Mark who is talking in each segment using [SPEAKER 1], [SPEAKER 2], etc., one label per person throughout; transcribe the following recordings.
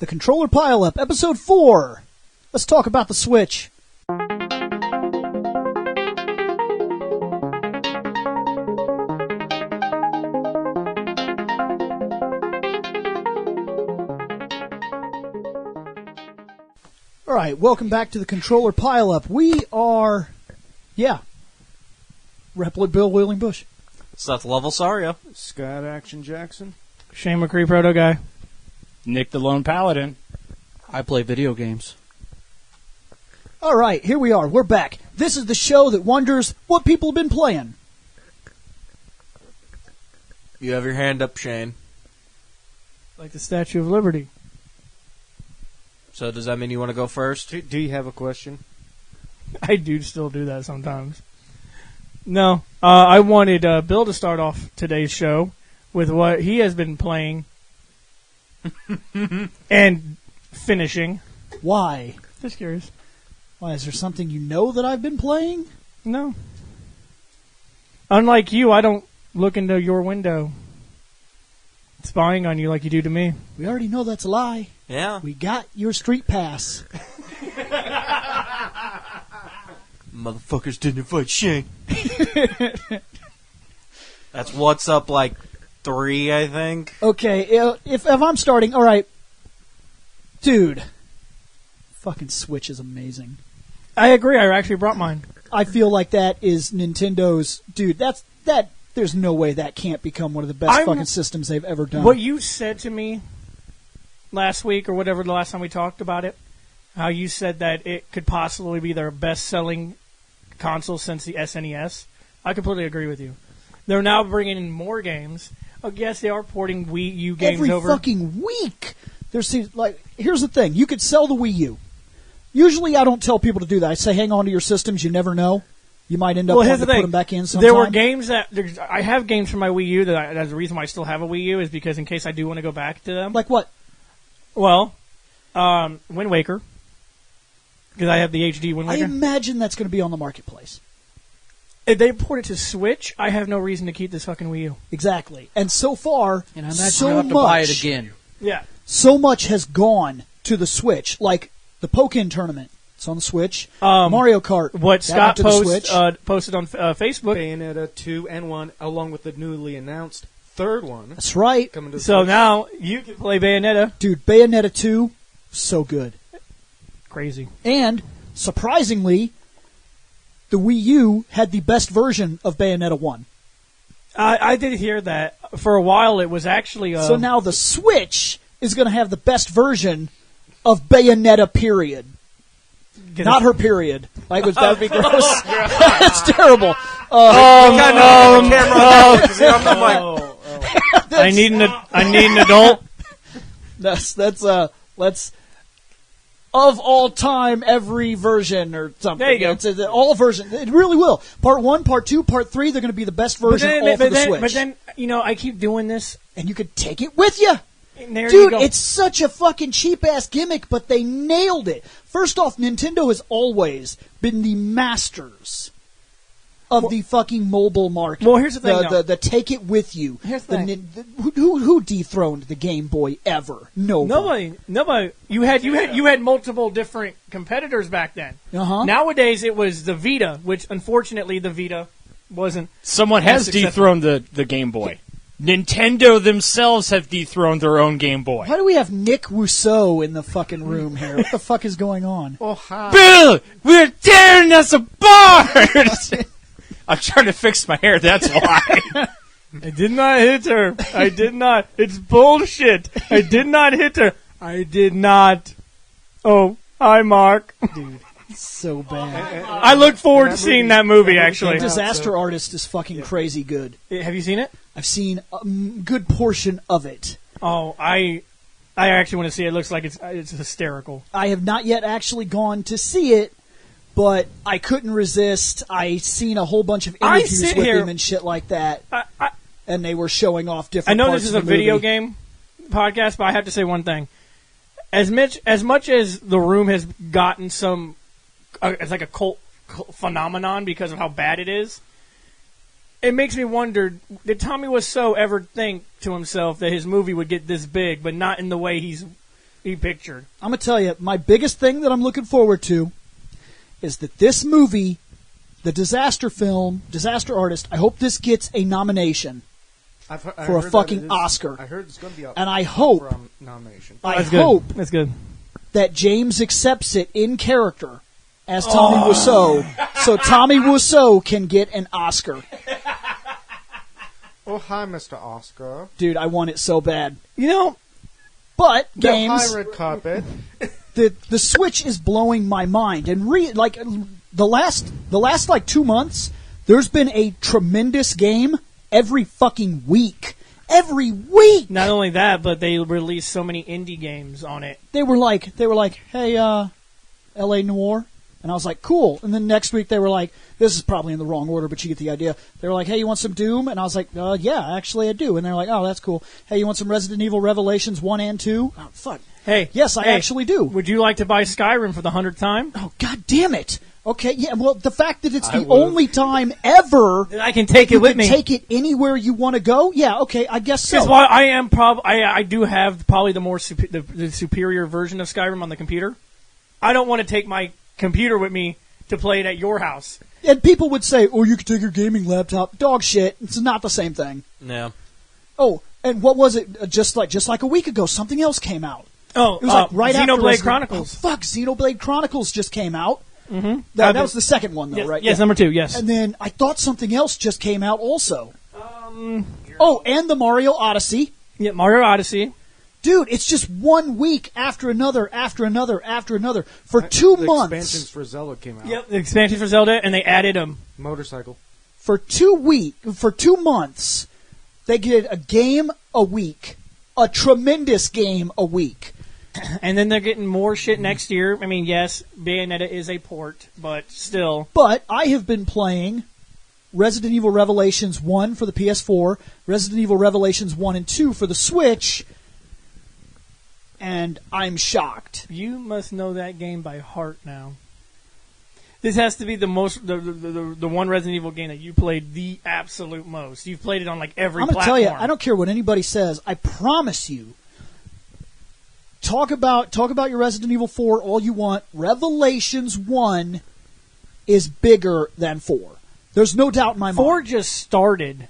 [SPEAKER 1] The Controller Pile-Up, Episode 4. Let's talk about the Switch. Alright, welcome back to the Controller Pile-Up. We are, ReploidBill, Wheeling Bush.
[SPEAKER 2] Seth Level Sario.
[SPEAKER 3] Scott Action Jackson.
[SPEAKER 4] Shane McCree, Proto Guy.
[SPEAKER 5] Nick the Lone Paladin.
[SPEAKER 2] I play video games.
[SPEAKER 1] Alright, here we are. We're back. This is the show that wonders what people have been playing.
[SPEAKER 2] You have your hand up, Shane.
[SPEAKER 4] Like the Statue of Liberty.
[SPEAKER 2] So does that mean you want to go first?
[SPEAKER 3] Do you have a question?
[SPEAKER 4] I do still do that sometimes. No, I wanted Bill to start off today's show with what he has been playing and finishing.
[SPEAKER 1] Why?
[SPEAKER 4] Just curious.
[SPEAKER 1] Why, is there something you know that I've been playing?
[SPEAKER 4] No. Unlike you, I don't look into your window spying on you like you do to me.
[SPEAKER 1] We already know that's a lie.
[SPEAKER 2] Yeah.
[SPEAKER 1] We got your street pass.
[SPEAKER 2] Motherfuckers didn't invite Shane. That's What's Up, like 3, I think.
[SPEAKER 1] Okay, if I'm starting, alright. Dude. Fucking Switch is amazing.
[SPEAKER 4] I agree, I actually brought mine.
[SPEAKER 1] I feel like that is Nintendo's... Dude, there's no way that can't become one of the best fucking systems they've ever done.
[SPEAKER 4] What you said to me last week, or whatever, the last time we talked about it, how you said that it could possibly be their best-selling console since the SNES, I completely agree with you. They're now bringing in more games. Oh, yes, they are porting Wii U games
[SPEAKER 1] every
[SPEAKER 4] over.
[SPEAKER 1] Every fucking week! Here's the thing. You could sell the Wii U. Usually I don't tell people to do that. I say hang on to your systems. You never know. You might end up having to put them back in sometime.
[SPEAKER 4] There were games I have games for my Wii U that's the reason why I still have a Wii U is because in case I do want to go back to them.
[SPEAKER 1] Like what?
[SPEAKER 4] Well, Wind Waker. Because I have the HD Wind Waker.
[SPEAKER 1] I imagine that's going to be on the marketplace.
[SPEAKER 4] If they port it to Switch, I have no reason to keep this fucking Wii U.
[SPEAKER 1] Exactly. And so far,
[SPEAKER 2] and I imagine you'll have to buy it again.
[SPEAKER 4] Yeah.
[SPEAKER 1] So much has gone to the Switch. Like the Pokken tournament. It's on the Switch. Mario Kart.
[SPEAKER 4] What Scott posted on Facebook.
[SPEAKER 3] Bayonetta 2 and 1, along with the newly announced third one.
[SPEAKER 1] That's right.
[SPEAKER 3] Coming to
[SPEAKER 4] so
[SPEAKER 3] Switch.
[SPEAKER 4] Now you can play Bayonetta.
[SPEAKER 1] Dude, Bayonetta 2, so good.
[SPEAKER 4] Crazy.
[SPEAKER 1] And, surprisingly, the Wii U had the best version of Bayonetta 1.
[SPEAKER 4] I did hear that. For a while, it was actually...
[SPEAKER 1] So now the Switch is going to have the best version of Bayonetta, period. Not her period. That would be gross. That's terrible.
[SPEAKER 4] I need an adult.
[SPEAKER 1] Let's of all time, every version or something.
[SPEAKER 4] There you go.
[SPEAKER 1] It's all versions. It really will. Part 1, Part 2, Part 3, they're going to be the best version for the Switch.
[SPEAKER 4] But then, I keep doing this.
[SPEAKER 1] And you could take it with you.
[SPEAKER 4] Dude,
[SPEAKER 1] it's such a fucking cheap-ass gimmick, but they nailed it. First off, Nintendo has always been the masters of the fucking mobile market.
[SPEAKER 4] Well, here's the thing,
[SPEAKER 1] the take it with you.
[SPEAKER 4] Here's the thing.
[SPEAKER 1] Who dethroned the Game Boy ever? Nobody.
[SPEAKER 4] You had multiple different competitors back then.
[SPEAKER 1] Uh-huh.
[SPEAKER 4] Nowadays, it was the Vita, which unfortunately the Vita wasn't.
[SPEAKER 5] Someone has dethroned the Game Boy. Nintendo themselves have dethroned their own Game Boy.
[SPEAKER 1] Why do we have Nick Rousseau in the fucking room here? What the fuck is going on?
[SPEAKER 3] Oh, hi.
[SPEAKER 5] Bill, we're tearing us apart! I'm trying to fix my hair, that's why.
[SPEAKER 4] I did not hit her. I did not. It's bullshit. I did not hit her. I did not. Oh, hi, Mark.
[SPEAKER 1] Dude, it's so bad.
[SPEAKER 4] I look forward to seeing that movie, actually.
[SPEAKER 1] Disaster Artist is fucking crazy good.
[SPEAKER 4] Have you seen it?
[SPEAKER 1] I've seen a good portion of it.
[SPEAKER 4] Oh, I actually want to see it. It looks like it's hysterical.
[SPEAKER 1] I have not yet actually gone to see it, but I couldn't resist. I seen a whole bunch of interviews with him and shit like that, and they were showing off different parts of the movie. I know this is a
[SPEAKER 4] video game podcast, but I have to say one thing. As much as The Room has gotten some... it's like a cult phenomenon because of how bad it is, it makes me wonder, did Tommy Wiseau ever think to himself that his movie would get this big, but not in the way he's he pictured.
[SPEAKER 1] I'm going to tell you, my biggest thing that I'm looking forward to is that this movie, the disaster film, Disaster Artist, I hope this gets a nomination for a fucking Oscar.
[SPEAKER 3] I heard it's going to be up
[SPEAKER 1] and I hope
[SPEAKER 3] for a nomination.
[SPEAKER 4] That's good.
[SPEAKER 1] That James accepts it in character as Tommy Wiseau, so Tommy Wiseau can get an Oscar.
[SPEAKER 3] Oh, hi, Mr. Oscar.
[SPEAKER 1] Dude, I want it so bad.
[SPEAKER 4] You know,
[SPEAKER 1] but
[SPEAKER 3] The
[SPEAKER 1] games,
[SPEAKER 3] high red carpet.
[SPEAKER 1] the Switch is blowing my mind, and the last like 2 months, there's been a tremendous game every fucking week. Every week.
[SPEAKER 4] not only that, but they released so many indie games on it.
[SPEAKER 1] They were like, hey, L.A. Noire. And I was like, cool. And then next week they were like, this is probably in the wrong order, but you get the idea. They were like, hey, you want some Doom? And I was like, yeah, actually I do. And they're like, oh, that's cool. Hey, you want some Resident Evil Revelations 1 and 2? Oh, fuck.
[SPEAKER 4] Hey.
[SPEAKER 1] Yes, I actually do.
[SPEAKER 4] Would you like to buy Skyrim for the 100th time?
[SPEAKER 1] Oh, god damn it. Okay, yeah, well, the fact that it's the only time ever
[SPEAKER 4] I can take it with me.
[SPEAKER 1] Take it anywhere you want to go? Yeah, okay, I guess so.
[SPEAKER 4] That's why I do have probably the superior version of Skyrim on the computer. I don't want to take my computer with me to play it at your house.
[SPEAKER 1] And people would say, oh, you could take your gaming laptop. Dog shit. It's not the same thing.
[SPEAKER 2] Yeah.
[SPEAKER 1] Oh, and what was it? Just like a week ago, something else came out.
[SPEAKER 4] Oh,
[SPEAKER 1] it was like right after
[SPEAKER 4] Xenoblade Chronicles.
[SPEAKER 1] Oh, fuck, Xenoblade Chronicles just came out.
[SPEAKER 4] Mm-hmm.
[SPEAKER 1] That was the second one, though,
[SPEAKER 4] yes,
[SPEAKER 1] right?
[SPEAKER 4] Yes,
[SPEAKER 1] yeah.
[SPEAKER 4] number 2, yes.
[SPEAKER 1] And then I thought something else just came out also. Oh, and the Mario Odyssey.
[SPEAKER 4] Yeah, Mario Odyssey.
[SPEAKER 1] Dude, it's just 1 week after another, after another, after another. For 2 months.
[SPEAKER 3] The expansions for Zelda came out.
[SPEAKER 4] Yep, the expansions for Zelda, and they added them.
[SPEAKER 3] Motorcycle.
[SPEAKER 1] For 2 months, they get a game a week. A tremendous game a week.
[SPEAKER 4] And then they're getting more shit next year. I mean, yes, Bayonetta is a port, but still.
[SPEAKER 1] But I have been playing Resident Evil Revelations 1 for the PS4, Resident Evil Revelations 1 and 2 for the Switch, and I'm shocked.
[SPEAKER 4] You must know that game by heart now. This has to be the one Resident Evil game that you played the absolute most. You've played it on like every platform.
[SPEAKER 1] I'm going to tell you, I don't care what anybody says. I promise you, talk about your Resident Evil 4 all you want. Revelations 1 is bigger than 4. There's no doubt in my mind.
[SPEAKER 4] 4 just started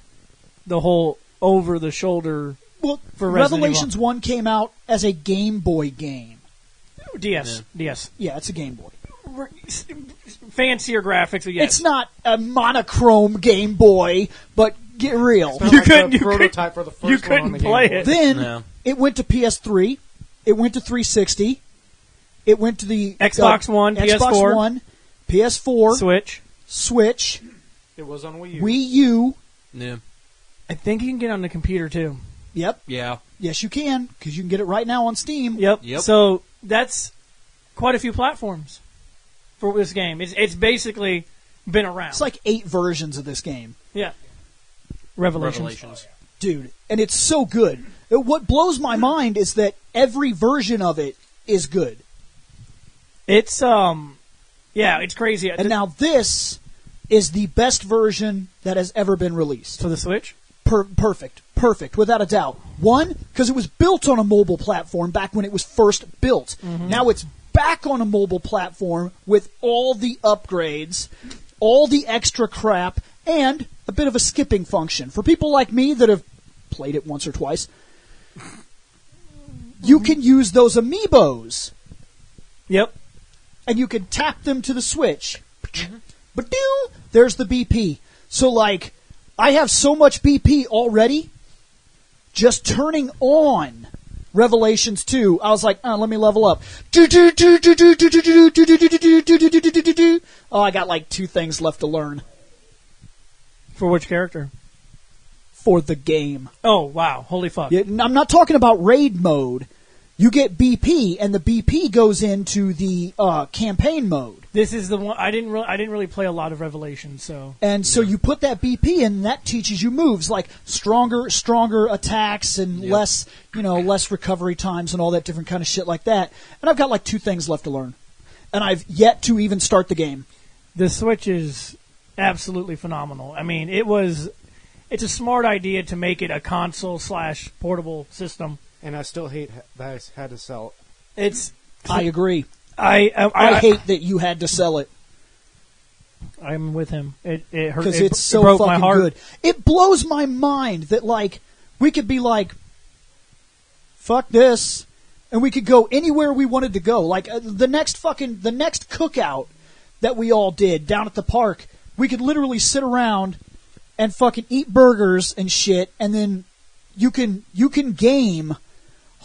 [SPEAKER 4] the whole over-the-shoulder for
[SPEAKER 1] Revelations 1 came out as a Game Boy game.
[SPEAKER 4] DS.
[SPEAKER 1] Yeah, it's a Game Boy.
[SPEAKER 4] Fancier graphics, yes.
[SPEAKER 1] It's not a monochrome Game Boy, but get real.
[SPEAKER 3] You couldn't prototype for the first
[SPEAKER 4] you couldn't
[SPEAKER 3] one on the
[SPEAKER 4] play
[SPEAKER 3] Game Boy.
[SPEAKER 4] it.
[SPEAKER 1] Then it went to PS3. It went to 360. It went to the
[SPEAKER 4] Xbox One,
[SPEAKER 1] Xbox
[SPEAKER 4] PS4,
[SPEAKER 1] One, PS4, Switch.
[SPEAKER 3] It was on Wii U.
[SPEAKER 1] Wii U.
[SPEAKER 2] Yeah.
[SPEAKER 4] I think you can get on the computer too.
[SPEAKER 1] Yep.
[SPEAKER 2] Yeah.
[SPEAKER 1] Yes, you can, because you can get it right now on Steam.
[SPEAKER 4] Yep. So that's quite a few platforms for this game. It's basically been around.
[SPEAKER 1] It's like 8 versions of this game.
[SPEAKER 4] Yeah. Revelations.
[SPEAKER 1] Dude, and it's so good. What blows my mind is that every version of it is good.
[SPEAKER 4] It's it's crazy.
[SPEAKER 1] And now this is the best version that has ever been released.
[SPEAKER 4] For the Switch?
[SPEAKER 1] Perfect, without a doubt. One, because it was built on a mobile platform back when it was first built. Mm-hmm. Now it's back on a mobile platform with all the upgrades, all the extra crap, and a bit of a skipping function. For people like me that have played it once or twice, you can use those amiibos.
[SPEAKER 4] Yep.
[SPEAKER 1] And you can tap them to the Switch. But there's the BP. So, like, I have so much BP already, just turning on Revelations 2, I was like, let me level up. Oh, I got like 2 things left to learn.
[SPEAKER 4] For which character?
[SPEAKER 1] For the game.
[SPEAKER 4] Oh, wow. Holy fuck.
[SPEAKER 1] Yeah, I'm not talking about raid mode. You get BP, and the BP goes into the campaign mode.
[SPEAKER 4] This is the one I didn't really play a lot of Revelations, so.
[SPEAKER 1] And so you put that BP in, and that teaches you moves like stronger attacks and less recovery times and all that different kind of shit like that. And I've got like 2 things left to learn, and I've yet to even start the game.
[SPEAKER 4] The Switch is absolutely phenomenal. I mean, it's a smart idea to make it a console/portable system.
[SPEAKER 3] And I still hate that I had to sell
[SPEAKER 1] I agree.
[SPEAKER 4] I
[SPEAKER 1] hate that you had to sell it
[SPEAKER 4] I'm with him. It hurt.
[SPEAKER 1] because
[SPEAKER 4] It
[SPEAKER 1] it's so
[SPEAKER 4] broke
[SPEAKER 1] fucking
[SPEAKER 4] my heart.
[SPEAKER 1] good. It blows my mind that like we could be like, fuck this, and we could go anywhere we wanted to go. Like the next cookout that we all did down at the park, we could literally sit around and fucking eat burgers and shit, and then you can game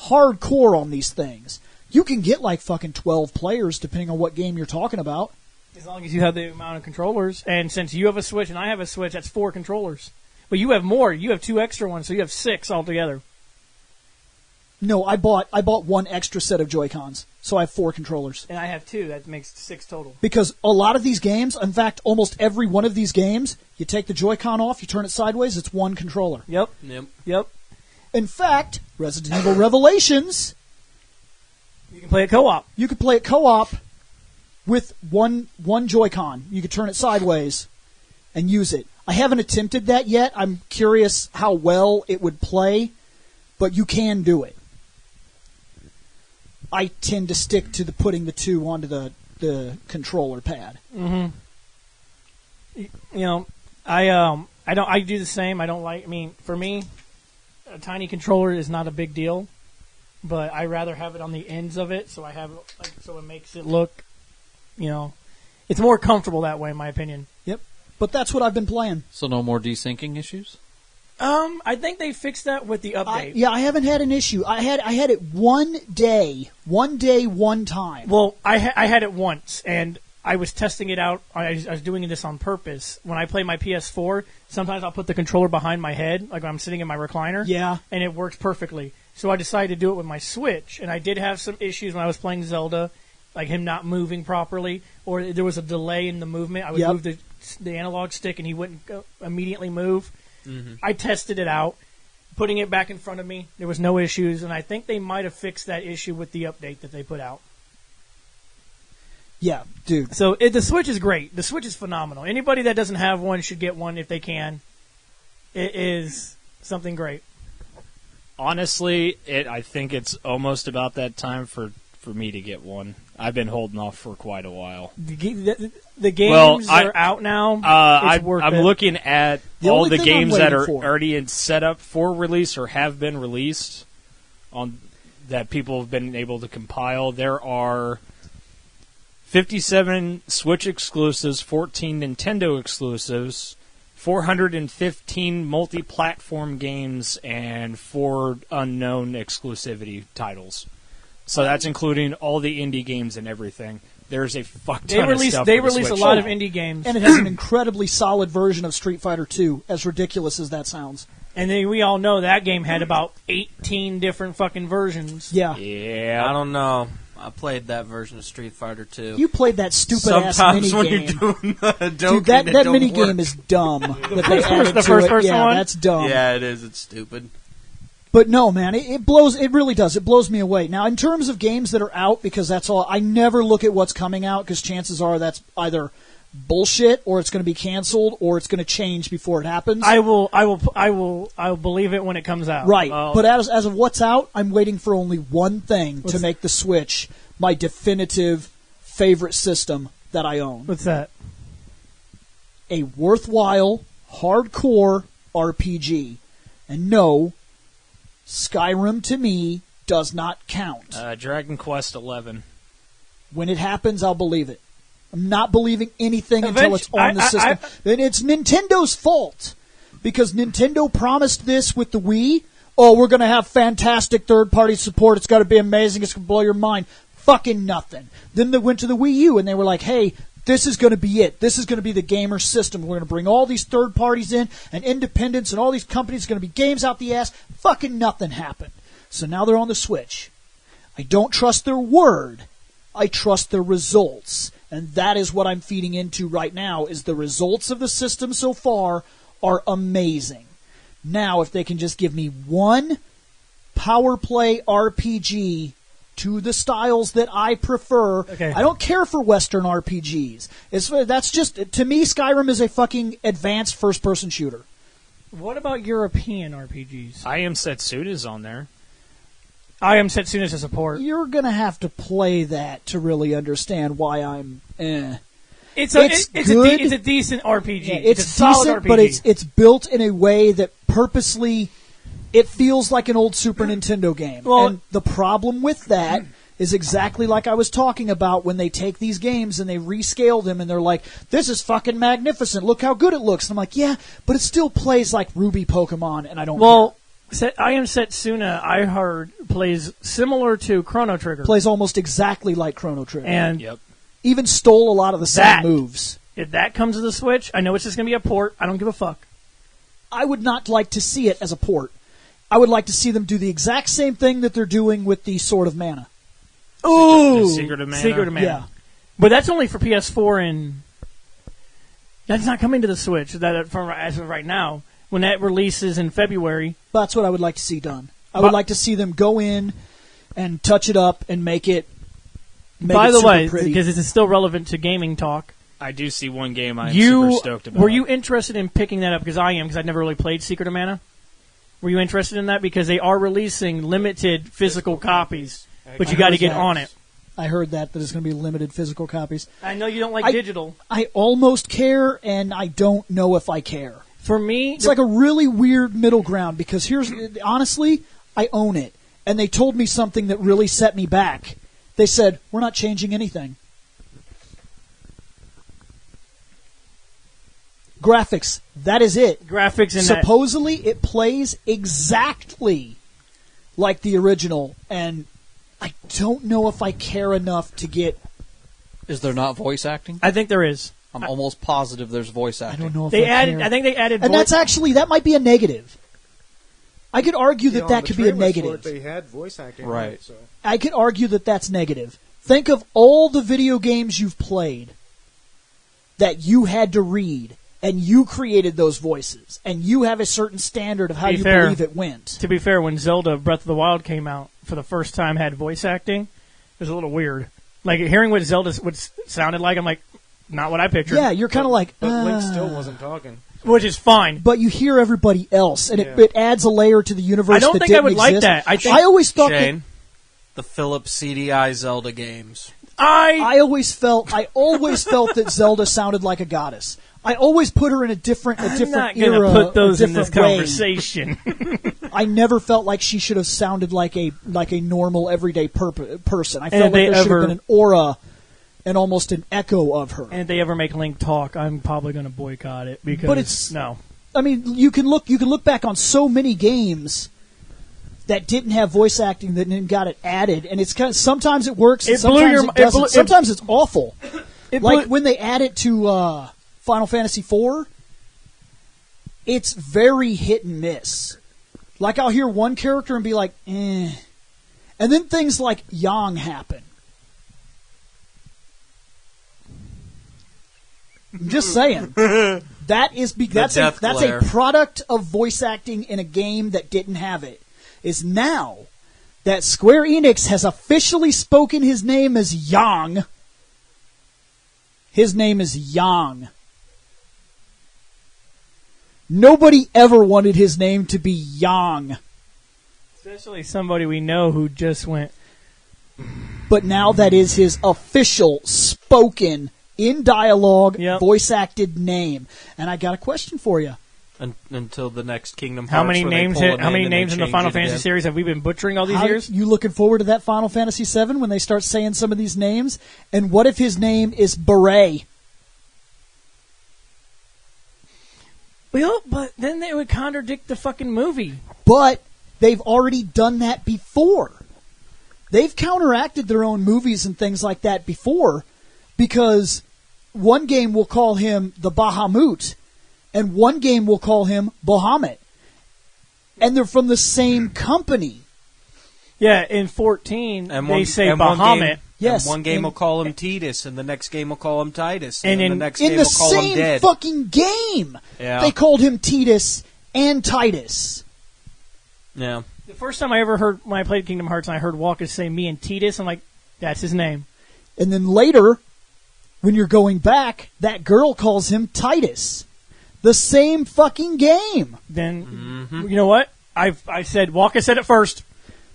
[SPEAKER 1] hardcore on these things. You can get like fucking 12 players depending on what game you're talking about.
[SPEAKER 4] As long as you have the amount of controllers, and since you have a Switch and I have a Switch, that's 4 controllers. But you have more. You have 2 extra ones, so you have 6 altogether.
[SPEAKER 1] No, I bought 1 extra set of Joy-Cons, so I have 4 controllers.
[SPEAKER 4] And I have 2. That makes 6 total.
[SPEAKER 1] Because a lot of these games, in fact, almost every one of these games, you take the Joy-Con off, you turn it sideways, it's 1 controller.
[SPEAKER 4] Yep.
[SPEAKER 2] Yep.
[SPEAKER 1] In fact, Resident Evil Revelations,
[SPEAKER 4] You can play it co-op.
[SPEAKER 1] you could play it co-op with one Joy-Con. You could turn it sideways and use it. I haven't attempted that yet. I'm curious how well it would play, but you can do it. I tend to stick to putting the 2 onto the controller pad.
[SPEAKER 4] You know, I do the same. I don't like. I mean, for me, a tiny controller is not a big deal, but I rather have it on the ends of it, so I have so it makes it look, it's more comfortable that way, in my opinion.
[SPEAKER 1] Yep. But that's what I've been playing.
[SPEAKER 6] So no more desyncing issues?
[SPEAKER 4] I think they fixed that with the update.
[SPEAKER 1] I haven't had an issue. I had it one day, one time.
[SPEAKER 4] Well, I had it once, and I was testing it out. I was doing this on purpose. When I play my PS4, sometimes I'll put the controller behind my head, like when I'm sitting in my recliner.
[SPEAKER 1] Yeah.
[SPEAKER 4] And it works perfectly. So I decided to do it with my Switch, and I did have some issues when I was playing Zelda, like him not moving properly, or there was a delay in the movement. I would move the analog stick, and he wouldn't immediately move. Mm-hmm. I tested it out, putting it back in front of me. There was no issues, and I think they might have fixed that issue with the update that they put out.
[SPEAKER 1] Yeah, dude.
[SPEAKER 4] So the Switch is great. The Switch is phenomenal. Anybody that doesn't have one should get one if they can. It is something great.
[SPEAKER 5] Honestly, I think it's almost about that time for me to get one. I've been holding off for quite a while.
[SPEAKER 4] The games are out now.
[SPEAKER 5] I'm looking at all the games that are already set up for release or have been released that people have been able to compile. There are 57 Switch exclusives, 14 Nintendo exclusives, 415 multi-platform games, and 4 unknown exclusivity titles. So that's including all the indie games and everything. There's a fuck ton of stuff.
[SPEAKER 4] They release a lot of indie games,
[SPEAKER 1] and it has an incredibly solid version of Street Fighter 2. As ridiculous as that sounds,
[SPEAKER 4] and then we all know that game had about 18 different fucking versions.
[SPEAKER 1] Yeah.
[SPEAKER 2] I don't know. I played that version of Street Fighter 2.
[SPEAKER 1] You played that stupid ass mini
[SPEAKER 2] Sometimes when
[SPEAKER 1] game.
[SPEAKER 2] you're doing the
[SPEAKER 1] Dude, that mini game is dumb.
[SPEAKER 4] The first person one?
[SPEAKER 1] That's dumb.
[SPEAKER 2] Yeah, it is. It's stupid.
[SPEAKER 1] But no, man, it blows. It really does. It blows me away. Now, in terms of games that are out, because that's all. I never look at what's coming out because chances are that's either bullshit or it's going to be canceled or it's going to change before it happens.
[SPEAKER 4] I will believe it when it comes out.
[SPEAKER 1] Right. But as of what's out, I'm waiting for only one thing to make the Switch my definitive favorite system that I own.
[SPEAKER 4] What's that?
[SPEAKER 1] A worthwhile, hardcore RPG. And no, Skyrim to me does not count.
[SPEAKER 5] Dragon Quest 11.
[SPEAKER 1] When it happens, I'll believe it. I'm not believing anything until it's on the system. And it's Nintendo's fault. Because Nintendo promised this with the Wii. Oh, we're going to have fantastic third-party support. It's got to be amazing. It's going to blow your mind. Fucking nothing. Then they went to the Wii U and they were like, hey, this is going to be it. This is going to be the gamer system. We're going to bring all these third parties in and independents and all these companies. It's going to be games out the ass. Fucking nothing happened. So now they're on the Switch. I don't trust their word. I trust their results. And that is what I'm feeding into right now, is the results of the system so far are amazing. Now, if they can just give me one power play RPG to the styles that I prefer.
[SPEAKER 4] Okay.
[SPEAKER 1] I don't care for Western RPGs. That's just, to me, Skyrim is a fucking advanced first-person shooter.
[SPEAKER 4] What about European RPGs?
[SPEAKER 5] I Am Setsuta's on there.
[SPEAKER 4] I am Setsuna's a support.
[SPEAKER 1] You're going to have to play that to really understand why I'm
[SPEAKER 4] It's
[SPEAKER 1] good.
[SPEAKER 4] It's a decent RPG.
[SPEAKER 1] Yeah,
[SPEAKER 4] it's a solid
[SPEAKER 1] decent,
[SPEAKER 4] RPG.
[SPEAKER 1] but it's built in a way that purposely it feels like an old Super Nintendo game.
[SPEAKER 4] Well-
[SPEAKER 1] And the problem with that is exactly like I was talking about when they take these games and they rescale them and they're like, this is fucking magnificent. Look how good it looks. And I'm like, yeah, but it still plays like Ruby Pokemon, and I don't care.
[SPEAKER 4] I Am Setsuna, I heard, plays similar to Chrono Trigger.
[SPEAKER 1] Plays almost exactly like Chrono Trigger.
[SPEAKER 4] And
[SPEAKER 5] Yep.
[SPEAKER 1] even stole a lot of the same
[SPEAKER 4] That-
[SPEAKER 1] moves.
[SPEAKER 4] if that comes to the Switch, I know it's just going to be a port. I don't give a fuck.
[SPEAKER 1] I would not like to see it as a port. I would like to see them do the exact same thing that they're doing with the Sword of Mana.
[SPEAKER 4] Ooh,
[SPEAKER 5] Secret of Mana?
[SPEAKER 4] Secret of Mana.
[SPEAKER 1] Yeah.
[SPEAKER 4] But that's only for PS4, and that's not coming to the Switch. That from as of right now, when that releases in February.
[SPEAKER 1] That's what I would like to see done. I would like to see them go in and touch it up and make it.
[SPEAKER 4] By the
[SPEAKER 1] super
[SPEAKER 4] way,
[SPEAKER 1] pretty.
[SPEAKER 4] because it's still relevant to gaming talk,
[SPEAKER 5] I do see one game I'm super stoked about.
[SPEAKER 4] were you interested in picking that up? Because I am, because I've never really played Secret of Mana. Were you interested in that? Because they are releasing limited physical copies, but you got to get on it.
[SPEAKER 1] I heard that it's going to be limited physical copies.
[SPEAKER 4] I know you don't like digital.
[SPEAKER 1] I almost care, and I don't know if I care.
[SPEAKER 4] For me,
[SPEAKER 1] It's like a really weird middle ground because honestly, I own it. And they told me something that really set me back. They said, we're not changing anything. Graphics, that is it.
[SPEAKER 4] graphics in that.
[SPEAKER 1] Supposedly, it plays exactly like the original, and I don't know if I care enough to get...
[SPEAKER 6] Is there not voice acting?
[SPEAKER 4] I think there is.
[SPEAKER 6] I'm almost positive there's voice
[SPEAKER 1] I
[SPEAKER 6] acting.
[SPEAKER 1] don't know if
[SPEAKER 4] They
[SPEAKER 1] I
[SPEAKER 4] added.
[SPEAKER 1] care.
[SPEAKER 4] I think they added.
[SPEAKER 1] And that's actually, that might be a negative. I could argue that that could be a negative.
[SPEAKER 3] They had voice acting,
[SPEAKER 6] Right.
[SPEAKER 3] So.
[SPEAKER 1] I could argue that that's negative. Think of all the video games you've played that you had to read, and you created those voices, and you have a certain standard of how
[SPEAKER 4] Be
[SPEAKER 1] you
[SPEAKER 4] fair.
[SPEAKER 1] believe it went.
[SPEAKER 4] To be fair, when Zelda Breath of the Wild came out for the first time, had voice acting, it was a little weird. Like hearing what Zelda sounded like, I'm like, not what I pictured.
[SPEAKER 1] Yeah, you're kind of like,
[SPEAKER 3] But Link still wasn't talking.
[SPEAKER 4] Which is fine.
[SPEAKER 1] but you hear everybody else, and
[SPEAKER 3] Yeah.
[SPEAKER 1] it adds a layer to the universe.
[SPEAKER 4] I don't
[SPEAKER 1] that
[SPEAKER 4] think I
[SPEAKER 1] didn't
[SPEAKER 4] would like
[SPEAKER 1] exist.
[SPEAKER 4] that. I think-
[SPEAKER 1] I always thought that.
[SPEAKER 2] Shane, the Philips CDI Zelda games.
[SPEAKER 1] I always felt that Zelda sounded like a goddess. I always put her in a different
[SPEAKER 4] I'm not
[SPEAKER 1] era,
[SPEAKER 4] going to put those
[SPEAKER 1] a
[SPEAKER 4] in this
[SPEAKER 1] different way.
[SPEAKER 4] conversation.
[SPEAKER 1] I never felt like she should have sounded like a normal everyday person. I
[SPEAKER 4] And
[SPEAKER 1] felt like
[SPEAKER 4] they
[SPEAKER 1] there should have
[SPEAKER 4] ever-
[SPEAKER 1] been an aura and almost an echo of her.
[SPEAKER 4] And if they ever make Link talk, I'm probably going to boycott it because
[SPEAKER 1] But it's-
[SPEAKER 4] no.
[SPEAKER 1] I mean, you can look back on so many games that didn't have voice acting that then got it added, and it's kind of, sometimes it works, and
[SPEAKER 4] It blew
[SPEAKER 1] sometimes
[SPEAKER 4] your-
[SPEAKER 1] it doesn't.
[SPEAKER 4] it blew-
[SPEAKER 1] Sometimes it's awful.
[SPEAKER 4] It
[SPEAKER 1] Like
[SPEAKER 4] blew-
[SPEAKER 1] when they add it to Final Fantasy IV, it's very hit and miss. Like I'll hear one character and be like, eh. And then things like Yang happen. I'm just saying. That's
[SPEAKER 2] death
[SPEAKER 1] a
[SPEAKER 2] glare.
[SPEAKER 1] product of voice acting in a game that didn't have it. Is now that Square Enix has officially spoken his name as Yang. His name is Yang. Nobody ever wanted his name to be Yang.
[SPEAKER 4] Especially somebody we know who just went.
[SPEAKER 1] But now that is his official, spoken, in dialogue,
[SPEAKER 4] Yep.
[SPEAKER 1] voice acted name. And I got a question for you.
[SPEAKER 2] Until the next Kingdom Hearts.
[SPEAKER 4] How many
[SPEAKER 2] where they
[SPEAKER 4] names?
[SPEAKER 2] pull a
[SPEAKER 4] How
[SPEAKER 2] name
[SPEAKER 4] many
[SPEAKER 2] and they
[SPEAKER 4] names in the
[SPEAKER 2] change
[SPEAKER 4] Final
[SPEAKER 2] it
[SPEAKER 4] Fantasy
[SPEAKER 2] again.
[SPEAKER 4] series have we been butchering all these
[SPEAKER 1] How,
[SPEAKER 4] years?
[SPEAKER 1] you looking forward to that Final Fantasy VII when they start saying some of these names? And what if his name is Beret?
[SPEAKER 4] Well, but then they would contradict the fucking movie.
[SPEAKER 1] But they've already done that before. They've counteracted their own movies and things like that before, because one game will call him the Bahamut, and one game will call him Bahamut. And they're from the same company.
[SPEAKER 4] Yeah, in 14, they say Bahamut.
[SPEAKER 1] Yes,
[SPEAKER 2] and one game
[SPEAKER 1] and-
[SPEAKER 2] will call him Titus, and the next game will call him Titus,
[SPEAKER 4] And
[SPEAKER 2] and then
[SPEAKER 4] in-
[SPEAKER 2] the next
[SPEAKER 1] In
[SPEAKER 2] game
[SPEAKER 1] the
[SPEAKER 2] will call him
[SPEAKER 1] same
[SPEAKER 2] Dead.
[SPEAKER 1] fucking game,
[SPEAKER 2] Yeah.
[SPEAKER 1] they called him Titus and Titus.
[SPEAKER 2] Yeah.
[SPEAKER 4] The first time I ever heard, when I played Kingdom Hearts, and I heard Walker say me and Titus, I'm like, that's his name.
[SPEAKER 1] And then later, when you're going back, that girl calls him Titus. The same fucking game.
[SPEAKER 4] Then, you know what? I said, Walker said it first.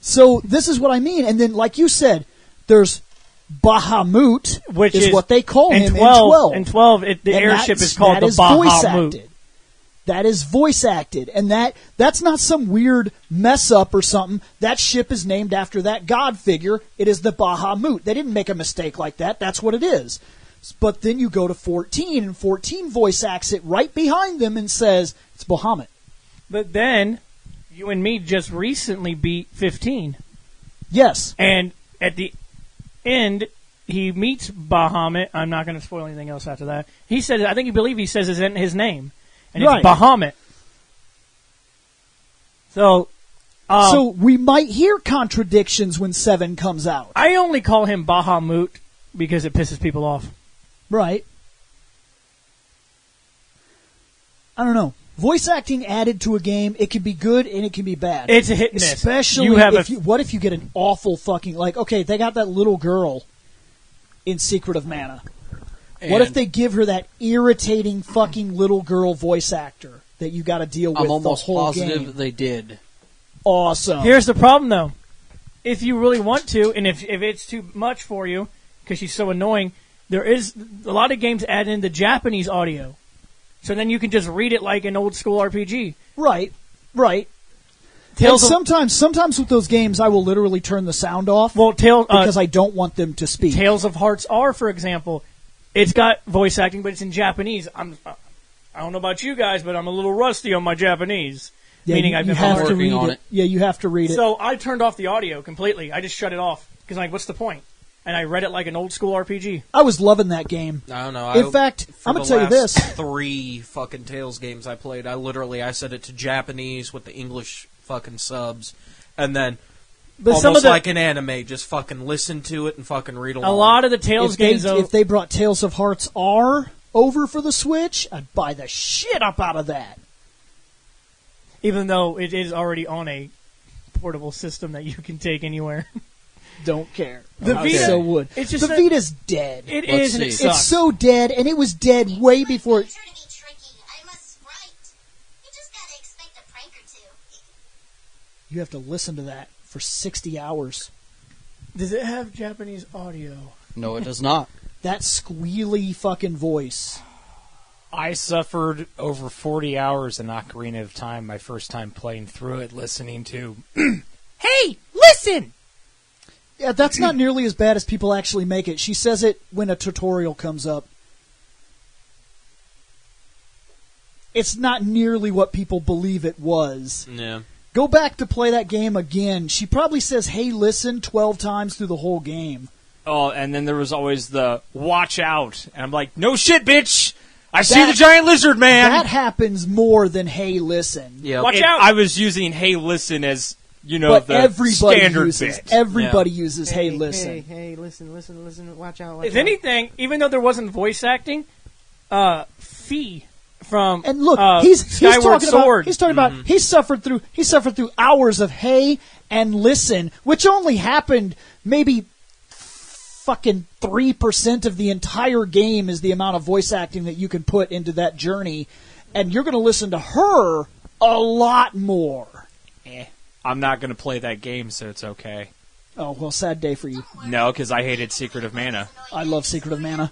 [SPEAKER 1] So this is what I mean. And then, like you said, there's Bahamut,
[SPEAKER 4] Which is
[SPEAKER 1] what they call him
[SPEAKER 4] in
[SPEAKER 1] in
[SPEAKER 4] 12.
[SPEAKER 1] 12.
[SPEAKER 4] In 12, the
[SPEAKER 1] And
[SPEAKER 4] airship
[SPEAKER 1] that's-
[SPEAKER 4] is called
[SPEAKER 1] that
[SPEAKER 4] the
[SPEAKER 1] is voice
[SPEAKER 4] Bahamut.
[SPEAKER 1] acted. That is voice acted, and that's not some weird mess up or something. That ship is named after that god figure. It is the Bahamut. They didn't make a mistake like that. That's what it is. But then you go to 14, and 14 voice acts it right behind them and says it's Bahamut.
[SPEAKER 4] But then, you and me just recently beat 15.
[SPEAKER 1] Yes.
[SPEAKER 4] And at the end, he meets Bahamut. I'm not going to spoil anything else after that. He says, I think you believe he says his name. And
[SPEAKER 1] Right.
[SPEAKER 4] it's Bahamut. So,
[SPEAKER 1] So we might hear contradictions when 7 comes out.
[SPEAKER 4] I only call him Bahamut because it pisses people off.
[SPEAKER 1] Right. I don't know. Voice acting added to a game, it can be good and it can be bad.
[SPEAKER 4] It's a hit and miss.
[SPEAKER 1] Especially what if you get an awful fucking, like, okay, they got that little girl in Secret of Mana. What if they give her that irritating fucking little girl voice actor that you got to deal with
[SPEAKER 6] I'm
[SPEAKER 1] the
[SPEAKER 6] almost
[SPEAKER 1] whole
[SPEAKER 6] positive
[SPEAKER 1] game?
[SPEAKER 6] they did.
[SPEAKER 1] Awesome.
[SPEAKER 4] Here's the problem, though. If you really want to, and if it's too much for you, because she's so annoying, there is a lot of games add in the Japanese audio. So then you can just read it like an old school RPG.
[SPEAKER 1] Right.
[SPEAKER 4] Tales
[SPEAKER 1] And
[SPEAKER 4] of-
[SPEAKER 1] sometimes with those games, I will literally turn the sound off
[SPEAKER 4] Well,
[SPEAKER 1] because I don't want them to speak.
[SPEAKER 4] Tales of Hearts R, for example, it's got voice acting, but it's in Japanese. I don't know about you guys, but I'm a little rusty on my Japanese. Meaning
[SPEAKER 1] you
[SPEAKER 4] I've been
[SPEAKER 1] have to
[SPEAKER 6] working
[SPEAKER 1] read
[SPEAKER 6] on
[SPEAKER 1] it.
[SPEAKER 6] it.
[SPEAKER 1] Yeah, you have to read it.
[SPEAKER 4] So I turned off the audio completely. I just shut it off because like, what's the point? And I read it like an old school RPG.
[SPEAKER 1] I was loving that game.
[SPEAKER 2] I don't know.
[SPEAKER 1] In fact,
[SPEAKER 2] for
[SPEAKER 1] I'm gonna
[SPEAKER 2] the
[SPEAKER 1] tell you
[SPEAKER 2] last
[SPEAKER 1] this.
[SPEAKER 2] 3 fucking Tales games I played, I set it to Japanese with the English fucking subs, and then
[SPEAKER 4] But some of
[SPEAKER 2] almost
[SPEAKER 4] the,
[SPEAKER 2] like an anime, just fucking listen to it and fucking read along.
[SPEAKER 4] a lot of the Tales games, though,
[SPEAKER 1] If they brought Tales of Hearts R over for the Switch, I'd buy the shit up out of that.
[SPEAKER 4] even though it is already on a portable system that you can take anywhere.
[SPEAKER 1] Don't care.
[SPEAKER 4] The
[SPEAKER 1] I
[SPEAKER 4] Vita-
[SPEAKER 1] so would.
[SPEAKER 4] it's just
[SPEAKER 1] the
[SPEAKER 4] that-
[SPEAKER 1] Vita's dead.
[SPEAKER 4] It
[SPEAKER 6] Let's
[SPEAKER 4] is, and it
[SPEAKER 6] see.
[SPEAKER 4] sucks.
[SPEAKER 1] It's so dead, and it was dead way before.
[SPEAKER 7] Try to be tricky. I'm a sprite. You just gotta expect a prank or two.
[SPEAKER 1] You have to listen to that for 60 hours.
[SPEAKER 4] Does it have Japanese audio?
[SPEAKER 6] No, it does not.
[SPEAKER 1] That squealy fucking voice.
[SPEAKER 5] I suffered over 40 hours in Ocarina of Time my first time playing through it, listening to, hey, listen!
[SPEAKER 1] Yeah, that's not nearly as bad as people actually make it. She says it when a tutorial comes up. It's not nearly what people believe it was.
[SPEAKER 2] Yeah.
[SPEAKER 1] Go back to play that game again. She probably says, hey, listen, 12 times through the whole game.
[SPEAKER 5] Oh, and then there was always the watch out. And I'm like, no shit, bitch! I see the giant lizard man!
[SPEAKER 1] That happens more than hey, listen.
[SPEAKER 2] Yeah.
[SPEAKER 4] Watch out!
[SPEAKER 5] I was using hey, listen as, you know,
[SPEAKER 1] But
[SPEAKER 5] the
[SPEAKER 1] everybody
[SPEAKER 5] standard
[SPEAKER 1] uses
[SPEAKER 5] bit.
[SPEAKER 1] everybody uses hey, listen.
[SPEAKER 3] Hey, listen, watch out.
[SPEAKER 4] If anything, even though there wasn't voice acting, Fee from
[SPEAKER 1] And look, he's
[SPEAKER 4] Skyward
[SPEAKER 1] talking
[SPEAKER 4] Sword.
[SPEAKER 1] about he's talking about he suffered through hours of hey and listen, which only happened maybe fucking 3% of the entire game is the amount of voice acting that you can put into that journey, and you're going to listen to her a lot more.
[SPEAKER 5] I'm not going to play that game, so it's okay.
[SPEAKER 1] Oh, well, sad day for you.
[SPEAKER 5] No, because I hated Secret of Mana.
[SPEAKER 1] I love Secret of Mana.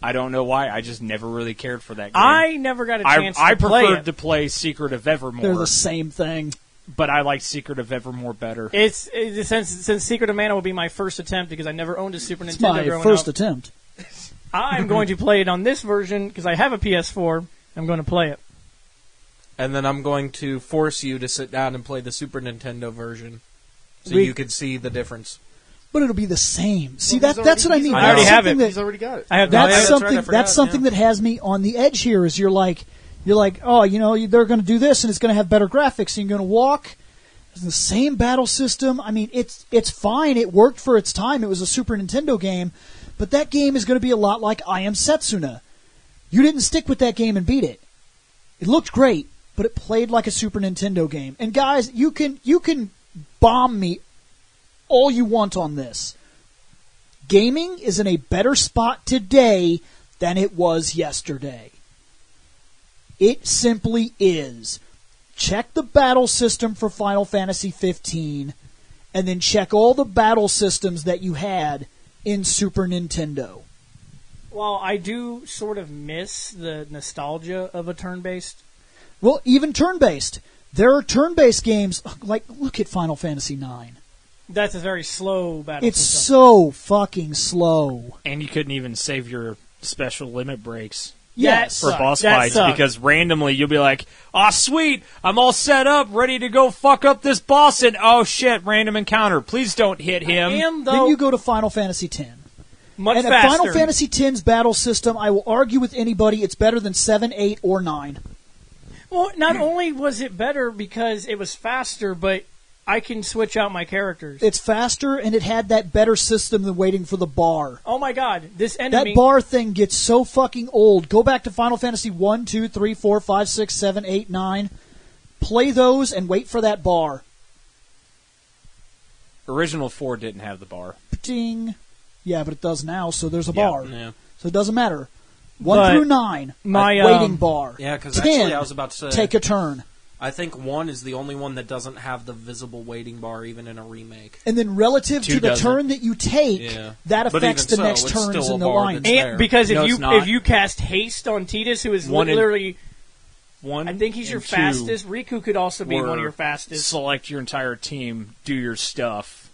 [SPEAKER 5] I don't know why. I just never really cared for that game.
[SPEAKER 4] I never got a chance
[SPEAKER 5] I
[SPEAKER 4] to play
[SPEAKER 5] preferred
[SPEAKER 4] it.
[SPEAKER 5] to play Secret of Evermore,
[SPEAKER 1] They're the same thing.
[SPEAKER 5] but I liked Secret of Evermore better.
[SPEAKER 4] It's since Secret of Mana will be my first attempt because I never owned a Super
[SPEAKER 1] It's
[SPEAKER 4] Nintendo
[SPEAKER 1] my
[SPEAKER 4] growing
[SPEAKER 1] first
[SPEAKER 4] up.
[SPEAKER 1] attempt.
[SPEAKER 4] I'm going to play it on this version because I have a PS4. I'm going to play it.
[SPEAKER 2] And then I'm going to force you to sit down and play the Super Nintendo version, so
[SPEAKER 4] We-
[SPEAKER 2] you can see the difference.
[SPEAKER 1] But it'll be the same. See,
[SPEAKER 3] Well,
[SPEAKER 1] that's what I mean.
[SPEAKER 2] I
[SPEAKER 1] That's
[SPEAKER 2] already
[SPEAKER 4] have
[SPEAKER 1] something
[SPEAKER 4] it.
[SPEAKER 1] that-
[SPEAKER 3] He's already got it.
[SPEAKER 4] I have
[SPEAKER 1] That's
[SPEAKER 2] yeah, that's
[SPEAKER 1] something.
[SPEAKER 2] right, I forgot,
[SPEAKER 1] That's something
[SPEAKER 2] yeah.
[SPEAKER 1] that has me on the edge here. Is you're like, oh, you know, they're going to do this, and it's going to have better graphics, and you're going to walk. It's the same battle system. I mean, it's fine. It worked for its time. It was a Super Nintendo game, but that game is going to be a lot like I Am Setsuna. You didn't stick with that game and beat it. It looked great, but it played like a Super Nintendo game. And guys, you can bomb me all you want on this. Gaming is in a better spot today than it was yesterday. It simply is. Check the battle system for Final Fantasy 15, and then check all the battle systems that you had in Super Nintendo.
[SPEAKER 4] Well, I do sort of miss the nostalgia of a turn-based.
[SPEAKER 1] Well, even turn-based. There are turn-based games, like, look at Final Fantasy IX.
[SPEAKER 4] That's a very slow battle
[SPEAKER 1] It's
[SPEAKER 4] system.
[SPEAKER 1] so fucking slow.
[SPEAKER 5] And you couldn't even save your special limit breaks
[SPEAKER 1] Yes.
[SPEAKER 5] for
[SPEAKER 4] Sucked.
[SPEAKER 5] boss
[SPEAKER 4] That
[SPEAKER 5] fights
[SPEAKER 4] sucked.
[SPEAKER 5] because randomly you'll be like, "Oh, sweet, I'm all set up, ready to go fuck up this boss," and oh shit, random encounter. Please don't hit him.
[SPEAKER 4] And
[SPEAKER 1] Then
[SPEAKER 4] though
[SPEAKER 1] you go to Final Fantasy X.
[SPEAKER 4] much
[SPEAKER 1] And
[SPEAKER 4] faster.
[SPEAKER 1] Final Fantasy X's battle system, I will argue with anybody, it's better than 7, 8, or 9.
[SPEAKER 4] Well, not only was it better because it was faster, but I can switch out my characters.
[SPEAKER 1] It's faster, and it had that better system than waiting for the bar.
[SPEAKER 4] Oh my god, this enemy...
[SPEAKER 1] That bar thing gets so fucking old. Go back to Final Fantasy 1, 2, 3, 4, 5, 6, 7, 8, 9. Play those and wait for that bar.
[SPEAKER 5] Original 4 didn't have the bar.
[SPEAKER 1] Ding. Yeah, but it does now, so there's a
[SPEAKER 5] Yeah.
[SPEAKER 1] bar.
[SPEAKER 2] Yeah.
[SPEAKER 1] So it doesn't matter. 1
[SPEAKER 4] But
[SPEAKER 1] through 9,
[SPEAKER 4] my,
[SPEAKER 1] waiting bar.
[SPEAKER 2] Yeah, because
[SPEAKER 1] 10,
[SPEAKER 2] actually I was about to say,
[SPEAKER 1] take a turn.
[SPEAKER 2] I think 1 is the only one that doesn't have the visible waiting bar even in a remake.
[SPEAKER 1] And then relative
[SPEAKER 5] 2
[SPEAKER 1] to the
[SPEAKER 5] doesn't.
[SPEAKER 1] turn that you take,
[SPEAKER 2] Yeah.
[SPEAKER 1] that
[SPEAKER 2] But
[SPEAKER 1] affects
[SPEAKER 2] even
[SPEAKER 1] the
[SPEAKER 2] so,
[SPEAKER 1] next
[SPEAKER 2] it's
[SPEAKER 1] turns
[SPEAKER 2] still
[SPEAKER 1] in
[SPEAKER 2] a
[SPEAKER 1] the
[SPEAKER 2] bar
[SPEAKER 1] line.
[SPEAKER 2] that's there.
[SPEAKER 4] And because
[SPEAKER 5] No,
[SPEAKER 4] if
[SPEAKER 5] it's not.
[SPEAKER 4] you cast haste on Tidus, who is
[SPEAKER 5] One and-
[SPEAKER 4] literally,
[SPEAKER 5] One,
[SPEAKER 4] I think he's your
[SPEAKER 5] and 2
[SPEAKER 4] fastest. Riku could also be
[SPEAKER 5] were
[SPEAKER 4] one of your fastest.
[SPEAKER 5] Select your entire team, do your stuff.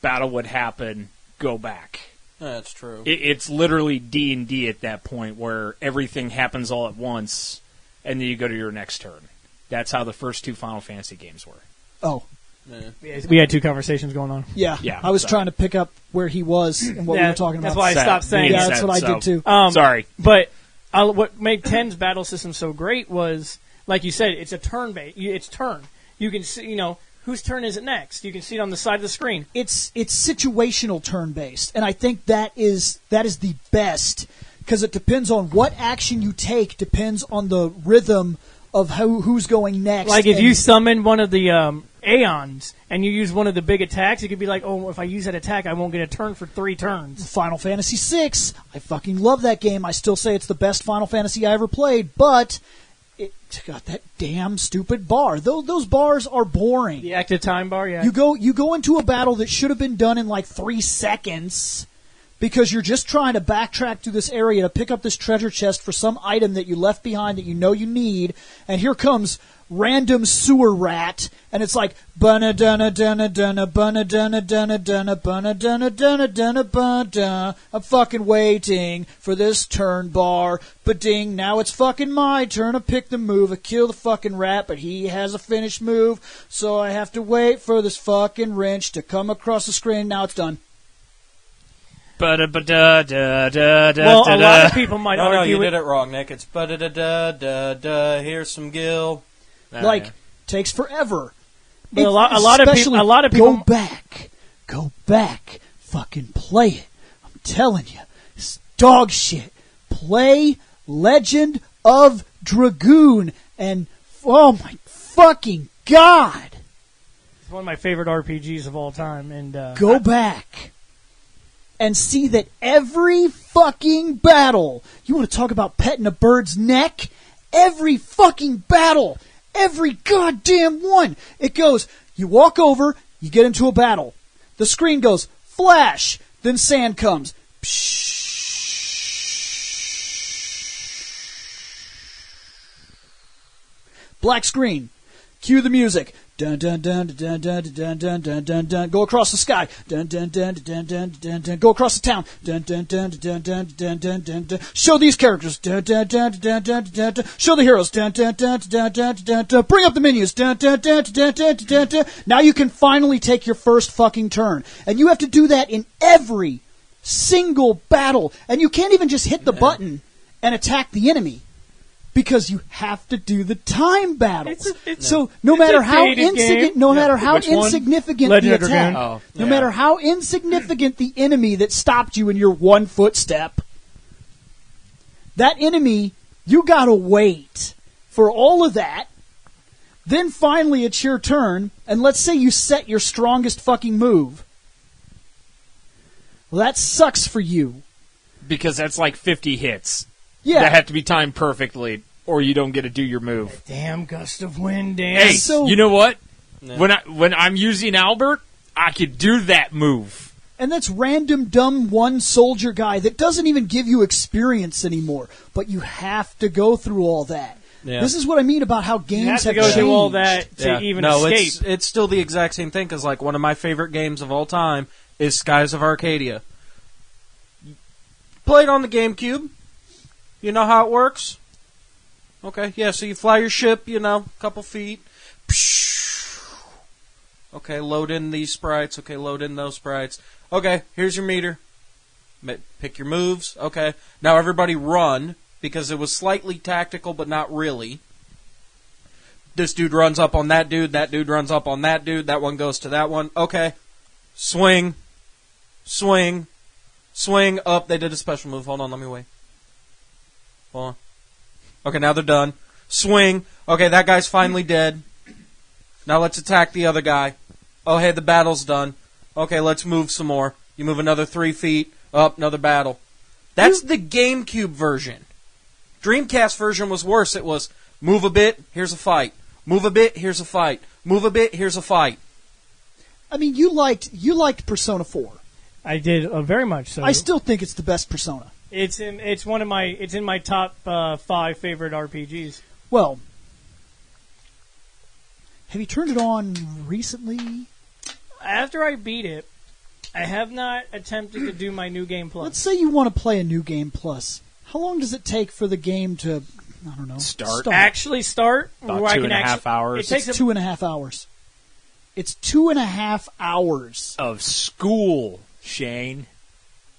[SPEAKER 5] Battle would happen. Go back.
[SPEAKER 2] That's true.
[SPEAKER 5] It's literally D&D at that point, where everything happens all at once, and then you go to your next turn. That's how the first 2 Final Fantasy games were.
[SPEAKER 1] Oh,
[SPEAKER 2] Yeah.
[SPEAKER 4] We had two conversations going on.
[SPEAKER 1] yeah.
[SPEAKER 5] Yeah,
[SPEAKER 1] I was
[SPEAKER 5] sorry.
[SPEAKER 1] trying to pick up where he was and what we
[SPEAKER 4] Yeah,
[SPEAKER 1] were talking about.
[SPEAKER 4] that's why I stopped saying
[SPEAKER 1] Yeah,
[SPEAKER 4] it.
[SPEAKER 1] that's what I did too.
[SPEAKER 5] Sorry.
[SPEAKER 4] But what made 10's battle system so great was, like you said, it's a turn-based. It's turn. You can see, whose turn is it next? You can see it on the side of the screen.
[SPEAKER 1] It's situational turn based, and I think that is the best because it depends on what action you take. Depends on the rhythm of who's going next.
[SPEAKER 4] Like if
[SPEAKER 1] and
[SPEAKER 4] you summon one of the Aeons and you use one of the big attacks, you could be like, oh, if I use that attack, I won't get a turn for 3 turns.
[SPEAKER 1] Final Fantasy VI, I fucking love that game. I still say it's the best Final Fantasy I ever played, but it got that damn stupid bar. Those bars are boring.
[SPEAKER 4] The active time bar, yeah.
[SPEAKER 1] You go into a battle that should have been done in like 3 seconds because you're just trying to backtrack through this area to pick up this treasure chest for some item that you left behind that you know you need, and here comes random sewer rat, and it's like bunna dunna dunna dunna bunna dunna dunna dunna bunna dunna dunna dunna bunna. I'm fucking waiting for this turn bar. But ding, now it's fucking my turn to pick the move. I kill the fucking rat, but he has a finished move, so I have to wait for this fucking wrench to come across the screen. Now it's done.
[SPEAKER 4] Well, a lot of people might
[SPEAKER 2] No,
[SPEAKER 4] argue
[SPEAKER 2] you
[SPEAKER 4] with
[SPEAKER 2] did it wrong, Nick. It's ba-da-da-da-da-da. Here's some gill.
[SPEAKER 1] Like, takes forever.
[SPEAKER 4] But a lot of
[SPEAKER 1] Especially
[SPEAKER 4] people
[SPEAKER 1] go back, fucking play it. I'm telling you, it's dog shit. Play Legend of Dragoon, and oh my fucking god,
[SPEAKER 4] It's one of my favorite RPGs of all time, and
[SPEAKER 1] go back and see that every fucking battle. You want to talk about petting a bird's neck? Every fucking battle. Every goddamn one. It goes, you walk over, you get into a battle. The screen goes, flash. Then sand comes. Black screen. Cue the music. Dun dun dun dun dun dun dun dun dun dun. Go across the sky. Dun dun dun dun dun dun dun. Go across the town. Dun dun dun dun dun dun dun dun dun. Show these characters. Dun dun dun dun dun dun dun. Show the heroes. Dun dun dun dun dun dun dun. Bring up the menus. Dun dun dun dun dun dun dun. Now you can finally take your first fucking turn, and you have to do that in every single battle, and you can't even just hit the button and attack the enemy. Because you have to do the time battles. So no matter how insignificant,
[SPEAKER 5] Which one?
[SPEAKER 1] insignificant
[SPEAKER 4] Legend
[SPEAKER 1] the
[SPEAKER 4] of Dragoon.
[SPEAKER 1] attack,
[SPEAKER 5] Oh,
[SPEAKER 1] no matter how insignificant the enemy that stopped you in your 1 footstep, that enemy, you gotta wait for all of that. Then finally it's your turn, and let's say you set your strongest fucking move. Well, that sucks for you.
[SPEAKER 5] Because that's like 50 hits.
[SPEAKER 1] Yeah.
[SPEAKER 5] That have to be timed perfectly, or you don't get to do your move.
[SPEAKER 4] damn gust of wind
[SPEAKER 5] Hey,
[SPEAKER 4] dance.
[SPEAKER 1] So-
[SPEAKER 5] you know what?
[SPEAKER 2] No.
[SPEAKER 5] When I'm using Albert, I could do that move.
[SPEAKER 1] And that's random, dumb one soldier guy that doesn't even give you experience anymore. But you have to go through all that.
[SPEAKER 2] Yeah.
[SPEAKER 1] This is what I mean about how
[SPEAKER 4] You have
[SPEAKER 1] games
[SPEAKER 4] to
[SPEAKER 1] have
[SPEAKER 4] go
[SPEAKER 1] changed.
[SPEAKER 4] through all that to even escape.
[SPEAKER 2] It's still the exact same thing, because like one of my favorite games of all time is Skies of Arcadia. Played on the GameCube. You know how it works? Okay, yeah, so you fly your ship, a couple feet. Okay, load in these sprites. Okay, load in those sprites. Okay, here's your meter. Pick your moves. Okay, now everybody run, because it was slightly tactical, but not really. This dude runs up on that dude runs up on that dude, that one goes to that one. Okay, swing, swing, swing, up. They did a special move. Hold on, let me wait. Hold on. Okay, now they're done. Swing. Okay, that guy's finally dead. Now let's attack the other guy. Oh, hey, the battle's done. Okay, let's move some more. You move another 3 feet. Up, another battle. That's the GameCube version. Dreamcast version was worse. It was move a bit, here's a fight. Move a bit, here's a fight. Move a bit, here's a fight.
[SPEAKER 1] I mean, you liked Persona 4.
[SPEAKER 4] I did very much so.
[SPEAKER 1] I still think it's the best Persona.
[SPEAKER 4] It's in my top 5 favorite RPGs.
[SPEAKER 1] Well, have you turned it on recently?
[SPEAKER 4] After I beat it, I have not attempted to do my New Game Plus.
[SPEAKER 1] Let's say you want to play a New Game Plus. How long does it take for the game to, I don't know,
[SPEAKER 5] Start.
[SPEAKER 4] Actually start?
[SPEAKER 5] About
[SPEAKER 4] where I
[SPEAKER 5] 2.5 hours.
[SPEAKER 4] It takes
[SPEAKER 1] It's 2.5 hours. It's 2.5 hours
[SPEAKER 5] Of school, Shane.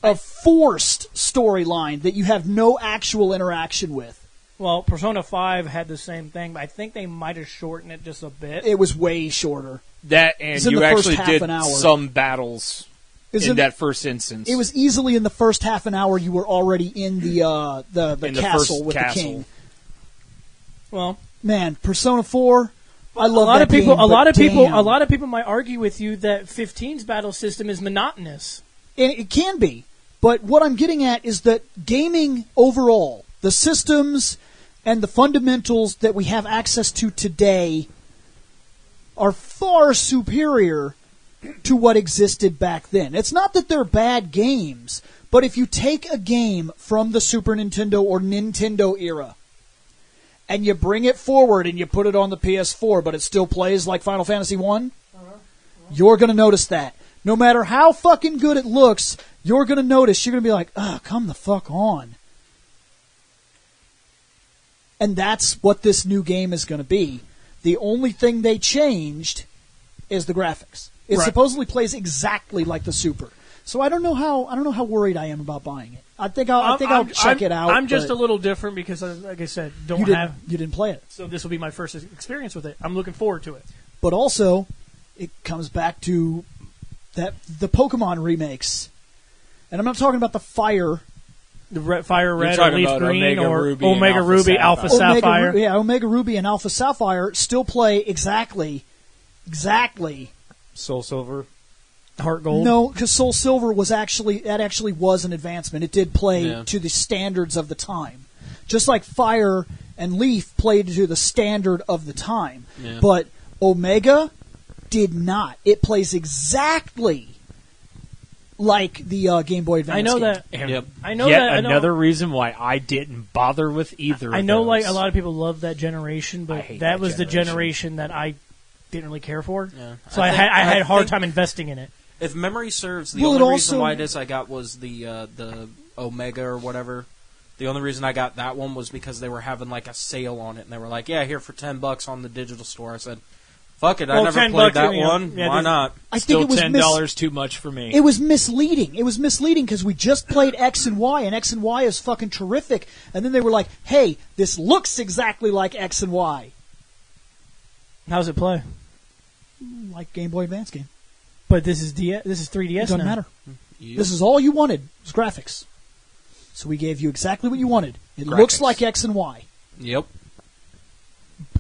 [SPEAKER 1] of forced storyline that you have no actual interaction with.
[SPEAKER 4] Well, Persona 5 had the same thing, but I think they might have shortened it just a bit.
[SPEAKER 1] It was way shorter.
[SPEAKER 5] That and
[SPEAKER 1] It's in
[SPEAKER 5] you
[SPEAKER 1] the first
[SPEAKER 5] actually
[SPEAKER 1] half
[SPEAKER 5] did
[SPEAKER 1] an hour.
[SPEAKER 5] some battles
[SPEAKER 1] Is
[SPEAKER 5] in
[SPEAKER 1] it-
[SPEAKER 5] that first instance.
[SPEAKER 1] It was easily in the first half an hour you were already in the
[SPEAKER 5] In the
[SPEAKER 1] castle
[SPEAKER 5] first
[SPEAKER 1] with
[SPEAKER 5] castle.
[SPEAKER 1] the king.
[SPEAKER 4] Well,
[SPEAKER 1] Man, Persona 4, I love
[SPEAKER 4] a lot
[SPEAKER 1] that
[SPEAKER 4] of people.
[SPEAKER 1] game,
[SPEAKER 4] A lot
[SPEAKER 1] but
[SPEAKER 4] of people.
[SPEAKER 1] damn.
[SPEAKER 4] A lot of people might argue with you that 15's battle system is monotonous.
[SPEAKER 1] And it can be. But what I'm getting at is that gaming overall, the systems and the fundamentals that we have access to today are far superior to what existed back then. It's not that they're bad games, but if you take a game from the Super Nintendo or Nintendo era and you bring it forward and you put it on the PS4, but it still plays like Final Fantasy 1, you're going to notice that. No matter how fucking good it looks, you're going to notice. You're going to be like, ugh, come the fuck on. And that's what this new game is going to be. The only thing they changed is the graphics. It
[SPEAKER 4] Right.
[SPEAKER 1] supposedly plays exactly like the Super. So I don't know how worried I am about buying it. I think I'll check it out.
[SPEAKER 4] I'm just
[SPEAKER 1] but
[SPEAKER 4] a little different because, like I said,
[SPEAKER 1] you didn't play it.
[SPEAKER 4] So this will be my first experience with it. I'm looking forward to it.
[SPEAKER 1] But also, it comes back to the Pokemon remakes. And I'm not talking about the Fire.
[SPEAKER 4] The Fire Red or
[SPEAKER 5] talking
[SPEAKER 4] Leaf
[SPEAKER 5] about
[SPEAKER 4] Green
[SPEAKER 5] Omega
[SPEAKER 4] or
[SPEAKER 5] Ruby and
[SPEAKER 4] Omega
[SPEAKER 5] Alpha
[SPEAKER 4] Ruby,
[SPEAKER 5] Sapphire.
[SPEAKER 4] Alpha Sapphire.
[SPEAKER 1] Omega Ruby and Alpha Sapphire still play exactly.
[SPEAKER 3] Soul Silver.
[SPEAKER 4] Heart Gold.
[SPEAKER 1] No, because Soul Silver was actually was an advancement. It did play
[SPEAKER 2] Yeah.
[SPEAKER 1] to the standards of the time, just like Fire and Leaf played to the standard of the time.
[SPEAKER 2] Yeah.
[SPEAKER 1] But Omega did not. It plays exactly like the Game Boy Advance.
[SPEAKER 4] I know
[SPEAKER 1] game.
[SPEAKER 4] that.
[SPEAKER 2] Yep.
[SPEAKER 4] I know
[SPEAKER 5] Yet
[SPEAKER 4] that. I know,
[SPEAKER 5] another reason why I didn't bother with either
[SPEAKER 4] I
[SPEAKER 5] of
[SPEAKER 4] know,
[SPEAKER 5] those.
[SPEAKER 4] like a lot of people love that generation,
[SPEAKER 5] I
[SPEAKER 4] but
[SPEAKER 5] hate
[SPEAKER 4] that
[SPEAKER 5] that
[SPEAKER 4] was the
[SPEAKER 5] generation.
[SPEAKER 4] generation that I didn't really care for.
[SPEAKER 2] Yeah.
[SPEAKER 4] So I had a hard time investing in it.
[SPEAKER 2] If memory serves, the
[SPEAKER 1] Well, it
[SPEAKER 2] only reason
[SPEAKER 1] also-
[SPEAKER 2] why this I got was the Omega or whatever. The only reason I got that one was because they were having like a sale on it, and they were like, "Yeah, here for $10 on the digital store." I said, "Fuck it, I
[SPEAKER 4] Well,
[SPEAKER 2] never
[SPEAKER 4] $10
[SPEAKER 2] played that
[SPEAKER 4] you know,
[SPEAKER 2] one.
[SPEAKER 4] yeah,
[SPEAKER 2] Why
[SPEAKER 4] there's-
[SPEAKER 2] not?"
[SPEAKER 1] I
[SPEAKER 5] Still
[SPEAKER 1] think it was
[SPEAKER 5] $10 too much for me.
[SPEAKER 1] It was misleading. It was misleading because we just played X and Y, and X and Y is fucking terrific. And then they were like, "Hey, this looks exactly like X and Y,
[SPEAKER 4] How's it play?
[SPEAKER 1] like Game Boy Advance game."
[SPEAKER 4] But this is 3DS.
[SPEAKER 1] It doesn't
[SPEAKER 4] now.
[SPEAKER 1] matter.
[SPEAKER 2] Yep.
[SPEAKER 1] This is all you wanted was graphics. So we gave you exactly what you wanted. It looks
[SPEAKER 2] Graphics.
[SPEAKER 1] like X and Y.
[SPEAKER 2] Yep.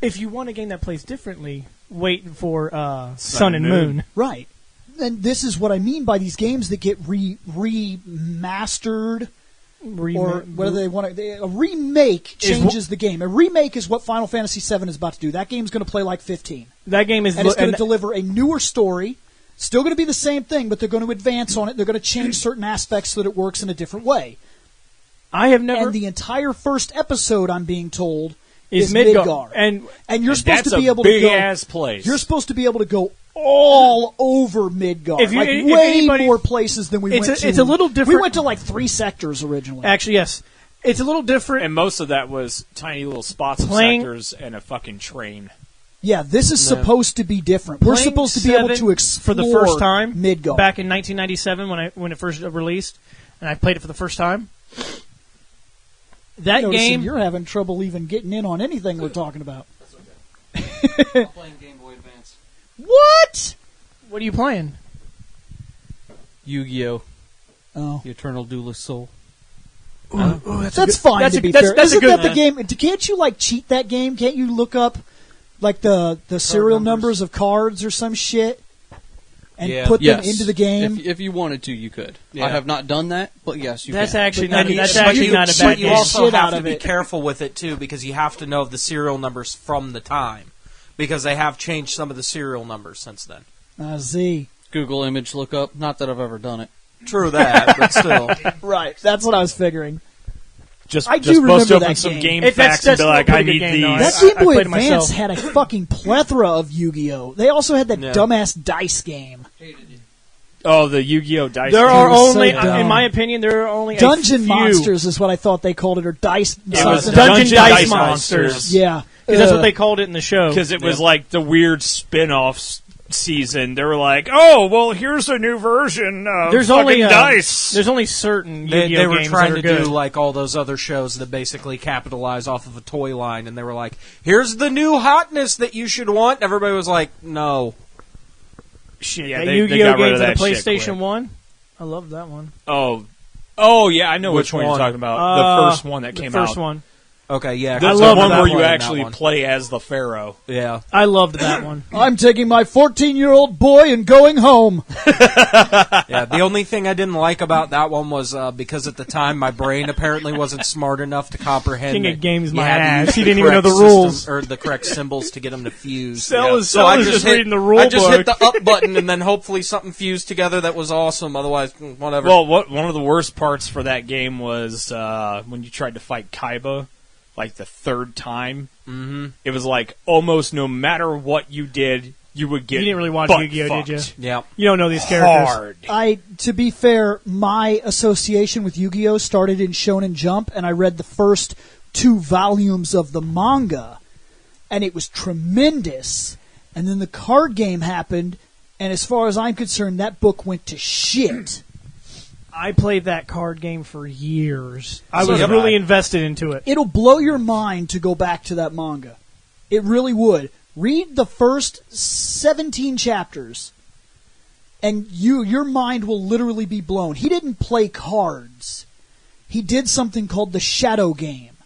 [SPEAKER 4] If you want a game that plays differently, wait for Sun and Moon.
[SPEAKER 1] Right. And this is what I mean by these games that get remastered, or whether they want to. A remake changes the game. A remake is what Final Fantasy VII is about to do. That game's going to play like 15.
[SPEAKER 4] That game is
[SPEAKER 1] And it's going to deliver a newer story, Still going to be the same thing, but they're going to advance on it. They're going to change certain aspects so that it works in a different way.
[SPEAKER 4] I have never.
[SPEAKER 1] And the entire first episode, I'm being told,
[SPEAKER 4] is
[SPEAKER 1] is
[SPEAKER 4] Midgar.
[SPEAKER 1] And you're supposed
[SPEAKER 5] That's
[SPEAKER 1] to be
[SPEAKER 5] a
[SPEAKER 1] able to
[SPEAKER 5] big
[SPEAKER 1] go.
[SPEAKER 5] ass place.
[SPEAKER 1] You're supposed to be able to go all over Midgar,
[SPEAKER 4] If you-
[SPEAKER 1] like
[SPEAKER 4] if
[SPEAKER 1] way
[SPEAKER 4] anybody-
[SPEAKER 1] more places than we
[SPEAKER 4] It's
[SPEAKER 1] went
[SPEAKER 4] a-
[SPEAKER 1] to.
[SPEAKER 4] it's a little
[SPEAKER 1] We
[SPEAKER 4] different-
[SPEAKER 1] went to like 3 sectors originally.
[SPEAKER 4] Actually, yes. It's a little different.
[SPEAKER 5] And most of that was tiny little spots
[SPEAKER 4] Playing-
[SPEAKER 5] of sectors and a fucking train.
[SPEAKER 1] Yeah, this is supposed to be different. We're
[SPEAKER 4] Playing
[SPEAKER 1] supposed to be able
[SPEAKER 4] 7
[SPEAKER 1] to explore
[SPEAKER 4] for the first time
[SPEAKER 1] Midgar.
[SPEAKER 4] back in 1997 when it first released, and I played it for the first time. That
[SPEAKER 1] Noticing
[SPEAKER 4] game,
[SPEAKER 1] you're having trouble even getting in on anything we're talking about.
[SPEAKER 6] I'm playing Game Boy Advance.
[SPEAKER 1] What?
[SPEAKER 4] what are you playing?
[SPEAKER 6] Yu-Gi-Oh!
[SPEAKER 1] Oh,
[SPEAKER 6] The Eternal Duelist Soul.
[SPEAKER 1] that's fine.
[SPEAKER 4] that's
[SPEAKER 1] to
[SPEAKER 4] a-
[SPEAKER 1] be
[SPEAKER 4] that's-
[SPEAKER 1] fair,
[SPEAKER 4] that's a
[SPEAKER 1] isn't
[SPEAKER 4] good-
[SPEAKER 1] that the game? Can't you like cheat that game? Can't you look up like the serial numbers of cards or some shit and
[SPEAKER 2] Yeah.
[SPEAKER 1] put
[SPEAKER 6] Yes.
[SPEAKER 1] them into the game?
[SPEAKER 6] If you wanted to, you could.
[SPEAKER 2] Yeah.
[SPEAKER 6] I have not done that, but yes, you
[SPEAKER 4] That's
[SPEAKER 6] can.
[SPEAKER 4] actually
[SPEAKER 1] But
[SPEAKER 4] not.
[SPEAKER 1] you-
[SPEAKER 4] That's
[SPEAKER 1] but
[SPEAKER 4] actually
[SPEAKER 1] you-
[SPEAKER 4] not a
[SPEAKER 1] but
[SPEAKER 4] bad
[SPEAKER 2] You
[SPEAKER 1] you
[SPEAKER 4] game.
[SPEAKER 2] also
[SPEAKER 1] shit out
[SPEAKER 2] have to
[SPEAKER 1] of
[SPEAKER 2] be
[SPEAKER 1] it.
[SPEAKER 2] careful with it too, because you have to know the serial numbers from the time, because they have changed some of the serial numbers since then.
[SPEAKER 1] Z.
[SPEAKER 6] Google image lookup. Not that I've ever done it.
[SPEAKER 2] True that, but still.
[SPEAKER 1] Right. That's what I was figuring.
[SPEAKER 5] Just,
[SPEAKER 1] I do
[SPEAKER 5] just bust
[SPEAKER 1] remember
[SPEAKER 5] open
[SPEAKER 1] that
[SPEAKER 5] some
[SPEAKER 1] game.
[SPEAKER 5] game
[SPEAKER 4] That's-
[SPEAKER 5] facts and
[SPEAKER 4] that's
[SPEAKER 5] be
[SPEAKER 4] still a
[SPEAKER 5] like, I
[SPEAKER 4] pretty
[SPEAKER 5] need
[SPEAKER 4] good game, though.
[SPEAKER 5] these.
[SPEAKER 1] That Game
[SPEAKER 4] I
[SPEAKER 1] Boy
[SPEAKER 4] played it
[SPEAKER 1] Advance
[SPEAKER 4] myself.
[SPEAKER 1] had a fucking plethora of Yu-Gi-Oh! They also had that
[SPEAKER 2] Yeah.
[SPEAKER 1] dumbass dice game.
[SPEAKER 5] Oh, the Yu-Gi-Oh! Dice.
[SPEAKER 4] There
[SPEAKER 5] game.
[SPEAKER 4] are
[SPEAKER 1] was so
[SPEAKER 4] only,
[SPEAKER 1] dumb.
[SPEAKER 4] in my opinion, there are only
[SPEAKER 1] Dungeon
[SPEAKER 4] a few.
[SPEAKER 1] Monsters is what I thought they called it, or dice.
[SPEAKER 5] It was
[SPEAKER 1] something.
[SPEAKER 4] Dungeon Dice Monsters.
[SPEAKER 1] Yeah.
[SPEAKER 4] Because that's
[SPEAKER 1] Ugh.
[SPEAKER 4] what they called it in the show.
[SPEAKER 5] Because it was like the weird spin-off season. They were like, oh, well, here's a new version of
[SPEAKER 4] There's
[SPEAKER 5] fucking
[SPEAKER 4] only
[SPEAKER 5] dice.
[SPEAKER 4] There's only certain
[SPEAKER 2] They
[SPEAKER 4] Yu-Gi-Oh
[SPEAKER 2] were
[SPEAKER 4] games
[SPEAKER 2] trying
[SPEAKER 4] that
[SPEAKER 2] to
[SPEAKER 4] are
[SPEAKER 2] do
[SPEAKER 4] good.
[SPEAKER 2] like all those other shows that basically capitalize off of a toy line, and they were like, "Here's the new hotness that you should want." Everybody was like, "No."
[SPEAKER 4] Shit,
[SPEAKER 5] Yeah,
[SPEAKER 4] that
[SPEAKER 5] they
[SPEAKER 4] Yu-Gi-Oh
[SPEAKER 5] got rid
[SPEAKER 4] game
[SPEAKER 5] of
[SPEAKER 4] for the
[SPEAKER 5] that shit
[SPEAKER 4] PlayStation
[SPEAKER 5] quick.
[SPEAKER 4] 1. I loved that one.
[SPEAKER 5] Oh, yeah, I know which one you're
[SPEAKER 2] one?
[SPEAKER 5] talking about. The first one that came
[SPEAKER 4] the first
[SPEAKER 5] out.
[SPEAKER 4] one.
[SPEAKER 2] Okay, yeah,
[SPEAKER 5] The,
[SPEAKER 2] 'cause
[SPEAKER 5] the
[SPEAKER 2] I
[SPEAKER 5] one
[SPEAKER 2] remember
[SPEAKER 5] where you
[SPEAKER 2] playing that
[SPEAKER 5] actually
[SPEAKER 2] one.
[SPEAKER 5] play as the Pharaoh.
[SPEAKER 2] Yeah.
[SPEAKER 4] I loved that one.
[SPEAKER 1] I'm taking my 14-year-old boy and going home.
[SPEAKER 2] Yeah, the only thing I didn't like about that one was because at the time my brain apparently wasn't smart enough to comprehend.
[SPEAKER 4] King of
[SPEAKER 2] that
[SPEAKER 4] Games
[SPEAKER 2] you
[SPEAKER 4] my
[SPEAKER 2] had to
[SPEAKER 4] ass.
[SPEAKER 2] use
[SPEAKER 4] He
[SPEAKER 2] the
[SPEAKER 4] didn't even know
[SPEAKER 2] correct
[SPEAKER 4] the rules.
[SPEAKER 2] system, or the correct symbols to get them to fuse.
[SPEAKER 4] Sel was-
[SPEAKER 2] So
[SPEAKER 4] Sel
[SPEAKER 2] I
[SPEAKER 4] was just reading the rule
[SPEAKER 2] I just hit
[SPEAKER 4] book.
[SPEAKER 2] the up button and then hopefully something fused together that was awesome. Otherwise, whatever.
[SPEAKER 5] Well, one of the worst parts for that game was when you tried to fight Kaiba, like the third time.
[SPEAKER 2] Mm-hmm.
[SPEAKER 5] It was like almost no matter what you did, you would get
[SPEAKER 4] You didn't really watch
[SPEAKER 5] butt
[SPEAKER 4] Yu-Gi-Oh, did
[SPEAKER 5] fucked.
[SPEAKER 2] Yeah.
[SPEAKER 4] You don't know these characters.
[SPEAKER 5] Hard.
[SPEAKER 1] To be fair, my association with Yu-Gi-Oh! Started in Shonen Jump, and I read the first 2 volumes of the manga, and it was tremendous. And then the card game happened, and as far as I'm concerned, that book went to shit.
[SPEAKER 4] I played that card game for years. I
[SPEAKER 5] So
[SPEAKER 4] was
[SPEAKER 5] did
[SPEAKER 4] really
[SPEAKER 5] I.
[SPEAKER 4] invested into it.
[SPEAKER 1] It'll blow your mind to go back to that manga. It really would. Read the first 17 chapters, and your mind will literally be blown. He didn't play cards. He did something called the shadow game.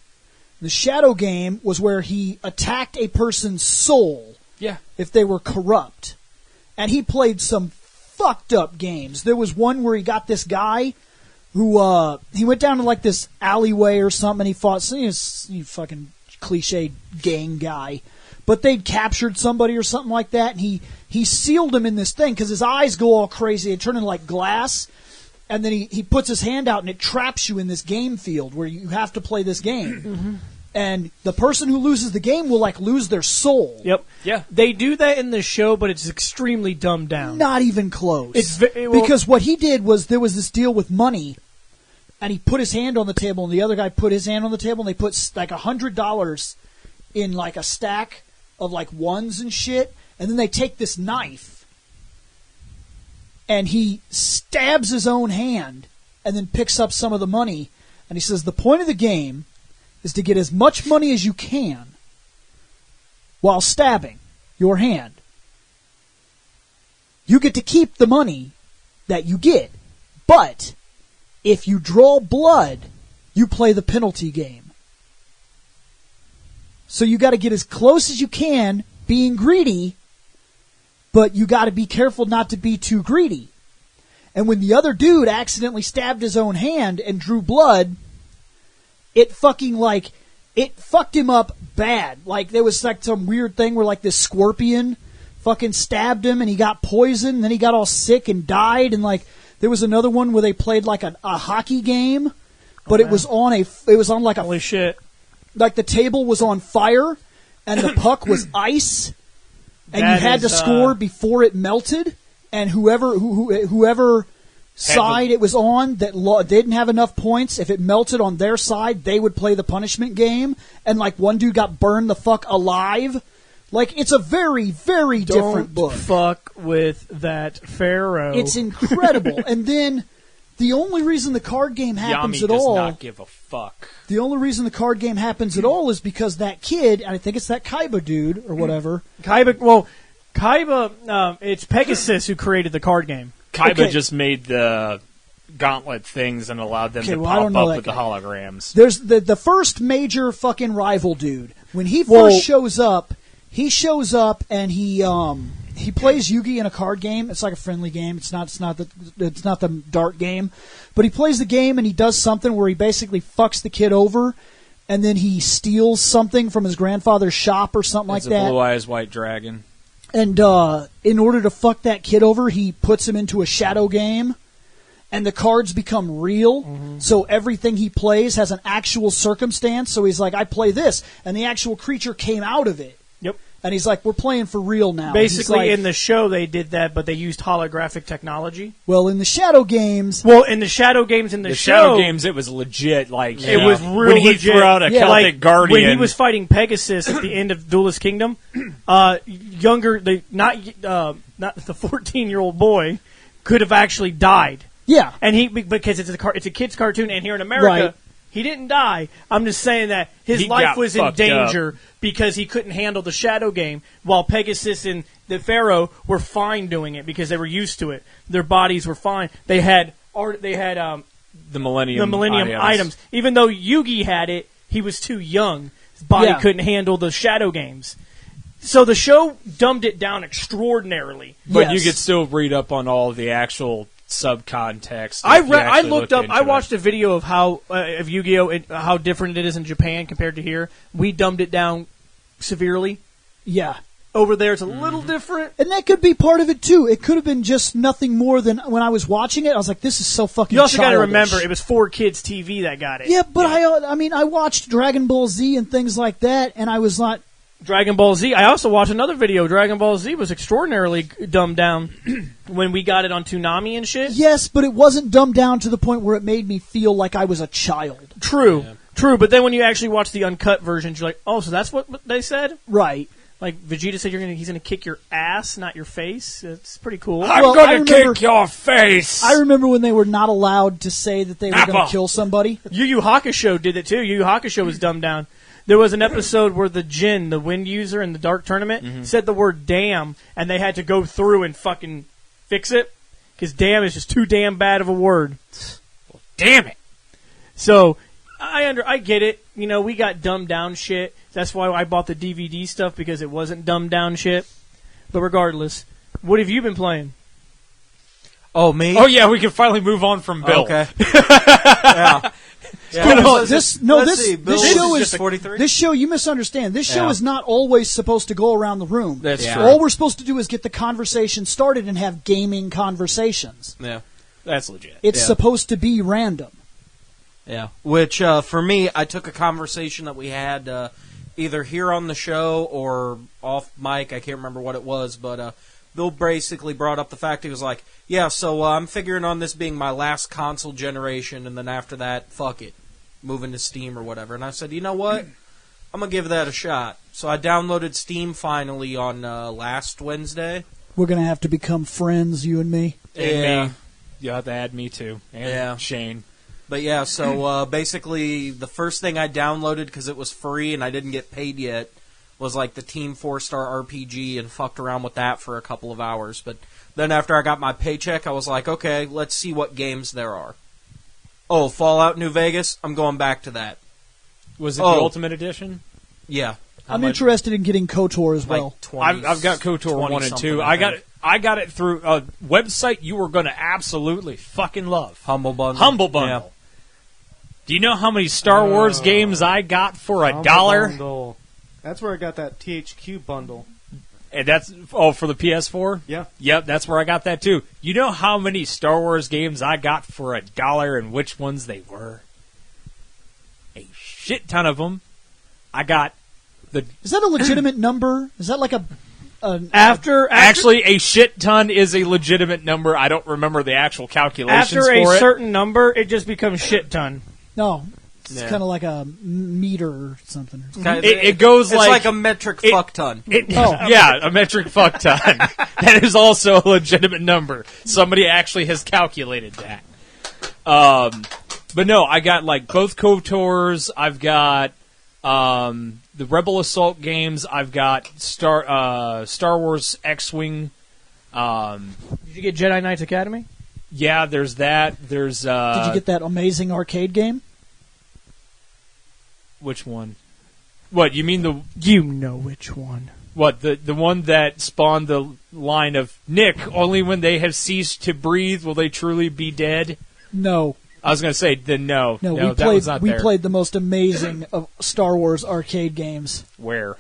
[SPEAKER 1] The shadow game was where he attacked a person's soul
[SPEAKER 5] Yeah.
[SPEAKER 1] if they were corrupt. And he played some fucked up games. There was one where he got this guy who he went down to like this alleyway or something, and he fought some fucking cliche gang guy. But they'd captured somebody or something like that, and he sealed him in this thing because his eyes go all crazy. They turn into like glass, and then he puts his hand out, and it traps you in this game field where you have to play this game. And the person who loses the game will like lose their soul.
[SPEAKER 4] Yep.
[SPEAKER 5] Yeah.
[SPEAKER 4] They do that in the show, but it's extremely dumbed down.
[SPEAKER 1] Not even close.
[SPEAKER 4] Well,
[SPEAKER 1] Because what he did was there was this deal with money, and he put his hand on the table, and the other guy put his hand on the table, and they put like $100 in like a stack of like ones and shit, and then they take this knife, and he stabs his own hand, and then picks up some of the money, and he says the point of the game is to get as much money as you can while stabbing your hand. You get to keep the money that you get, but if you draw blood, you play the penalty game. So you got to get as close as you can, being greedy, but you got to be careful not to be too greedy. And when the other dude accidentally stabbed his own hand and drew blood, it fucked him up bad. Like there was like some weird thing where like this scorpion fucking stabbed him and he got poisoned, and then he got all sick and died, and like there was another one where they played like a hockey game, but it was on like a
[SPEAKER 4] Holy shit.
[SPEAKER 1] like the table was on fire and the puck was ice, and
[SPEAKER 4] That
[SPEAKER 1] you had
[SPEAKER 4] is,
[SPEAKER 1] to score before it melted, and whoever side it was on that didn't have enough points, if it melted on their side, they would play the punishment game, and like one dude got burned the fuck alive. Like, it's a very, very different book.
[SPEAKER 4] Don't fuck with that Pharaoh.
[SPEAKER 1] It's incredible. And then the only reason the card game happens
[SPEAKER 5] Yami
[SPEAKER 1] at
[SPEAKER 5] does
[SPEAKER 1] all,
[SPEAKER 5] not give a fuck.
[SPEAKER 1] the only reason the card game happens at all is because that kid, and I think it's that Kaiba dude or whatever.
[SPEAKER 4] Kaiba, it's Pegasus who created the card game.
[SPEAKER 5] Kaiba
[SPEAKER 1] Okay.
[SPEAKER 5] just made the gauntlet things and allowed them
[SPEAKER 1] Okay,
[SPEAKER 5] to
[SPEAKER 1] well, I don't
[SPEAKER 5] pop
[SPEAKER 1] know
[SPEAKER 5] up
[SPEAKER 1] that
[SPEAKER 5] with the
[SPEAKER 1] guy.
[SPEAKER 5] holograms.
[SPEAKER 1] There's the first major fucking rival dude. When he first
[SPEAKER 4] Well-
[SPEAKER 1] shows up and he plays Yugi in a card game. It's like a friendly game. It's not the dart game, but he plays the game and he does something where he basically fucks the kid over, and then he steals something from his grandfather's shop or something
[SPEAKER 5] It's
[SPEAKER 1] like
[SPEAKER 5] a
[SPEAKER 1] that.
[SPEAKER 5] blue eyes white dragon.
[SPEAKER 1] And in order to fuck that kid over, he puts him into a shadow game, and the cards become real. So everything he plays has an actual circumstance. So he's like, I play this, and the actual creature came out of it.
[SPEAKER 4] Yep.
[SPEAKER 1] And he's like, we're playing for real now.
[SPEAKER 4] Basically,
[SPEAKER 1] He's like,
[SPEAKER 4] in the show, they did that, but they used holographic technology.
[SPEAKER 1] well, in the shadow games,
[SPEAKER 4] Well, in the Shadow games in the,
[SPEAKER 5] The
[SPEAKER 4] show,
[SPEAKER 5] Shadow Games, it was legit. Like
[SPEAKER 4] it was real
[SPEAKER 5] when he
[SPEAKER 4] legit.
[SPEAKER 5] threw out a
[SPEAKER 1] Yeah,
[SPEAKER 5] Celtic
[SPEAKER 4] like
[SPEAKER 5] Guardian.
[SPEAKER 4] when he was fighting Pegasus at the end of Duelist Kingdom, not the 14-year-old boy could have actually died,
[SPEAKER 1] yeah.
[SPEAKER 4] and because it's a kid's cartoon, and here in America.
[SPEAKER 1] Right.
[SPEAKER 4] He didn't die. I'm just saying that his
[SPEAKER 5] He
[SPEAKER 4] life
[SPEAKER 5] got
[SPEAKER 4] was in
[SPEAKER 5] fucked
[SPEAKER 4] danger because he couldn't handle the Shadow game, while Pegasus and the Pharaoh were fine doing it because they were used to it. Their bodies were fine. They had
[SPEAKER 5] the Millennium
[SPEAKER 4] items. Even though Yugi had it, he was too young. His body
[SPEAKER 1] Yeah.
[SPEAKER 4] couldn't handle the Shadow games. So the show dumbed it down extraordinarily.
[SPEAKER 5] But
[SPEAKER 1] Yes.
[SPEAKER 5] you could still read up on all the actual subcontext.
[SPEAKER 4] I
[SPEAKER 5] if you actually
[SPEAKER 4] looked up.
[SPEAKER 5] into
[SPEAKER 4] I
[SPEAKER 5] it.
[SPEAKER 4] watched a video of how of Yu-Gi-Oh! And how different it is in Japan compared to here. We dumbed it down severely.
[SPEAKER 1] Yeah.
[SPEAKER 4] Over there, it's a little different.
[SPEAKER 1] And that could be part of it, too. It could have been just nothing more than when I was watching it, I was like, this is so fucking
[SPEAKER 4] You also got to
[SPEAKER 1] childish.
[SPEAKER 4] remember, it was 4Kids TV that got it.
[SPEAKER 1] Yeah, but I mean, I watched Dragon Ball Z and things like that, and I was not...
[SPEAKER 4] Dragon Ball Z. I also watched another video. Dragon Ball Z was extraordinarily dumbed down when we got it on Toonami and shit.
[SPEAKER 1] Yes, but it wasn't dumbed down to the point where it made me feel like I was a child.
[SPEAKER 4] True. But then when you actually watch the uncut versions, you're like, oh, so that's what they said?
[SPEAKER 1] Right.
[SPEAKER 4] Like Vegeta said, he's gonna kick your ass, not your face. It's pretty cool.
[SPEAKER 5] I'm
[SPEAKER 1] Well, I
[SPEAKER 5] gonna
[SPEAKER 1] remember-
[SPEAKER 5] kick your face.
[SPEAKER 1] I remember when they were not allowed to say that they were going
[SPEAKER 5] Apple.
[SPEAKER 1] to kill somebody.
[SPEAKER 4] Yu Yu Hakusho did it too. Yu Yu Hakusho was dumbed down. There was an episode where the Jin, the wind user in the Dark Tournament, said the word damn, and they had to go through and fucking fix it, because damn is just too damn bad of a word.
[SPEAKER 5] Damn it.
[SPEAKER 4] So, I get it. You know, we got dumbed down shit. That's why I bought the DVD stuff, because it wasn't dumbed down shit. But regardless, what have you been playing?
[SPEAKER 2] Oh, me?
[SPEAKER 5] Oh yeah, we can finally move on from Bill.
[SPEAKER 2] Okay. yeah.
[SPEAKER 1] No, this show
[SPEAKER 2] just
[SPEAKER 1] is
[SPEAKER 2] 43.
[SPEAKER 1] This show, you misunderstand. This show
[SPEAKER 2] Yeah.
[SPEAKER 1] is not always supposed to go around the room.
[SPEAKER 5] That's
[SPEAKER 2] Yeah.
[SPEAKER 5] true.
[SPEAKER 1] All we're supposed to do is get the conversation started and have gaming conversations.
[SPEAKER 2] Yeah.
[SPEAKER 5] That's legit.
[SPEAKER 1] It's
[SPEAKER 2] Yeah.
[SPEAKER 1] supposed to be random.
[SPEAKER 2] Yeah. Which, for me, I took a conversation that we had either here on the show or off mic. I can't remember what it was, but Bill basically brought up the fact he was like, yeah, so I'm figuring on this being my last console generation, and then after that, fuck it. Moving to Steam or whatever. And I said, you know what? I'm going to give that a shot. So I downloaded Steam finally on last Wednesday.
[SPEAKER 1] We're going to have to become friends, you and me.
[SPEAKER 5] And me. You have to add me too. And
[SPEAKER 2] Yeah.
[SPEAKER 5] Shane.
[SPEAKER 2] But yeah, so basically the first thing I downloaded because it was free and I didn't get paid yet was like the Team 4-Star RPG and fucked around with that for a couple of hours. But then after I got my paycheck, I was like, okay, let's see what games there are. Oh, Fallout New Vegas? I'm going back to that.
[SPEAKER 5] Was it
[SPEAKER 2] Oh.
[SPEAKER 5] the Ultimate Edition?
[SPEAKER 2] Yeah.
[SPEAKER 1] I'm interested in getting KOTOR as well.
[SPEAKER 2] Like 20,
[SPEAKER 5] I've got KOTOR 1 and 2.
[SPEAKER 2] 20-something,
[SPEAKER 5] I got it through a website you were going to absolutely fucking love.
[SPEAKER 2] Humble Bundle.
[SPEAKER 5] Humble Bundle. Do you know how many Star Wars games I got for $1?
[SPEAKER 3] Bundle. That's where I got that THQ bundle.
[SPEAKER 5] And that's for the PS4.
[SPEAKER 3] Yeah.
[SPEAKER 5] Yep, that's where I got that too. You know how many Star Wars games I got for $1 and which ones they were? A shit ton of them. I got the.
[SPEAKER 1] Is that a legitimate number? Is that like
[SPEAKER 4] After
[SPEAKER 5] Actually, a shit ton is a legitimate number. I don't remember the actual calculations
[SPEAKER 4] after a
[SPEAKER 5] for it.
[SPEAKER 4] certain number, it just becomes shit ton.
[SPEAKER 1] no? It's
[SPEAKER 2] Yeah.
[SPEAKER 1] kind of like a meter or something.
[SPEAKER 5] It goes
[SPEAKER 2] It's
[SPEAKER 5] like
[SPEAKER 2] like a metric fuck ton.
[SPEAKER 5] Yeah, a metric fuck ton. That is also a legitimate number. Somebody actually has calculated that. But no, I got like both KOTORs. I've got the Rebel Assault games. I've got Star Wars X-Wing.
[SPEAKER 4] Did you get Jedi Knights Academy?
[SPEAKER 5] Yeah, there's that. There's
[SPEAKER 1] Did you get that amazing arcade game?
[SPEAKER 5] which one? What you mean the
[SPEAKER 4] You know which one.
[SPEAKER 5] what the one that spawned the line of Nick? Only when they have ceased to breathe will they truly be dead.
[SPEAKER 1] No,
[SPEAKER 5] I was going to say no.
[SPEAKER 1] we
[SPEAKER 5] that
[SPEAKER 1] played.
[SPEAKER 5] was not
[SPEAKER 1] We
[SPEAKER 5] there.
[SPEAKER 1] played the most amazing of Star Wars arcade games.
[SPEAKER 5] Where?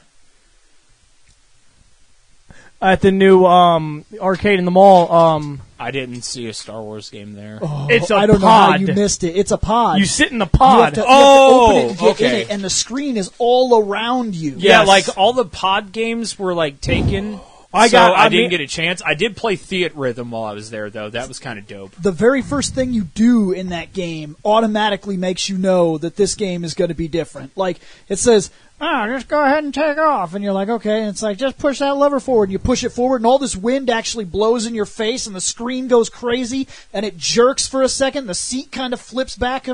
[SPEAKER 4] At the new arcade in the mall.
[SPEAKER 5] I didn't see a Star Wars game there.
[SPEAKER 4] It's a
[SPEAKER 1] I don't know how
[SPEAKER 4] pod.
[SPEAKER 1] you missed it. It's a pod.
[SPEAKER 4] You sit in the
[SPEAKER 1] You have
[SPEAKER 4] pod.
[SPEAKER 1] to,
[SPEAKER 5] Oh,
[SPEAKER 1] you have to open it and get
[SPEAKER 5] okay.
[SPEAKER 1] in it, and the screen is all around you.
[SPEAKER 5] Yeah,
[SPEAKER 4] Yes.
[SPEAKER 5] like all the pod games were like taken.
[SPEAKER 4] I
[SPEAKER 5] didn't
[SPEAKER 4] mean-
[SPEAKER 5] get a chance. I did play Theat Rhythm while I was there, though. That was kind of dope.
[SPEAKER 1] The very first thing you do in that game automatically makes you know that this game is going to be different. Like, it says, just go ahead and take off. And you're like, okay. And it's like, just push that lever forward. And you push it forward, and all this wind actually blows in your face, and the screen goes crazy, and it jerks for a second. The seat kind of flips back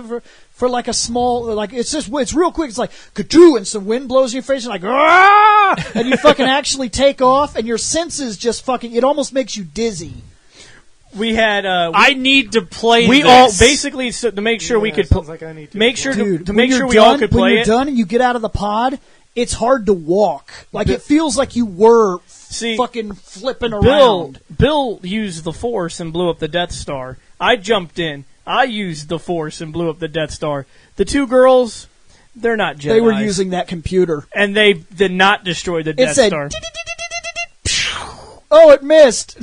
[SPEAKER 1] for like a small, like, it's real quick. It's like, ka-doo, and some wind blows in your face, and like, ah! And you fucking actually take off, and your senses just fucking, it almost makes you dizzy.
[SPEAKER 4] We had.
[SPEAKER 5] I need to play
[SPEAKER 4] we
[SPEAKER 5] this.
[SPEAKER 4] all basically to make sure we could
[SPEAKER 3] Sounds like I need to.
[SPEAKER 4] make sure
[SPEAKER 1] Dude,
[SPEAKER 4] to
[SPEAKER 1] when
[SPEAKER 4] make
[SPEAKER 1] you're
[SPEAKER 4] sure we
[SPEAKER 1] done,
[SPEAKER 4] all could
[SPEAKER 1] when
[SPEAKER 4] play
[SPEAKER 1] you're
[SPEAKER 4] it.
[SPEAKER 1] done and you get out of the pod, it's hard to walk. Like, it feels like you were
[SPEAKER 4] See,
[SPEAKER 1] fucking flipping
[SPEAKER 4] Bill
[SPEAKER 1] around.
[SPEAKER 4] Bill used the Force and blew up the Death Star. I jumped in. I used the Force and blew up the Death Star. The two girls, they're not Jedi.
[SPEAKER 1] They were using that computer.
[SPEAKER 4] and they did not destroy the
[SPEAKER 1] It
[SPEAKER 4] Death
[SPEAKER 1] said,
[SPEAKER 4] Star.
[SPEAKER 1] oh, it missed.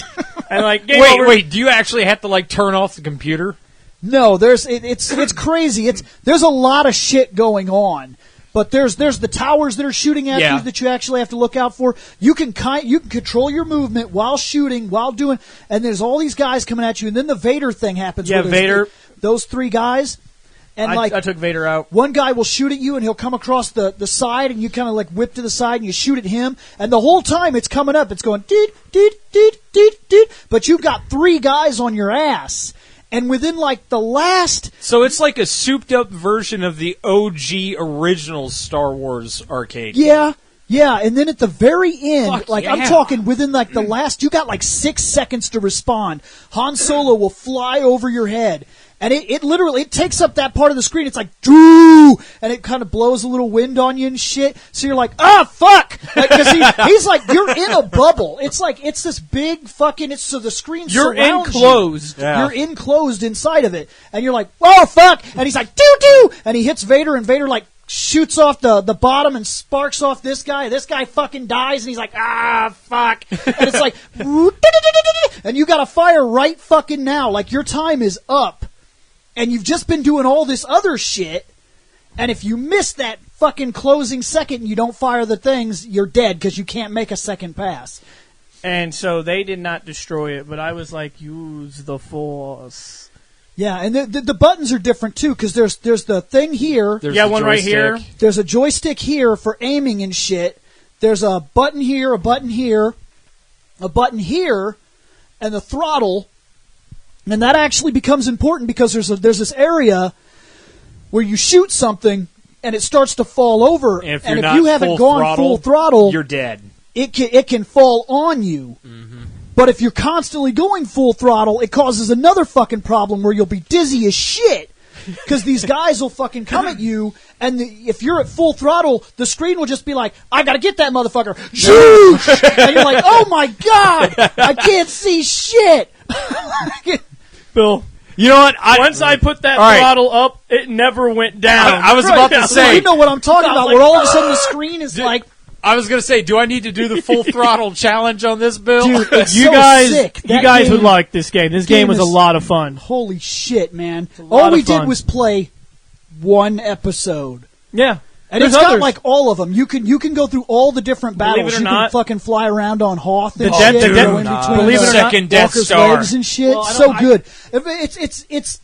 [SPEAKER 4] And like, game
[SPEAKER 5] Wait,
[SPEAKER 4] over.
[SPEAKER 5] wait. Do you actually have to like turn off the computer?
[SPEAKER 1] No, it's crazy. There's a lot of shit going on. But there's the towers that are shooting at
[SPEAKER 5] Yeah.
[SPEAKER 1] you that you actually have to look out for. You can control your movement while shooting, while doing, and there's all these guys coming at you, and then the Vader thing happens.
[SPEAKER 4] Yeah,
[SPEAKER 1] where there's
[SPEAKER 4] Vader.
[SPEAKER 1] those three guys, and
[SPEAKER 4] I took Vader out.
[SPEAKER 1] one guy will shoot at you, and he'll come across the side, and you kind of like whip to the side, and you shoot at him, and the whole time it's coming up, it's going deet deet deet deet deet, but you've got three guys on your ass. And within like the last,
[SPEAKER 5] So it's like a souped-up version of the OG original Star Wars arcade.
[SPEAKER 1] yeah, and then at the very end,
[SPEAKER 5] Fuck
[SPEAKER 1] like
[SPEAKER 5] yeah.
[SPEAKER 1] I'm talking within like the last, you got like 6 seconds to respond. Han Solo will fly over your head, and it literally it takes up that part of the screen. It's like doo, and it kind of blows a little wind on you and shit. So you're like, fuck, because he's like you're in a bubble. It's like it's this big fucking. It's so the screen
[SPEAKER 4] You're
[SPEAKER 1] surrounds
[SPEAKER 4] enclosed.
[SPEAKER 1] You.
[SPEAKER 5] Yeah.
[SPEAKER 1] You're enclosed inside of it, and you're like, oh fuck, and he's like doo doo, and he hits Vader, and Vader like shoots off the bottom and sparks off this guy. This guy fucking dies, and he's like, fuck, and it's like, and you got to fire right fucking now, like your time is up. And you've just been doing all this other shit, and if you miss that fucking closing second and you don't fire the things, you're dead because you can't make a second pass.
[SPEAKER 4] And so they did not destroy it, but I was like, use the Force.
[SPEAKER 1] Yeah, and the buttons are different too because there's the thing here,
[SPEAKER 5] There's
[SPEAKER 4] Yeah,
[SPEAKER 5] the
[SPEAKER 4] one right here.
[SPEAKER 5] joystick.
[SPEAKER 1] there's a joystick here for aiming and shit. There's a button here, a button here, a button here, and the throttle. And that actually becomes important because there's this area where you shoot something and it starts to fall over.
[SPEAKER 5] And if
[SPEAKER 1] and
[SPEAKER 5] you're
[SPEAKER 1] if
[SPEAKER 5] not
[SPEAKER 1] you haven't gone full throttle,
[SPEAKER 5] you're dead.
[SPEAKER 1] it can fall on you. But if you're constantly going full throttle, it causes another fucking problem where you'll be dizzy as shit. Because these guys will fucking come at you, and if you're at full throttle, the screen will just be like, I gotta get that motherfucker. Zhoosh! And you're like, oh my god, I can't see shit.
[SPEAKER 4] Bill,
[SPEAKER 5] You know what?
[SPEAKER 4] once I put that
[SPEAKER 5] All right.
[SPEAKER 4] throttle up, it never went down.
[SPEAKER 5] I was about to say.
[SPEAKER 1] You know what I'm talking
[SPEAKER 4] I was
[SPEAKER 1] about,
[SPEAKER 4] like,
[SPEAKER 1] where all of a sudden the screen is like,
[SPEAKER 5] I was gonna say, do I need to do the full throttle challenge on this, Bill?
[SPEAKER 1] Dude, it's
[SPEAKER 4] You
[SPEAKER 1] so
[SPEAKER 4] guys,
[SPEAKER 1] sick.
[SPEAKER 4] you
[SPEAKER 1] That
[SPEAKER 4] guys
[SPEAKER 1] game-
[SPEAKER 4] would like this game. This game was a
[SPEAKER 1] is-
[SPEAKER 4] lot of fun.
[SPEAKER 1] Holy shit, man!
[SPEAKER 4] lot
[SPEAKER 1] All we
[SPEAKER 4] of fun.
[SPEAKER 1] did was play one episode.
[SPEAKER 4] Yeah,
[SPEAKER 1] And
[SPEAKER 4] There's
[SPEAKER 1] it's got
[SPEAKER 4] others.
[SPEAKER 1] like all of them. You can go through all the different
[SPEAKER 4] Believe
[SPEAKER 1] battles.
[SPEAKER 4] it or
[SPEAKER 1] You
[SPEAKER 4] not,
[SPEAKER 1] can fucking fly around on Hoth and
[SPEAKER 4] the
[SPEAKER 1] shit.
[SPEAKER 4] Death- the Death-
[SPEAKER 1] go in between
[SPEAKER 4] believe
[SPEAKER 1] the
[SPEAKER 4] it or not,
[SPEAKER 5] Second Death
[SPEAKER 1] Walker's
[SPEAKER 5] Star.
[SPEAKER 1] legs and shit.
[SPEAKER 4] Well, I
[SPEAKER 1] So
[SPEAKER 4] don't-
[SPEAKER 1] good. It's
[SPEAKER 4] I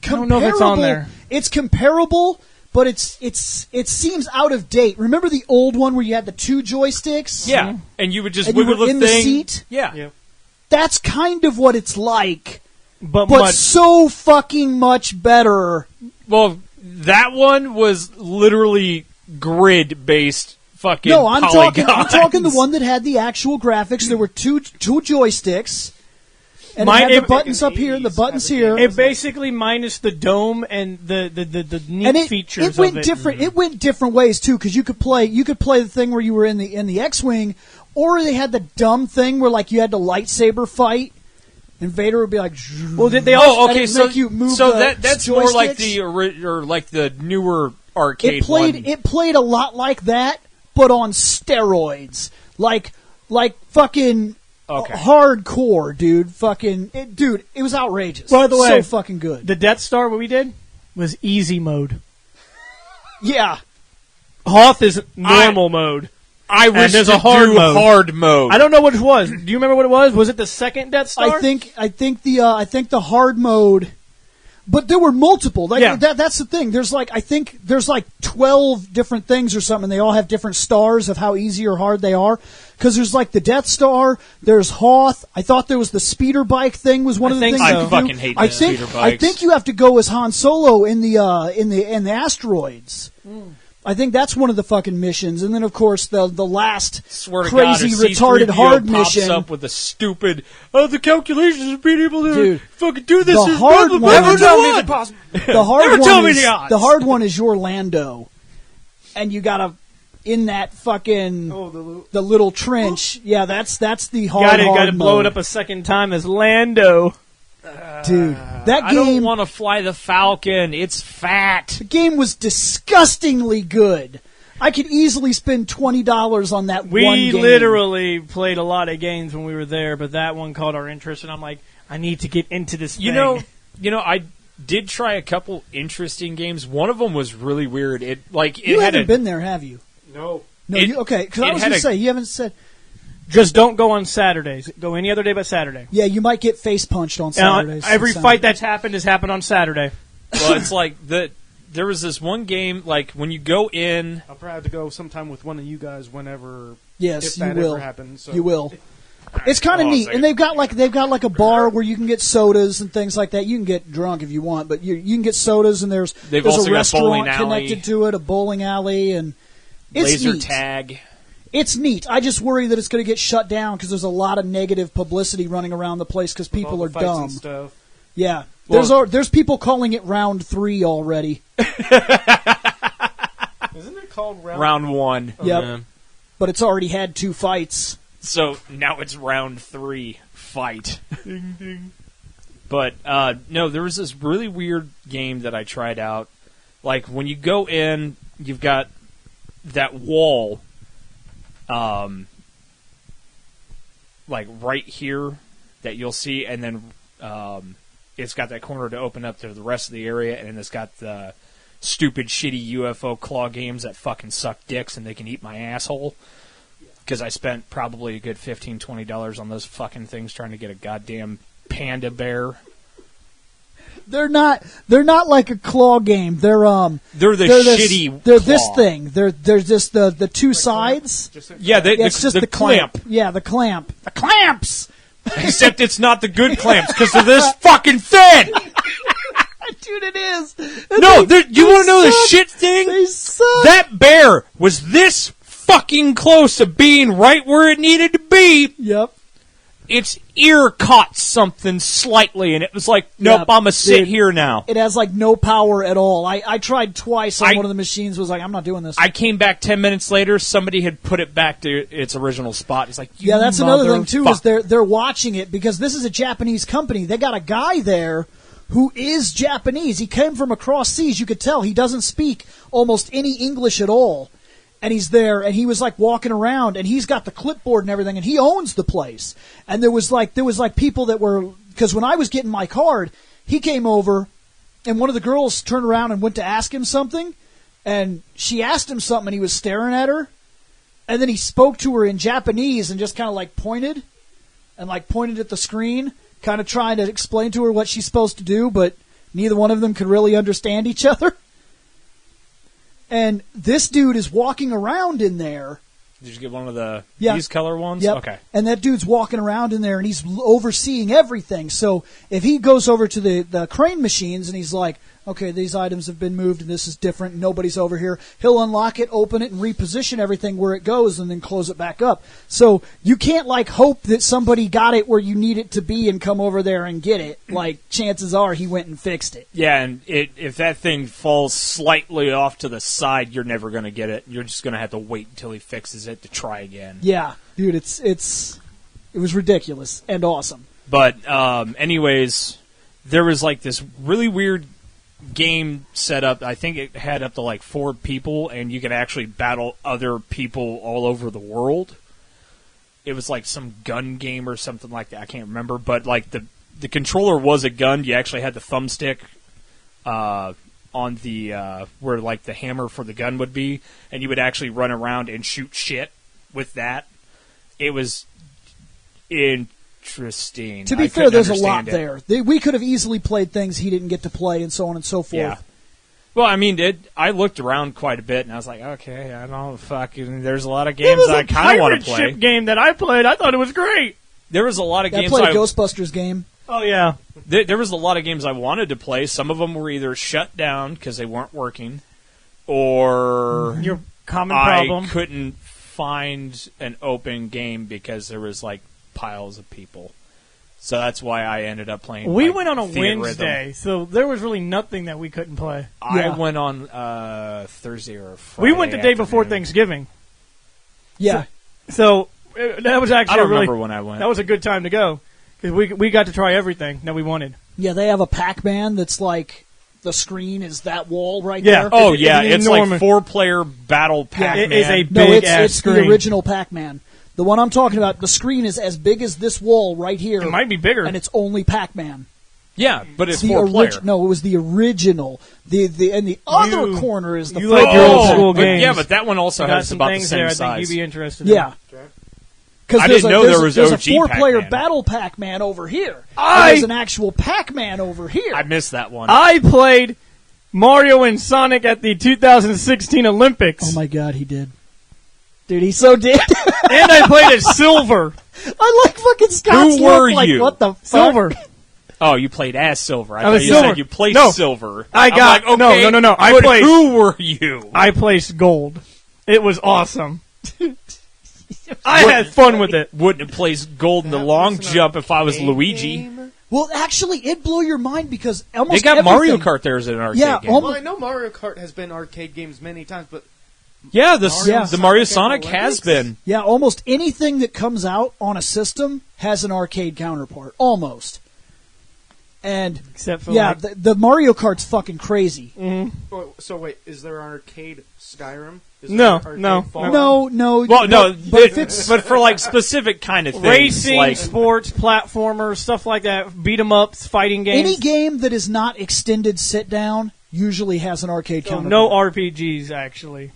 [SPEAKER 1] comparable.
[SPEAKER 4] don't know if it's on there.
[SPEAKER 1] It's comparable, but it seems out of date. Remember the old one where you had the 2 joysticks?
[SPEAKER 5] Yeah, and you would just
[SPEAKER 1] And you
[SPEAKER 5] wiggle
[SPEAKER 1] were
[SPEAKER 5] the
[SPEAKER 1] in the
[SPEAKER 5] thing.
[SPEAKER 1] seat?
[SPEAKER 5] Yeah.
[SPEAKER 3] Yeah.
[SPEAKER 1] That's kind of what it's like,
[SPEAKER 4] but
[SPEAKER 1] but
[SPEAKER 4] much.
[SPEAKER 1] so fucking much better.
[SPEAKER 5] Well, that one was literally grid-based fucking
[SPEAKER 1] No, I'm
[SPEAKER 5] polygons.
[SPEAKER 1] talking the one that had the actual graphics. There were two joysticks, and
[SPEAKER 4] Mine-
[SPEAKER 1] it had
[SPEAKER 4] it-
[SPEAKER 1] the buttons up here and the buttons here.
[SPEAKER 4] It basically minus the dome and the neat
[SPEAKER 1] And it
[SPEAKER 4] features
[SPEAKER 1] went
[SPEAKER 4] of it.
[SPEAKER 1] different. It went different ways too, because you could play the thing where you were in the X-wing, or they had the dumb thing where like you had to lightsaber fight, and Vader would be like.
[SPEAKER 4] Well, did they
[SPEAKER 1] and
[SPEAKER 4] also?
[SPEAKER 5] Oh, okay.
[SPEAKER 1] it'd
[SPEAKER 5] So
[SPEAKER 1] make you move
[SPEAKER 5] so
[SPEAKER 1] the
[SPEAKER 5] that's more like
[SPEAKER 1] joysticks.
[SPEAKER 5] or like the newer arcade one.
[SPEAKER 1] It played a lot like that, but on steroids, like fucking.
[SPEAKER 5] Okay.
[SPEAKER 1] Hardcore, dude. It was outrageous.
[SPEAKER 4] By the way,
[SPEAKER 1] so fucking good.
[SPEAKER 4] The Death Star, what we did was easy mode.
[SPEAKER 1] Yeah,
[SPEAKER 4] Hoth is normal mode.
[SPEAKER 5] I wish
[SPEAKER 4] there's
[SPEAKER 5] to
[SPEAKER 4] a hard
[SPEAKER 5] do
[SPEAKER 4] mode.
[SPEAKER 5] hard mode.
[SPEAKER 4] I don't know what it was. Do you remember what it was? Was it the second Death Star?
[SPEAKER 1] I think the hard mode, but there were multiple. Like,
[SPEAKER 4] Yeah.
[SPEAKER 1] that's the thing. There's like 12 different things or something. They all have different stars of how easy or hard they are. Because there's like the Death Star. There's Hoth. I thought there was the speeder bike thing. Was one
[SPEAKER 4] I
[SPEAKER 1] of the
[SPEAKER 4] think
[SPEAKER 1] things
[SPEAKER 4] so.
[SPEAKER 1] you
[SPEAKER 5] I
[SPEAKER 1] could
[SPEAKER 5] fucking
[SPEAKER 1] do.
[SPEAKER 5] hate
[SPEAKER 1] I
[SPEAKER 5] the
[SPEAKER 1] think
[SPEAKER 5] speeder
[SPEAKER 1] I
[SPEAKER 5] bikes.
[SPEAKER 1] think you have to go as Han Solo in the asteroids. I think that's one of the fucking missions, and then of course the last
[SPEAKER 5] Swear to
[SPEAKER 1] crazy
[SPEAKER 5] God, if
[SPEAKER 1] retarded
[SPEAKER 5] C-3PO
[SPEAKER 1] hard
[SPEAKER 5] pops
[SPEAKER 1] mission.
[SPEAKER 5] up with a stupid. The calculations of being able to
[SPEAKER 1] Dude,
[SPEAKER 5] fucking do this.
[SPEAKER 1] the
[SPEAKER 5] is
[SPEAKER 1] hard
[SPEAKER 5] blah, blah,
[SPEAKER 1] one-
[SPEAKER 5] blah,
[SPEAKER 1] Never
[SPEAKER 5] blah,
[SPEAKER 1] tell
[SPEAKER 5] blah.
[SPEAKER 1] me The hard
[SPEAKER 5] Never
[SPEAKER 1] one
[SPEAKER 5] tell me
[SPEAKER 1] is
[SPEAKER 5] the odds.
[SPEAKER 1] the hard one is your Lando, and you gotta in that fucking the little trench. Yeah, that's the hard.
[SPEAKER 4] Gotta blow
[SPEAKER 1] mode.
[SPEAKER 4] it up a second time as Lando.
[SPEAKER 1] dude. That
[SPEAKER 5] I don't
[SPEAKER 1] game.
[SPEAKER 5] want to fly the Falcon. It's fat.
[SPEAKER 1] The game was disgustingly good. I could easily spend $20 on that one
[SPEAKER 4] We
[SPEAKER 1] game.
[SPEAKER 4] literally played a lot of games when we were there, but that one caught our interest, and I'm like, I need to get into this.
[SPEAKER 5] You
[SPEAKER 4] thing.
[SPEAKER 5] know, I did try a couple interesting games. One of them was really weird. It
[SPEAKER 1] You
[SPEAKER 5] had
[SPEAKER 1] haven't
[SPEAKER 5] a,
[SPEAKER 1] been there, have you?
[SPEAKER 3] No.
[SPEAKER 1] No,
[SPEAKER 5] It-
[SPEAKER 1] okay. Because I
[SPEAKER 5] it
[SPEAKER 1] was
[SPEAKER 5] had
[SPEAKER 1] going to
[SPEAKER 5] a-
[SPEAKER 1] say you haven't said.
[SPEAKER 4] just don't go on Saturdays. Go any other day but Saturday.
[SPEAKER 1] Yeah, you might get face punched on
[SPEAKER 4] Now,
[SPEAKER 1] Saturdays.
[SPEAKER 4] every
[SPEAKER 1] Sounds-
[SPEAKER 4] fight that's happened has happened on Saturday.
[SPEAKER 5] well, it's like there was this one game like when you go in.
[SPEAKER 3] I'll probably have to go sometime with one of you guys whenever.
[SPEAKER 1] Yes,
[SPEAKER 3] if
[SPEAKER 1] you
[SPEAKER 3] that
[SPEAKER 1] will.
[SPEAKER 3] ever happens. So.
[SPEAKER 1] You will. It's kind of
[SPEAKER 5] Hold on a
[SPEAKER 1] neat,
[SPEAKER 5] second.
[SPEAKER 1] and they've got like a bar where you can get sodas and things like that. You can get drunk if you want, but you can get sodas, and there's
[SPEAKER 5] They've
[SPEAKER 1] a
[SPEAKER 5] also got
[SPEAKER 1] restaurant
[SPEAKER 5] bowling alley.
[SPEAKER 1] connected to it, a bowling alley, and it's
[SPEAKER 5] Laser
[SPEAKER 1] neat.
[SPEAKER 5] tag.
[SPEAKER 1] It's neat. I just worry that it's going to get shut down because there's a lot of negative publicity running around the place because
[SPEAKER 3] With all
[SPEAKER 1] people
[SPEAKER 3] the
[SPEAKER 1] are
[SPEAKER 3] fights
[SPEAKER 1] dumb.
[SPEAKER 3] and stuff.
[SPEAKER 1] Yeah,
[SPEAKER 5] Well-
[SPEAKER 1] there's people calling it round 3 already.
[SPEAKER 3] Isn't it called
[SPEAKER 5] Round 1.
[SPEAKER 1] Yep,
[SPEAKER 2] man.
[SPEAKER 1] but it's already had 2 fights.
[SPEAKER 5] So now it's round 3 fight. Ding ding. But no, there was this really weird game that I tried out. Like when you go in, you've got that wall, like right here that you'll see, and then it's got that corner to open up to the rest of the area, and it's got the stupid, shitty UFO claw games that fucking suck dicks and they can eat my asshole. Because I spent probably a good $15, $20 on those fucking things trying to get a goddamn panda bear.
[SPEAKER 1] They're not like a claw game. They're
[SPEAKER 5] They're shitty.
[SPEAKER 1] They're
[SPEAKER 5] claw.
[SPEAKER 1] this thing. They're just the 2 sides.
[SPEAKER 5] Yeah,
[SPEAKER 1] Yeah, it's just
[SPEAKER 5] the
[SPEAKER 1] the
[SPEAKER 5] clamp.
[SPEAKER 1] clip. Yeah, the clamp. The clamps.
[SPEAKER 5] Except it's not the good clamps because they're this fucking thin.
[SPEAKER 1] Dude, it is.
[SPEAKER 5] No, you want to know the
[SPEAKER 1] suck.
[SPEAKER 5] shit thing?
[SPEAKER 1] They suck.
[SPEAKER 5] That bear was this fucking close to being right where it needed to be.
[SPEAKER 1] Yep.
[SPEAKER 5] Its ear caught something slightly, and it was like, nope,
[SPEAKER 1] Yep.
[SPEAKER 5] I'm gonna sit
[SPEAKER 1] Dude,
[SPEAKER 5] here now.
[SPEAKER 1] It has like no power at all. I tried twice on
[SPEAKER 5] I-
[SPEAKER 1] one of the machines. Was like, I'm not doing this.
[SPEAKER 5] I came back 10 minutes later. Somebody had put it back to its original spot. It's like, you
[SPEAKER 1] Yeah, that's another thing too. Is
[SPEAKER 5] motherfucker.
[SPEAKER 1] they're watching it because this is a Japanese company. They got a guy there who is Japanese. He came from across seas. You could tell he doesn't speak almost any English at all. and he's there, and he was like walking around, and he's got the clipboard and everything, and he owns the place. And there was like people that were, because when I was getting my card, he came over, and one of the girls turned around and went to ask him something, and she asked him something, and he was staring at her, and then he spoke to her in Japanese and just kind of like pointed at the screen, kind of trying to explain to her what she's supposed to do, but neither one of them could really understand each other. And this dude is walking around in there.
[SPEAKER 5] Did you get one of the
[SPEAKER 1] Yeah.
[SPEAKER 5] these color ones?
[SPEAKER 1] Yep.
[SPEAKER 5] Okay.
[SPEAKER 1] And that dude's walking around in there, and he's overseeing everything. So if he goes over to the crane machines, and he's like, okay, these items have been moved, and this is different, and nobody's over here, he'll unlock it, open it, and reposition everything where it goes, and then close it back up. So you can't, like, hope that somebody got it where you need it to be and come over there and get it. Like, chances are he went and fixed it.
[SPEAKER 5] Yeah, and if that thing falls slightly off to the side, you're never going to get it. You're just going to have to wait until he fixes it to try again.
[SPEAKER 1] Yeah, dude, it was ridiculous and awesome.
[SPEAKER 5] But anyways, there was like this really weird game set up. I think it had up to like 4 people, and you could actually battle other people all over the world. It was like some gun game or something like that. I can't remember, but like the controller was a gun. You actually had the thumbstick on the where like the hammer for the gun would be, and you would actually run around and shoot shit with that. It was interesting.
[SPEAKER 1] To be fair, there's a lot there. We could have easily played things he didn't get to play, and so on and so forth.
[SPEAKER 5] Yeah. Well, I mean, I looked around quite a bit, and I was like, okay, I don't fucking. There's a lot of games I kind of want to play.
[SPEAKER 4] Ship game that I played, I thought it was great.
[SPEAKER 5] There was a lot of
[SPEAKER 1] I
[SPEAKER 5] games.
[SPEAKER 1] played a Ghostbusters game.
[SPEAKER 4] Oh yeah,
[SPEAKER 5] there was a lot of games I wanted to play. Some of them were either shut down because they weren't working, or
[SPEAKER 4] your common problem.
[SPEAKER 5] I couldn't find an open game because there was like piles of people. So that's why I ended up playing.
[SPEAKER 4] We
[SPEAKER 5] like,
[SPEAKER 4] went on a
[SPEAKER 5] Theater
[SPEAKER 4] Wednesday,
[SPEAKER 5] Rhythm.
[SPEAKER 4] so there was really nothing that we couldn't play.
[SPEAKER 5] I went on Thursday or Friday.
[SPEAKER 4] We went the day before
[SPEAKER 5] afternoon.
[SPEAKER 4] Thanksgiving.
[SPEAKER 1] Yeah.
[SPEAKER 4] So that was actually
[SPEAKER 5] I don't
[SPEAKER 4] really,
[SPEAKER 5] remember when I went.
[SPEAKER 4] That was a good time to go because we got to try everything that we wanted.
[SPEAKER 1] Yeah, they have a Pac-Man that's like the screen is that wall right
[SPEAKER 4] Yeah.
[SPEAKER 1] there.
[SPEAKER 5] Oh yeah, it's
[SPEAKER 4] enormous.
[SPEAKER 5] like 4-player battle Pac-Man.
[SPEAKER 4] it is a
[SPEAKER 1] No,
[SPEAKER 4] big
[SPEAKER 1] it's
[SPEAKER 4] ass screen.
[SPEAKER 1] the original Pac-Man. The one I'm talking about, the screen is as big as this wall right here.
[SPEAKER 4] It might be bigger.
[SPEAKER 1] And it's only Pac-Man.
[SPEAKER 5] Yeah, but it's
[SPEAKER 1] the
[SPEAKER 5] 4-player.
[SPEAKER 1] No, it was the original. And the other
[SPEAKER 4] You-
[SPEAKER 1] corner is the
[SPEAKER 4] you like
[SPEAKER 1] front
[SPEAKER 4] your old
[SPEAKER 1] wall.
[SPEAKER 4] school
[SPEAKER 5] but,
[SPEAKER 4] games.
[SPEAKER 5] yeah, but that one also
[SPEAKER 4] We got
[SPEAKER 5] has
[SPEAKER 4] some
[SPEAKER 5] about the
[SPEAKER 4] things
[SPEAKER 5] same
[SPEAKER 4] there. I
[SPEAKER 5] size.
[SPEAKER 4] think you'd be interested in.
[SPEAKER 1] Yeah. Because
[SPEAKER 5] I didn't know there was
[SPEAKER 1] there's
[SPEAKER 5] OG
[SPEAKER 1] a 4-player
[SPEAKER 5] Pac-Man.
[SPEAKER 1] battle Pac-Man over here.
[SPEAKER 4] I-
[SPEAKER 1] And there's an actual Pac-Man over here.
[SPEAKER 5] I missed that one.
[SPEAKER 4] I played Mario and Sonic at the 2016 Olympics.
[SPEAKER 1] Oh my God, he did. Dude, he so did.
[SPEAKER 4] And I played as Silver.
[SPEAKER 1] I like fucking Scott's
[SPEAKER 5] Who were
[SPEAKER 1] look, like,
[SPEAKER 5] you?
[SPEAKER 1] what the fuck?
[SPEAKER 4] Silver.
[SPEAKER 5] Oh, you played as Silver. I
[SPEAKER 4] I
[SPEAKER 5] thought
[SPEAKER 4] was
[SPEAKER 5] you
[SPEAKER 4] Silver.
[SPEAKER 5] said you played
[SPEAKER 4] No.
[SPEAKER 5] Silver.
[SPEAKER 4] I got-
[SPEAKER 5] I'm like, okay,
[SPEAKER 4] no. I
[SPEAKER 5] but
[SPEAKER 4] played-
[SPEAKER 5] who were you?
[SPEAKER 4] I placed gold. It was awesome. I had fun with it.
[SPEAKER 5] Wouldn't have placed gold in the long jump if I was Luigi.
[SPEAKER 1] Well, actually, it blew your mind because
[SPEAKER 5] They
[SPEAKER 1] almost
[SPEAKER 5] got
[SPEAKER 1] everything,
[SPEAKER 5] Mario Kart there as an arcade
[SPEAKER 1] Yeah,
[SPEAKER 5] game.
[SPEAKER 1] almost-
[SPEAKER 3] Well, I know Mario Kart has been arcade games many times, but
[SPEAKER 5] Yeah,
[SPEAKER 1] Yeah.
[SPEAKER 5] the Mario
[SPEAKER 3] Sonic
[SPEAKER 5] Sonic
[SPEAKER 3] at
[SPEAKER 5] has
[SPEAKER 3] Olympics?
[SPEAKER 5] been.
[SPEAKER 1] Yeah, almost anything that comes out on a system has an arcade counterpart. Almost. And
[SPEAKER 4] Except for
[SPEAKER 1] yeah,
[SPEAKER 4] like,
[SPEAKER 1] the Mario Kart's fucking crazy.
[SPEAKER 3] so wait, is there an arcade Skyrim? Is
[SPEAKER 4] No,
[SPEAKER 3] there an arcade
[SPEAKER 4] no,
[SPEAKER 3] Fallout?
[SPEAKER 1] No.
[SPEAKER 5] Well, no,
[SPEAKER 1] but if it's
[SPEAKER 5] but for like specific kind of things,
[SPEAKER 4] racing,
[SPEAKER 5] like
[SPEAKER 4] sports, platformers, stuff like that, beat 'em ups, fighting games.
[SPEAKER 1] any game that is not extended sit down usually has an arcade
[SPEAKER 4] So
[SPEAKER 1] counterpart.
[SPEAKER 4] no RPGs actually.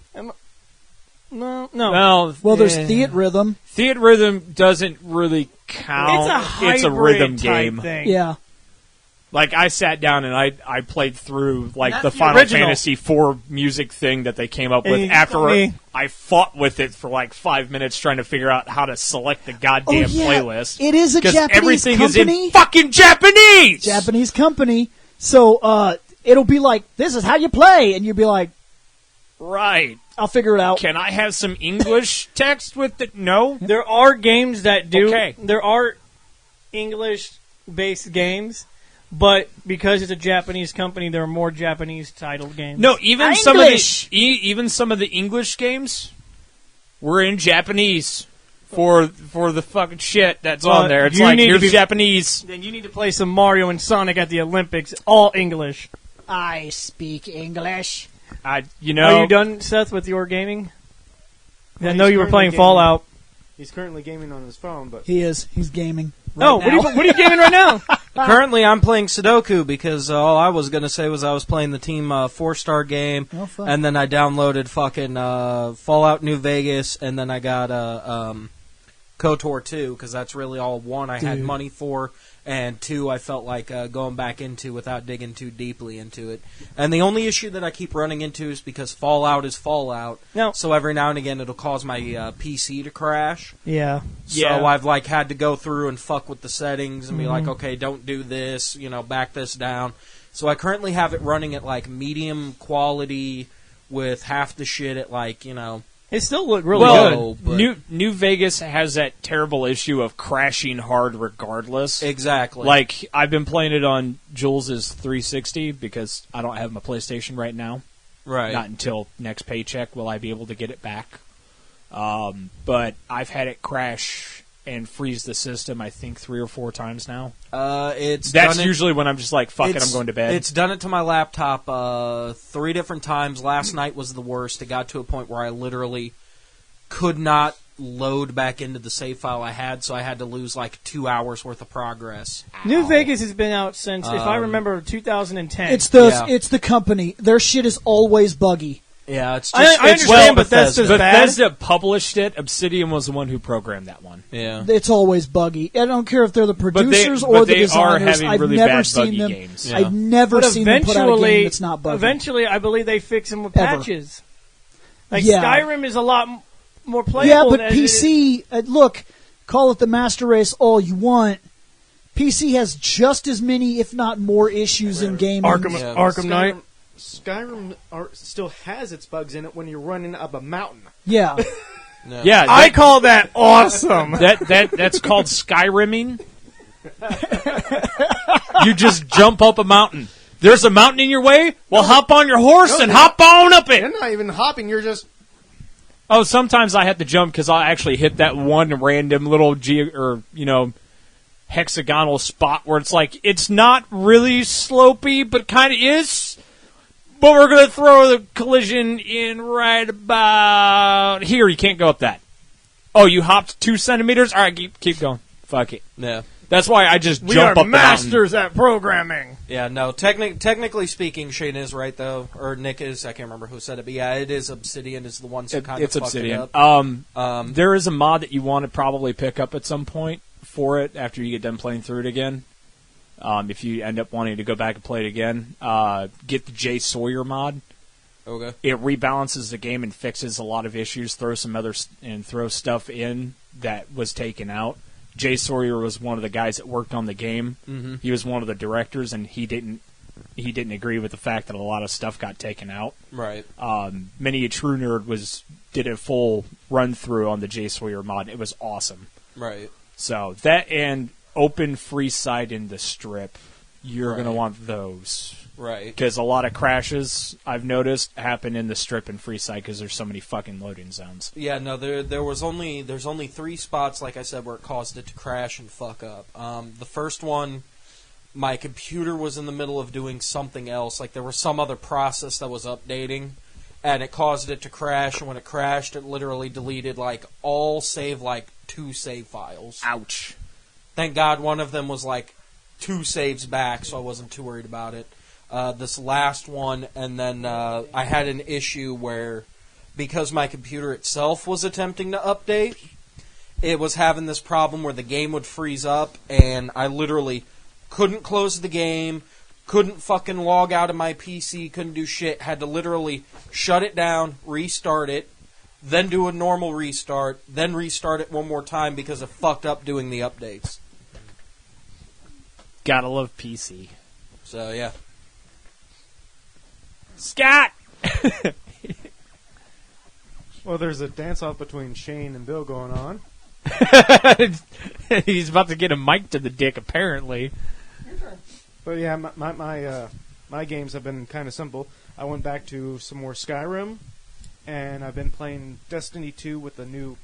[SPEAKER 4] No.
[SPEAKER 1] Well, there's
[SPEAKER 5] yeah.
[SPEAKER 1] Theater Rhythm.
[SPEAKER 5] Theater Rhythm doesn't really count.
[SPEAKER 4] It's a hybrid
[SPEAKER 5] It's a rhythm
[SPEAKER 4] type
[SPEAKER 5] game.
[SPEAKER 4] thing.
[SPEAKER 1] Yeah.
[SPEAKER 5] Like I sat down and I played through like
[SPEAKER 4] That's
[SPEAKER 5] the
[SPEAKER 4] the
[SPEAKER 5] Final
[SPEAKER 4] original.
[SPEAKER 5] Fantasy IV music thing that they came up
[SPEAKER 4] And
[SPEAKER 5] with
[SPEAKER 4] you
[SPEAKER 5] after
[SPEAKER 4] told me-
[SPEAKER 5] I fought with it for like 5 minutes trying to figure out how to select the goddamn playlist.
[SPEAKER 1] It is a
[SPEAKER 5] 'Cause
[SPEAKER 1] Japanese
[SPEAKER 5] everything
[SPEAKER 1] company.
[SPEAKER 5] is in fucking Japanese.
[SPEAKER 1] Japanese company. So it'll be like, this is how you play. And you'll be like,
[SPEAKER 5] Right.
[SPEAKER 1] I'll figure it out.
[SPEAKER 5] Can I have some English text with it? No.
[SPEAKER 4] There are games that do.
[SPEAKER 5] Okay.
[SPEAKER 4] There are English-based games, but because it's a Japanese company, there are more Japanese titled games.
[SPEAKER 5] No, even
[SPEAKER 1] English.
[SPEAKER 5] even some of the English games were in Japanese for the fucking shit that's on there. It's
[SPEAKER 4] you
[SPEAKER 5] like
[SPEAKER 4] need to
[SPEAKER 5] here's
[SPEAKER 4] be-
[SPEAKER 5] Japanese.
[SPEAKER 4] Then you need to play some Mario and Sonic at the Olympics, all English.
[SPEAKER 1] I speak English.
[SPEAKER 5] Are
[SPEAKER 4] Are you done, Seth, with your gaming? I know you were playing Fallout.
[SPEAKER 3] He's currently gaming on his phone, but
[SPEAKER 1] He is. He's gaming.
[SPEAKER 4] Oh,
[SPEAKER 1] Right now.
[SPEAKER 4] what are you gaming right now?
[SPEAKER 2] Currently, I'm playing Sudoku because all I was going to say was I was playing the Team 4-star game,
[SPEAKER 1] Oh, fun.
[SPEAKER 2] and then I downloaded fucking Fallout New Vegas, and then I got KOTOR 2 because that's really all one I had
[SPEAKER 1] Dude.
[SPEAKER 2] money for, and two I felt like going back into without digging too deeply into it. And the only issue that I keep running into is because Fallout is Fallout,
[SPEAKER 4] No.
[SPEAKER 2] so every now and again it'll cause my PC to crash.
[SPEAKER 4] Yeah.
[SPEAKER 2] So
[SPEAKER 5] Yeah.
[SPEAKER 2] I've like had to go through and fuck with the settings and be like,
[SPEAKER 1] Mm-hmm.
[SPEAKER 2] okay, don't do this, back this down. So I currently have it running at like medium quality with half the shit at like,
[SPEAKER 4] It still looked really
[SPEAKER 5] Well,
[SPEAKER 4] good.
[SPEAKER 2] but-
[SPEAKER 5] New Vegas has that terrible issue of crashing hard regardless.
[SPEAKER 2] exactly.
[SPEAKER 5] Like, I've been playing it on Jules's 360 because I don't have my PlayStation right now.
[SPEAKER 2] right.
[SPEAKER 5] Not until next paycheck will I be able to get it back. But I've had it crash and freeze the system, I think, 3 or 4 times now.
[SPEAKER 2] It's
[SPEAKER 5] That's
[SPEAKER 2] done it-
[SPEAKER 5] usually when I'm just like, fuck it,
[SPEAKER 2] it's-
[SPEAKER 5] I'm going to bed.
[SPEAKER 2] It's done it to my laptop 3 different times. Last night was the worst. It got to a point where I literally could not load back into the save file I had, so I had to lose like 2 hours worth of progress.
[SPEAKER 4] New Vegas has been out since, if I
[SPEAKER 2] Um,
[SPEAKER 4] remember, 2010.
[SPEAKER 1] It's the
[SPEAKER 2] Yeah.
[SPEAKER 1] it's the company. Their shit is always buggy.
[SPEAKER 2] Yeah, it's
[SPEAKER 4] I
[SPEAKER 2] just it's
[SPEAKER 4] understand,
[SPEAKER 2] just
[SPEAKER 4] but that's just bad.
[SPEAKER 5] Bethesda published it. Obsidian was the one who programmed that one.
[SPEAKER 2] yeah.
[SPEAKER 1] It's always buggy. I don't care if they're the
[SPEAKER 5] But
[SPEAKER 1] producers
[SPEAKER 5] they
[SPEAKER 1] or the
[SPEAKER 5] are
[SPEAKER 1] designers.
[SPEAKER 5] having
[SPEAKER 1] I've
[SPEAKER 5] really
[SPEAKER 1] never
[SPEAKER 5] bad
[SPEAKER 1] seen
[SPEAKER 5] buggy
[SPEAKER 1] them.
[SPEAKER 5] games.
[SPEAKER 2] Yeah.
[SPEAKER 1] I've never
[SPEAKER 4] But
[SPEAKER 1] seen them put out a game
[SPEAKER 4] eventually,
[SPEAKER 1] that's not buggy.
[SPEAKER 4] eventually, I believe they fix them with
[SPEAKER 1] Ever.
[SPEAKER 4] patches. Like
[SPEAKER 1] Yeah.
[SPEAKER 4] Skyrim is a lot more playable.
[SPEAKER 1] Yeah, but
[SPEAKER 4] than
[SPEAKER 1] PC, look, call it the master race all you want. PC has just as many, if not more, issues in gaming.
[SPEAKER 2] Yeah.
[SPEAKER 4] Arkham Knight.
[SPEAKER 3] Skyrim still has its bugs in it when you're running up a mountain.
[SPEAKER 1] Yeah.
[SPEAKER 2] No.
[SPEAKER 5] Yeah,
[SPEAKER 4] I call that awesome.
[SPEAKER 5] that's called Skyrimming. You just jump up a mountain. There's a mountain in your way? Well, hop on your horse and hop on up it.
[SPEAKER 3] You're not even hopping, you're just...
[SPEAKER 5] Oh, sometimes I have to jump because I'll actually hit that one random little hexagonal spot where it's like, it's not really slopey, but kind of is. But we're going to throw the collision in right about here. You can't go up that. Oh, you hopped 2 centimeters? All right, keep going. Fuck it.
[SPEAKER 2] Yeah.
[SPEAKER 5] That's why I just
[SPEAKER 4] We
[SPEAKER 5] jump
[SPEAKER 4] are
[SPEAKER 5] up the mountain.
[SPEAKER 4] masters at programming.
[SPEAKER 2] Yeah, no. Technically speaking, Shane is right though, or Nick is. I can't remember who said it, but yeah, it is Obsidian is the ones who kind of
[SPEAKER 5] It's
[SPEAKER 2] fucked
[SPEAKER 5] Obsidian.
[SPEAKER 2] it up.
[SPEAKER 5] There is a mod that you want to probably pick up at some point for it after you get done playing through it again. If you end up wanting to go back and play it again, get the Jay Sawyer mod.
[SPEAKER 2] Okay.
[SPEAKER 5] It rebalances the game and fixes a lot of issues. Throw stuff in that was taken out. Jay Sawyer was one of the guys that worked on the game.
[SPEAKER 2] Mm-hmm.
[SPEAKER 5] He was one of the directors, and he didn't agree with the fact that a lot of stuff got taken out.
[SPEAKER 2] Right.
[SPEAKER 5] Many a true nerd did a full run through on the Jay Sawyer mod. It was awesome.
[SPEAKER 2] Right.
[SPEAKER 5] So that and open free site in the strip, you're
[SPEAKER 2] Right.
[SPEAKER 5] going to want those.
[SPEAKER 2] Right.
[SPEAKER 5] Because a lot of crashes, I've noticed, happen in the strip and free site because there's so many fucking loading zones.
[SPEAKER 2] Yeah, no, there's only 3 spots, like I said, where it caused it to crash and fuck up. The first one, my computer was in the middle of doing something else. Like there was some other process that was updating, and it caused it to crash. And when it crashed, it literally deleted like all save like 2 save files.
[SPEAKER 5] Ouch.
[SPEAKER 2] Thank God one of them was like 2 saves back, so I wasn't too worried about it. This last one, and then I had an issue where, because my computer itself was attempting to update, it was having this problem where the game would freeze up, and I literally couldn't close the game, couldn't fucking log out of my PC, couldn't do shit, had to literally shut it down, restart it, then do a normal restart, then restart it one more time because it fucked up doing the updates.
[SPEAKER 5] Gotta love PC.
[SPEAKER 2] So, yeah.
[SPEAKER 5] Scott!
[SPEAKER 3] Well, there's a dance-off between Shane and Bill going on.
[SPEAKER 5] He's about to get a mic to the dick, apparently.
[SPEAKER 3] But yeah, my games have been kind of simple. I went back to some more Skyrim, and I've been playing Destiny 2 with the new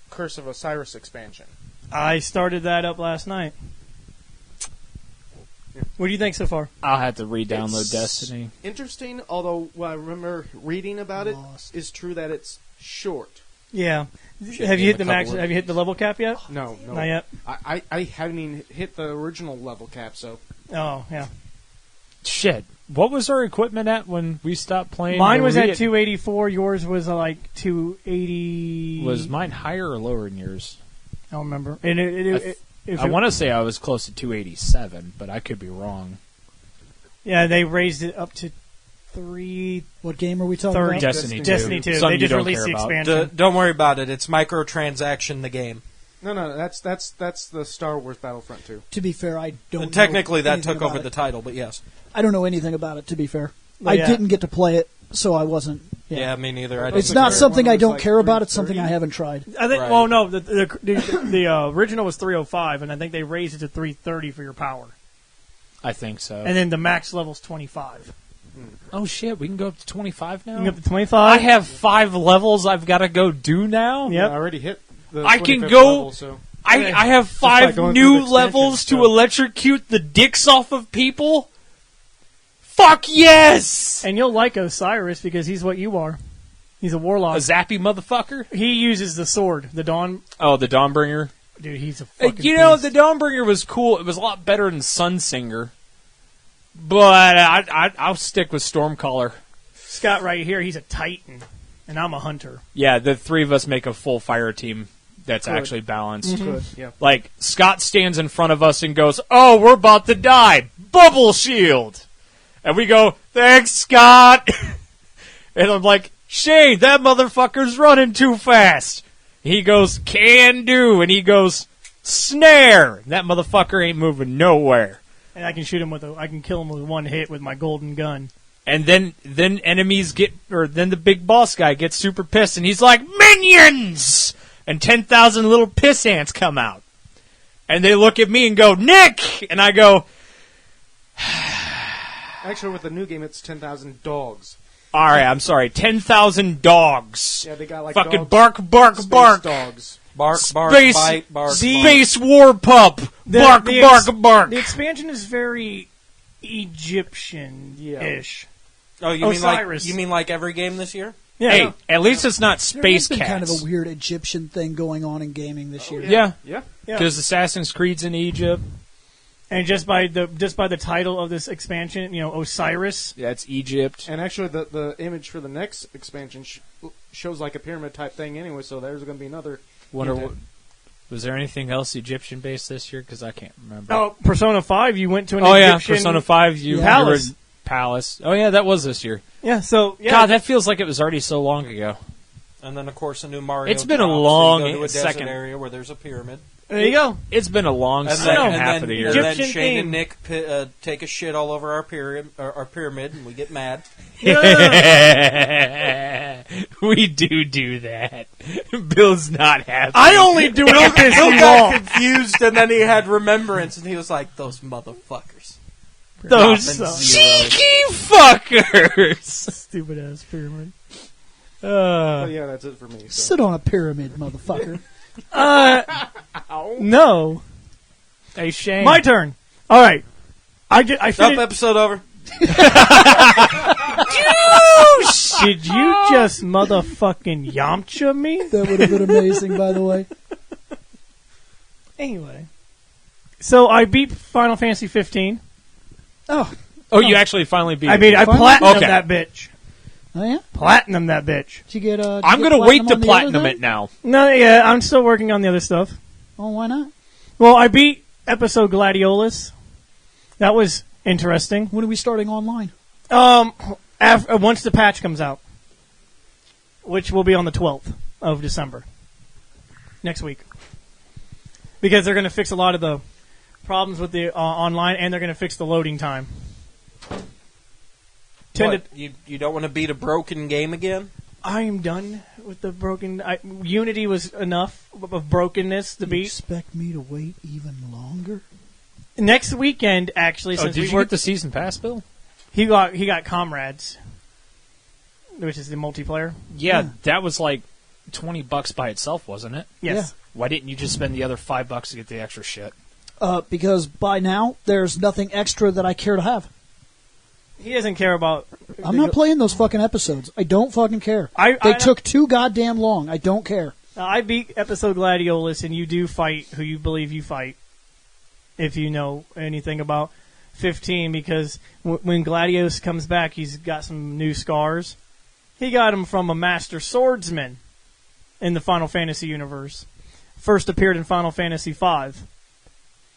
[SPEAKER 3] Curse of Osiris expansion.
[SPEAKER 4] I started that up last night. What do you think so far?
[SPEAKER 5] I'll have to re-download
[SPEAKER 3] It's
[SPEAKER 5] Destiny.
[SPEAKER 3] Interesting, although what I remember reading about it is true that it's short.
[SPEAKER 4] Yeah.
[SPEAKER 2] Should
[SPEAKER 4] Have
[SPEAKER 2] be
[SPEAKER 4] you
[SPEAKER 2] in
[SPEAKER 4] hit the
[SPEAKER 2] a
[SPEAKER 4] max?
[SPEAKER 2] couple of-
[SPEAKER 4] Have you hit the level cap yet?
[SPEAKER 3] No.
[SPEAKER 4] Not yet.
[SPEAKER 3] I haven't even hit the original level cap, so
[SPEAKER 4] Oh, yeah.
[SPEAKER 5] Shit. What was our equipment at when we stopped playing?
[SPEAKER 4] Mine was
[SPEAKER 5] Were we
[SPEAKER 4] at 284. Yours was like 280.
[SPEAKER 5] Was mine higher or lower than yours?
[SPEAKER 4] I don't remember. And
[SPEAKER 5] I want to say I was close to 287, but I could be wrong.
[SPEAKER 4] Yeah, they raised it up to 330.
[SPEAKER 1] What game are we talking
[SPEAKER 4] 30.
[SPEAKER 1] about?
[SPEAKER 5] Destiny 2.
[SPEAKER 4] Destiny 2.
[SPEAKER 5] Something
[SPEAKER 4] They
[SPEAKER 5] you
[SPEAKER 4] just
[SPEAKER 5] don't
[SPEAKER 4] released
[SPEAKER 5] care
[SPEAKER 4] the
[SPEAKER 5] about.
[SPEAKER 4] expansion.
[SPEAKER 2] Don't worry about it. It's microtransaction the game.
[SPEAKER 3] no. That's the Star Wars Battlefront 2.
[SPEAKER 1] To be fair, I don't.
[SPEAKER 2] And technically,
[SPEAKER 1] know
[SPEAKER 2] that
[SPEAKER 1] anything
[SPEAKER 2] took
[SPEAKER 1] about
[SPEAKER 2] over
[SPEAKER 1] it.
[SPEAKER 2] the title, but yes.
[SPEAKER 1] I don't know anything about it. To be fair,
[SPEAKER 4] Well,
[SPEAKER 1] I
[SPEAKER 4] yeah.
[SPEAKER 1] didn't get to play it, so I wasn't.
[SPEAKER 2] Yeah, me neither. I
[SPEAKER 1] It's
[SPEAKER 2] didn't
[SPEAKER 1] not
[SPEAKER 2] care.
[SPEAKER 1] something
[SPEAKER 3] One
[SPEAKER 1] I
[SPEAKER 3] was
[SPEAKER 1] don't
[SPEAKER 3] like
[SPEAKER 1] care about. It's something
[SPEAKER 3] 330.
[SPEAKER 1] I haven't tried.
[SPEAKER 4] I think.
[SPEAKER 2] Right.
[SPEAKER 4] Well, no, the original was 305, and I think they raised it to 330 for your power,
[SPEAKER 5] I think so.
[SPEAKER 4] and then the max level's 25.
[SPEAKER 5] Oh shit, we can go up to 25 now?
[SPEAKER 4] You can get up to 25.
[SPEAKER 5] I have 5 levels I've got to go do now?
[SPEAKER 4] Yep.
[SPEAKER 3] I already hit the
[SPEAKER 5] I can
[SPEAKER 3] 25th
[SPEAKER 5] go-
[SPEAKER 3] level, so
[SPEAKER 5] I have
[SPEAKER 3] by
[SPEAKER 5] 5
[SPEAKER 3] going
[SPEAKER 5] new
[SPEAKER 3] through the
[SPEAKER 5] levels
[SPEAKER 3] expansions,
[SPEAKER 5] to
[SPEAKER 3] so-
[SPEAKER 5] electrocute the dicks off of people? Fuck yes!
[SPEAKER 4] And you'll like Osiris because he's what you are. He's a
[SPEAKER 5] A
[SPEAKER 4] warlock.
[SPEAKER 5] zappy motherfucker?
[SPEAKER 4] He uses the sword, the Dawn.
[SPEAKER 5] Oh, the Dawnbringer?
[SPEAKER 4] Dude, he's a fucking
[SPEAKER 5] You know,
[SPEAKER 4] beast.
[SPEAKER 5] the Dawnbringer was cool. It was a lot better than Sunsinger. But I'll stick with Stormcaller.
[SPEAKER 4] Scott right here, he's a Titan, and I'm a Hunter.
[SPEAKER 5] Yeah, the 3 of us make a full fire team that's
[SPEAKER 3] Good.
[SPEAKER 5] actually balanced.
[SPEAKER 3] Good, yeah.
[SPEAKER 5] Like, Scott stands in front of us and goes, "Oh, we're about to die. Bubble shield." And we go, "Thanks, Scott." And I'm like, "Shane, that motherfucker's running too fast." He goes, "Can do." And he goes, "Snare." And that motherfucker ain't moving nowhere.
[SPEAKER 4] And I can shoot him I can kill him with one hit with my golden gun.
[SPEAKER 5] And then enemies then the big boss guy gets super pissed and he's like, "Minions!" And 10,000 little piss ants come out. And they look at me and go, "Nick!" And I go,
[SPEAKER 3] Actually, with the new game, it's 10,000 dogs.
[SPEAKER 5] "Alright, I'm sorry, 10,000 dogs."
[SPEAKER 3] Yeah, they got like
[SPEAKER 5] Fucking
[SPEAKER 3] dogs,
[SPEAKER 5] bark, bark,
[SPEAKER 3] space
[SPEAKER 5] bark.
[SPEAKER 3] dogs.
[SPEAKER 2] Bark, bark,
[SPEAKER 5] Space,
[SPEAKER 2] bite, bark, bark.
[SPEAKER 5] space war pup. Bark,
[SPEAKER 4] the
[SPEAKER 5] bark, bark.
[SPEAKER 4] The expansion is very Egyptian-ish.
[SPEAKER 2] Oh, you
[SPEAKER 4] Osiris.
[SPEAKER 2] mean like every game this year?
[SPEAKER 4] Yeah.
[SPEAKER 5] Hey, at least it's not
[SPEAKER 1] There
[SPEAKER 5] space
[SPEAKER 1] has been
[SPEAKER 5] cats.
[SPEAKER 1] kind of a weird Egyptian thing going on in gaming this year.
[SPEAKER 5] Yeah,
[SPEAKER 3] Yeah.
[SPEAKER 4] Yeah.
[SPEAKER 5] because Assassin's Creed's in Egypt.
[SPEAKER 4] And just by the title of this expansion, Osiris.
[SPEAKER 5] That's Egypt.
[SPEAKER 3] And actually, the image for the next expansion shows like a pyramid type thing anyway, so there's going to be another.
[SPEAKER 5] Wonder
[SPEAKER 3] hint at-
[SPEAKER 5] was there anything else Egyptian based this year? Because I can't remember.
[SPEAKER 4] Oh, Persona 5, you went to an
[SPEAKER 5] Oh yeah,
[SPEAKER 4] Egyptian
[SPEAKER 5] Persona 5. You
[SPEAKER 4] palace.
[SPEAKER 5] were Palace. Oh yeah, that was this year.
[SPEAKER 4] Yeah, so yeah.
[SPEAKER 5] God, that feels like it was already so long ago.
[SPEAKER 2] And then, of course, a new Mario.
[SPEAKER 5] It's been a
[SPEAKER 2] drops, so
[SPEAKER 5] long
[SPEAKER 2] you go to a desert
[SPEAKER 5] second.
[SPEAKER 2] area where there's a pyramid.
[SPEAKER 4] There you go.
[SPEAKER 5] It's been a long
[SPEAKER 2] And
[SPEAKER 5] second
[SPEAKER 2] then,
[SPEAKER 5] half of the year.
[SPEAKER 2] and then
[SPEAKER 4] Egyptian
[SPEAKER 2] Shane
[SPEAKER 4] theme.
[SPEAKER 2] and Nick take a shit all over our pyramid, and we get mad.
[SPEAKER 5] We do that. Bill's not happy.
[SPEAKER 4] I only do it to piss
[SPEAKER 2] Bill
[SPEAKER 4] you
[SPEAKER 2] got
[SPEAKER 4] off.
[SPEAKER 2] confused, and then he had remembrance, and he was like, "Those motherfuckers."
[SPEAKER 5] Those
[SPEAKER 2] Dropping zeros.
[SPEAKER 5] cheeky fuckers.
[SPEAKER 4] Stupid ass pyramid.
[SPEAKER 3] Oh yeah, that's it for me. So.
[SPEAKER 1] Sit on a pyramid, motherfucker.
[SPEAKER 4] No.
[SPEAKER 5] Hey Shane.
[SPEAKER 4] My turn. All right. I
[SPEAKER 2] Up,
[SPEAKER 4] finished.
[SPEAKER 2] episode over.
[SPEAKER 4] Did you just motherfucking Yamcha me?
[SPEAKER 1] That would have been amazing, by the way.
[SPEAKER 4] Anyway. So I beat Final Fantasy 15.
[SPEAKER 1] Oh,
[SPEAKER 5] you actually finally beat
[SPEAKER 4] I
[SPEAKER 5] it.
[SPEAKER 4] mean, I
[SPEAKER 1] Finally?
[SPEAKER 4] platinum
[SPEAKER 5] Okay.
[SPEAKER 4] that bitch.
[SPEAKER 1] oh yeah.
[SPEAKER 4] Platinum that bitch.
[SPEAKER 1] Did you get? Did
[SPEAKER 5] I'm
[SPEAKER 1] you get
[SPEAKER 5] going to wait
[SPEAKER 1] platinum
[SPEAKER 5] to
[SPEAKER 1] on the
[SPEAKER 5] platinum
[SPEAKER 1] other
[SPEAKER 5] it
[SPEAKER 1] thing?
[SPEAKER 5] now.
[SPEAKER 4] No, yeah, I'm still working on the other stuff.
[SPEAKER 1] Oh, why not?
[SPEAKER 4] Well, I beat episode Gladiolus. That was interesting.
[SPEAKER 1] When are we starting online?
[SPEAKER 4] Once the patch comes out, which will be on the 12th of December, next week, because they're going to fix a lot of the problems with the online, and they're going to fix the loading time.
[SPEAKER 2] What, you don't want to beat a broken game again?
[SPEAKER 4] I'm done with the broken. Unity was enough of brokenness to
[SPEAKER 1] Do you
[SPEAKER 4] beat.
[SPEAKER 1] expect me to wait even longer?
[SPEAKER 4] Next weekend, actually,
[SPEAKER 5] Oh,
[SPEAKER 4] since
[SPEAKER 5] did
[SPEAKER 4] we
[SPEAKER 5] you
[SPEAKER 4] worked,
[SPEAKER 5] get the season pass, Bill?
[SPEAKER 4] he got Comrades, which is the multiplayer.
[SPEAKER 5] Yeah, that was like $20 by itself, wasn't it?
[SPEAKER 4] Yes.
[SPEAKER 5] Why didn't you just spend the other $5 to get the extra shit?
[SPEAKER 1] Because by now there's nothing extra that I care to have.
[SPEAKER 4] He doesn't care about.
[SPEAKER 1] I'm not playing those fucking episodes. I don't fucking care.
[SPEAKER 4] I
[SPEAKER 1] took too goddamn long. I don't care.
[SPEAKER 4] I beat episode Gladiolus, and you do fight who you believe you fight. If you know anything about 15, because when Gladiolus comes back, he's got some new scars. He got them from a master swordsman in the Final Fantasy universe. First appeared in Final Fantasy V.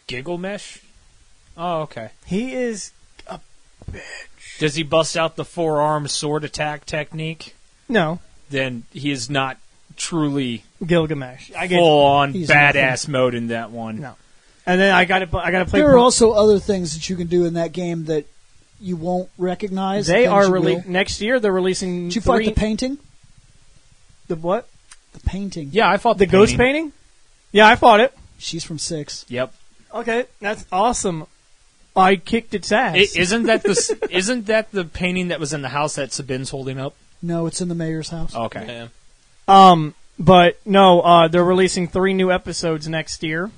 [SPEAKER 5] Gilgamesh? Oh, okay.
[SPEAKER 4] He is a bitch.
[SPEAKER 5] Does he bust out the forearm sword attack technique?
[SPEAKER 4] No.
[SPEAKER 5] Then he is not truly
[SPEAKER 4] Gilgamesh.
[SPEAKER 5] full-on
[SPEAKER 1] He's
[SPEAKER 5] badass mode in that one.
[SPEAKER 4] No. And then I got to play.
[SPEAKER 1] There are also other things that you can do in that game that you won't recognize.
[SPEAKER 4] They are
[SPEAKER 1] will.
[SPEAKER 4] next year. They're releasing.
[SPEAKER 1] Did you fight the painting?
[SPEAKER 4] The what?
[SPEAKER 1] The painting.
[SPEAKER 5] Yeah, I fought
[SPEAKER 4] The ghost painting? Yeah, I fought it.
[SPEAKER 1] She's from 6.
[SPEAKER 5] Yep.
[SPEAKER 4] Okay, that's awesome. I kicked its ass.
[SPEAKER 5] Isn't that the painting that was in the house that Sabin's holding up?
[SPEAKER 1] No, it's in the mayor's house.
[SPEAKER 5] Okay.
[SPEAKER 2] Yeah.
[SPEAKER 4] But no, they're releasing 3 new episodes next year.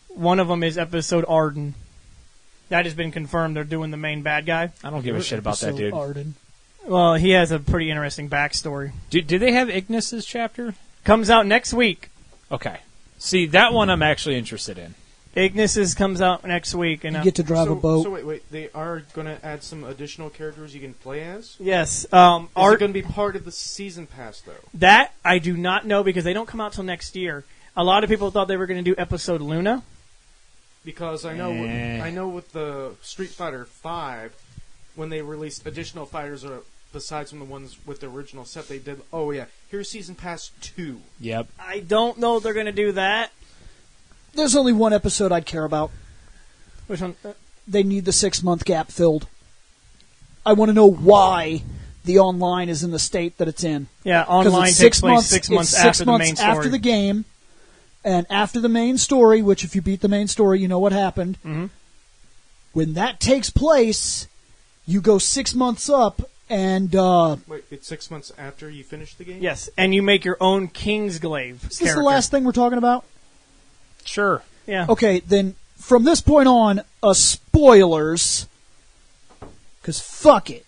[SPEAKER 4] One of them is episode Arden. That has been confirmed. They're doing the main bad guy.
[SPEAKER 5] I don't give a shit about that dude.
[SPEAKER 1] Arden.
[SPEAKER 4] Well, he has a pretty interesting backstory.
[SPEAKER 5] Do they have Ignis's chapter?
[SPEAKER 4] Comes out next week.
[SPEAKER 5] Okay. See, that one I'm actually interested in.
[SPEAKER 4] Ignis's comes out next week, and
[SPEAKER 1] You get to drive a boat.
[SPEAKER 3] So wait, they are going to add some additional characters you can play as?
[SPEAKER 4] yes,
[SPEAKER 3] Is it going to be part of the season pass, though?
[SPEAKER 4] that I do not know because they don't come out till next year. A lot of people thought they were going to do episode Luna.
[SPEAKER 3] Because I know with the Street Fighter V, when they released additional fighters, besides from the ones with the original set, they did. Oh yeah, here's Season Pass 2.
[SPEAKER 5] Yep.
[SPEAKER 4] I don't know if they're going to do that.
[SPEAKER 1] There's only one episode I'd care about.
[SPEAKER 4] Which one?
[SPEAKER 1] They need the 6-month gap filled. I want to know why the online is in the state that it's in.
[SPEAKER 4] Yeah,
[SPEAKER 1] 'Cause
[SPEAKER 4] online
[SPEAKER 1] it's
[SPEAKER 4] takes
[SPEAKER 1] 6
[SPEAKER 4] place
[SPEAKER 1] months,
[SPEAKER 4] 6 months
[SPEAKER 1] it's 6
[SPEAKER 4] after the
[SPEAKER 1] months
[SPEAKER 4] main story.
[SPEAKER 1] after the game, and after the main story, which if you beat the main story, you know what happened.
[SPEAKER 4] Mhm.
[SPEAKER 1] When that takes place, you go 6 months up, and
[SPEAKER 3] Wait, it's 6 months after you finish the game?
[SPEAKER 4] Yes, and you make your own Kingsglaive
[SPEAKER 1] is this
[SPEAKER 4] character.
[SPEAKER 1] the last thing we're talking about?
[SPEAKER 5] Sure.
[SPEAKER 4] Yeah.
[SPEAKER 1] Okay, then from this point on, spoilers, because fuck it.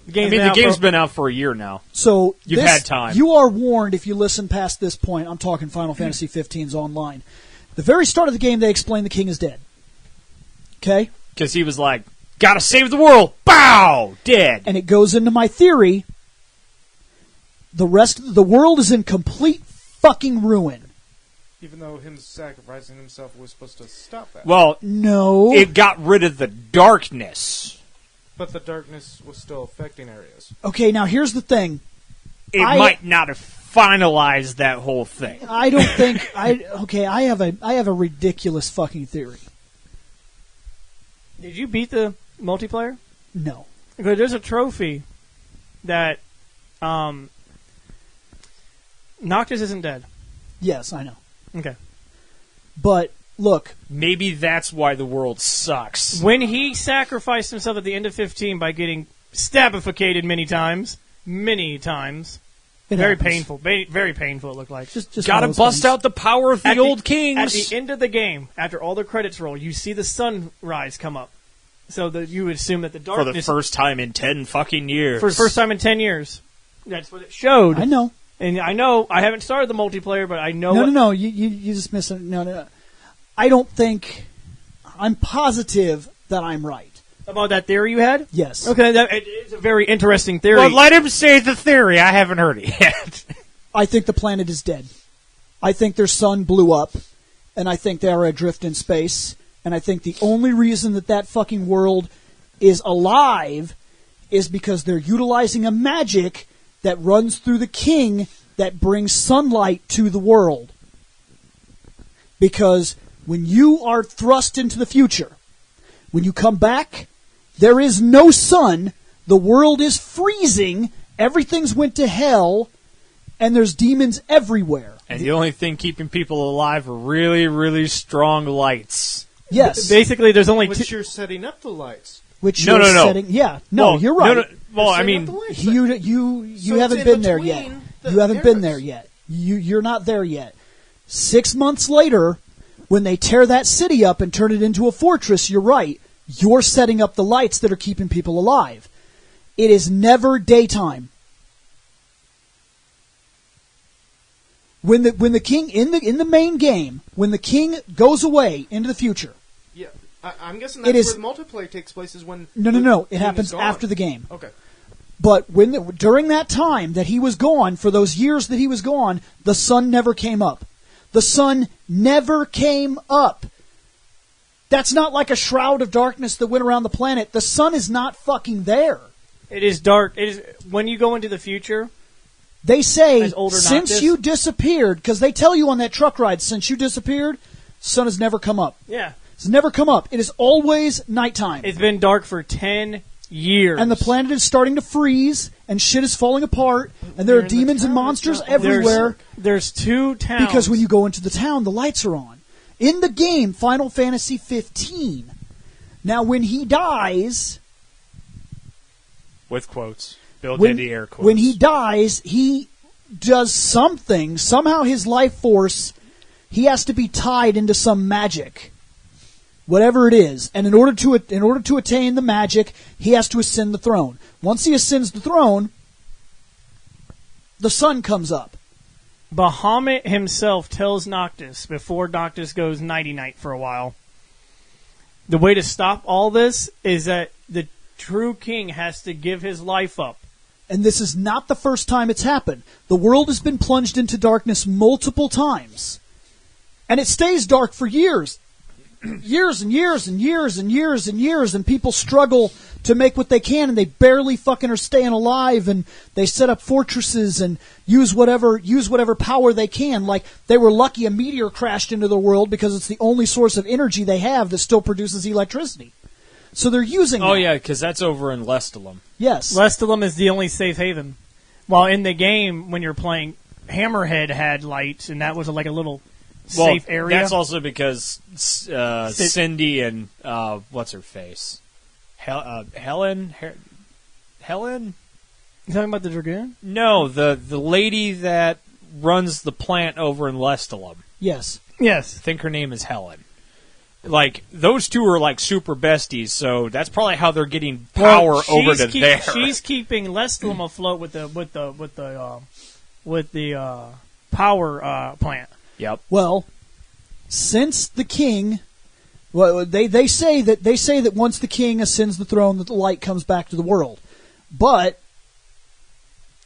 [SPEAKER 5] The game's been out for a year now.
[SPEAKER 1] So
[SPEAKER 5] You've had time.
[SPEAKER 1] You are warned if you listen past this point. I'm talking Final Fantasy 15's online. The very start of the game, they explain the king is dead. Okay?
[SPEAKER 5] Because he was like, gotta save the world! Bow! Dead!
[SPEAKER 1] And it goes into my theory. The rest of the world is in complete fucking ruin.
[SPEAKER 3] Even though him sacrificing himself was supposed to stop that.
[SPEAKER 5] Well,
[SPEAKER 1] No.
[SPEAKER 5] it got rid of the darkness.
[SPEAKER 3] But the darkness was still affecting areas.
[SPEAKER 1] Okay, now here's the thing.
[SPEAKER 5] It
[SPEAKER 1] I-
[SPEAKER 5] might not have finalized that whole thing.
[SPEAKER 1] I don't think I have a ridiculous fucking theory.
[SPEAKER 4] Did you beat the multiplayer?
[SPEAKER 1] No.
[SPEAKER 4] Okay, there's a trophy that Noctis isn't dead.
[SPEAKER 1] Yes, I know.
[SPEAKER 4] Okay.
[SPEAKER 1] But look,
[SPEAKER 5] Maybe that's why the world sucks.
[SPEAKER 4] When he sacrificed himself at the end of 15 by getting stabificated many times,
[SPEAKER 1] it
[SPEAKER 4] very
[SPEAKER 1] happens.
[SPEAKER 4] painful, very painful it looked like.
[SPEAKER 1] Just one
[SPEAKER 5] Gotta
[SPEAKER 1] of those
[SPEAKER 5] bust
[SPEAKER 1] things.
[SPEAKER 5] out the power of the
[SPEAKER 4] At
[SPEAKER 5] old
[SPEAKER 4] At
[SPEAKER 5] kings.
[SPEAKER 4] the end of the game, after all the credits roll, you see the sunrise come up. So that you would assume that the
[SPEAKER 5] For the
[SPEAKER 4] darkness
[SPEAKER 5] first time in 10 fucking years.
[SPEAKER 4] for the first time in 10 years. That's what it showed.
[SPEAKER 1] I know.
[SPEAKER 4] And I know I haven't started the multiplayer, but I know
[SPEAKER 1] No. You just miss it. No. I don't think. I'm positive that I'm right.
[SPEAKER 4] about that theory you had.
[SPEAKER 1] Yes.
[SPEAKER 4] Okay, it's a very interesting theory.
[SPEAKER 5] Well, let him say the theory. I haven't heard it yet.
[SPEAKER 1] I think the planet is dead. I think their sun blew up, and I think they are adrift in space. And I think the only reason that fucking world is alive is because they're utilizing a magic that runs through the king that brings sunlight to the world. Because when you are thrust into the future, when you come back, there is no sun, the world is freezing, everything's went to hell, and there's demons everywhere.
[SPEAKER 5] And the only thing keeping people alive are really, really strong lights.
[SPEAKER 1] Yes.
[SPEAKER 4] Basically, there's only
[SPEAKER 3] Which
[SPEAKER 4] two.
[SPEAKER 3] you're setting up the lights.
[SPEAKER 1] Which
[SPEAKER 5] No,
[SPEAKER 1] you're
[SPEAKER 5] no.
[SPEAKER 1] setting. Yeah, no,
[SPEAKER 5] Well,
[SPEAKER 1] you're right.
[SPEAKER 5] no, well, I
[SPEAKER 3] Setting up
[SPEAKER 5] mean,
[SPEAKER 3] the lights.
[SPEAKER 1] You
[SPEAKER 3] So
[SPEAKER 1] haven't
[SPEAKER 3] it's in
[SPEAKER 1] been there yet.
[SPEAKER 3] between the
[SPEAKER 1] You haven't been
[SPEAKER 3] eras.
[SPEAKER 1] there yet. You're not there yet. 6 months later, when they tear that city up and turn it into a fortress, you're right. You're setting up the lights that are keeping people alive. It is never daytime. When the king in the main game, when the king goes away into the future.
[SPEAKER 3] Yeah, I'm guessing that's where the multiplayer takes place. Is when
[SPEAKER 1] No. It happens after the game.
[SPEAKER 3] Okay.
[SPEAKER 1] But during that time that he was gone, for those years that he was gone, the sun never came up. The sun never came up. That's not like a shroud of darkness that went around the planet. The sun is not fucking there.
[SPEAKER 4] It is dark. It is when you go into the future.
[SPEAKER 1] They say,
[SPEAKER 4] As older
[SPEAKER 1] since
[SPEAKER 4] Noctis.
[SPEAKER 1] you disappeared, because they tell you on that truck ride, since you disappeared, sun has never come up.
[SPEAKER 4] Yeah.
[SPEAKER 1] It's never come up. It is always nighttime.
[SPEAKER 4] It's been dark for 10 years.
[SPEAKER 1] And the planet is starting to freeze, and shit is falling apart, and there are
[SPEAKER 3] You're in the
[SPEAKER 1] demons and
[SPEAKER 3] town,
[SPEAKER 1] monsters
[SPEAKER 3] it's not-
[SPEAKER 1] everywhere.
[SPEAKER 4] There's 2 towns.
[SPEAKER 1] Because when you go into the town, the lights are on. In the game, Final Fantasy 15. Now, when he dies,
[SPEAKER 5] With quotes. Bill did the air quotes.
[SPEAKER 1] when he dies, he does something. Somehow his life force, he has to be tied into some magic. Whatever it is. And in order to attain the magic, he has to ascend the throne. Once he ascends the throne, the sun comes up.
[SPEAKER 4] Bahamut himself tells Noctis before Noctis goes nighty-night for a while, the way to stop all this is that the true king has to give his life up.
[SPEAKER 1] And this is not the first time it's happened. The world has been plunged into darkness multiple times. And it stays dark for years. Years and years and years and years and years, and people struggle to make what they can, and they barely fucking are staying alive, and they set up fortresses and use whatever power they can. Like, they were lucky a meteor crashed into the world because it's the only source of energy they have that still produces electricity. So they're using
[SPEAKER 5] Oh,
[SPEAKER 1] that.
[SPEAKER 5] yeah, because that's over in Lestalum.
[SPEAKER 1] Yes.
[SPEAKER 4] Lestalum is the only safe haven. While in the game, when you're playing, Hammerhead had lights, and that was like a little safe area.
[SPEAKER 5] That's also because Cindy and what's her face, Helen. Helen?
[SPEAKER 4] You talking about the Dragoon?
[SPEAKER 5] No, the lady that runs the plant over in Lestalum.
[SPEAKER 1] Yes.
[SPEAKER 4] Yes.
[SPEAKER 5] I think her name is Helen. Like, those two are like super besties, so that's probably how they're getting power over to there.
[SPEAKER 4] She's keeping Lestalum afloat with the power plant.
[SPEAKER 5] Yep.
[SPEAKER 1] Well, since the king, well, they say that once the king ascends the throne, that the light comes back to the world. But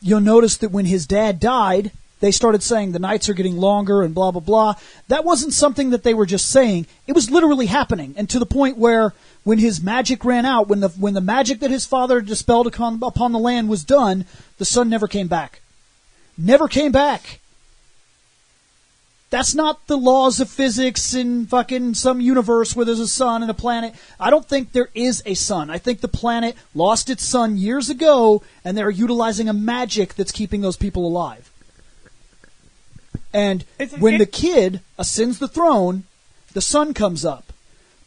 [SPEAKER 1] you'll notice that when his dad died, they started saying the nights are getting longer and blah blah blah. That wasn't something that they were just saying. It was literally happening, and to the point where when his magic ran out, when the magic that his father dispelled upon the land was done, the sun never came back. Never came back. That's not the laws of physics in fucking some universe where there's a sun and a planet. I don't think there is a sun. I think the planet lost its sun years ago, and they're utilizing a magic that's keeping those people alive. And when the kid ascends the throne, the sun comes up.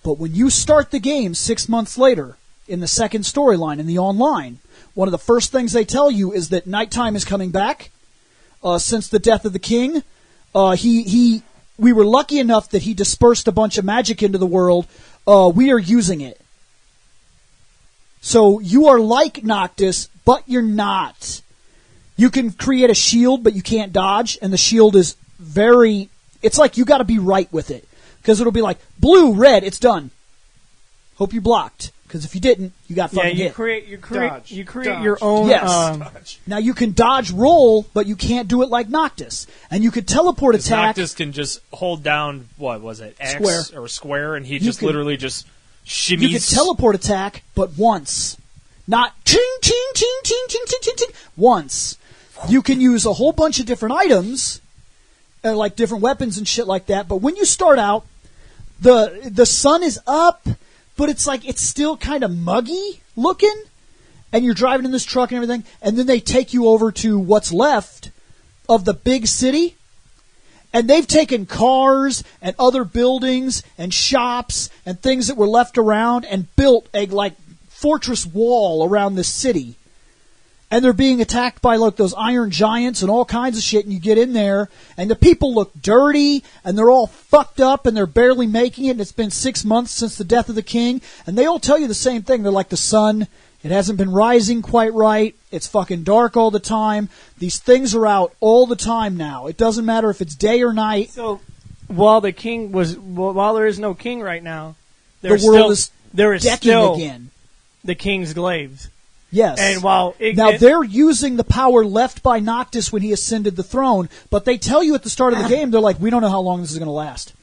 [SPEAKER 1] But when you start the game 6 months later, in the second storyline, in the online, one of the first things they tell you is that nighttime is coming back. Since the death of the king, we were lucky enough that he dispersed a bunch of magic into the world. We are using it. So you are like Noctis, but you're not. You can create a shield, but you can't dodge, and the shield is it's like you got to be right with it. Because it'll be like, blue, red, it's done. Hope you blocked. Because if you didn't, you got fucking hit.
[SPEAKER 4] You create
[SPEAKER 3] Dodge.
[SPEAKER 4] your own.
[SPEAKER 1] Yes. Now you can dodge roll, but you can't do it like Noctis. And you could teleport attack.
[SPEAKER 5] Noctis can just hold down, what was it, X
[SPEAKER 1] Square.
[SPEAKER 5] or square, and he
[SPEAKER 1] You
[SPEAKER 5] just
[SPEAKER 1] can-
[SPEAKER 5] literally just shimmies.
[SPEAKER 1] You can teleport attack, but once. Not ching, ching, ching, ching, ching, ching, ching, ching. Once. You can use a whole bunch of different items, like different weapons and shit like that. But when you start out, the sun is up, but it's like it's still kind of muggy looking, and you're driving in this truck and everything, and then they take you over to what's left of the big city, and they've taken cars and other buildings and shops and things that were left around and built a like fortress wall around the city. and they're being attacked by like those iron giants and all kinds of shit, and you get in there and the people look dirty and they're all fucked up and they're barely making it, and it's been 6 months since the death of the king, and they all tell you the same thing. They're like, the sun, it hasn't been rising quite right, it's fucking dark all the time, these things are out all the time now, it doesn't matter if it's day or night.
[SPEAKER 4] So while there is no king right now,
[SPEAKER 1] The world is
[SPEAKER 4] there is
[SPEAKER 1] decking
[SPEAKER 4] still
[SPEAKER 1] again.
[SPEAKER 4] the king's glaives.
[SPEAKER 1] Yes.
[SPEAKER 4] And while
[SPEAKER 1] they're using the power left by Noctis when he ascended the throne, but they tell you at the start of the game, they're like, we don't know how long this is going to last.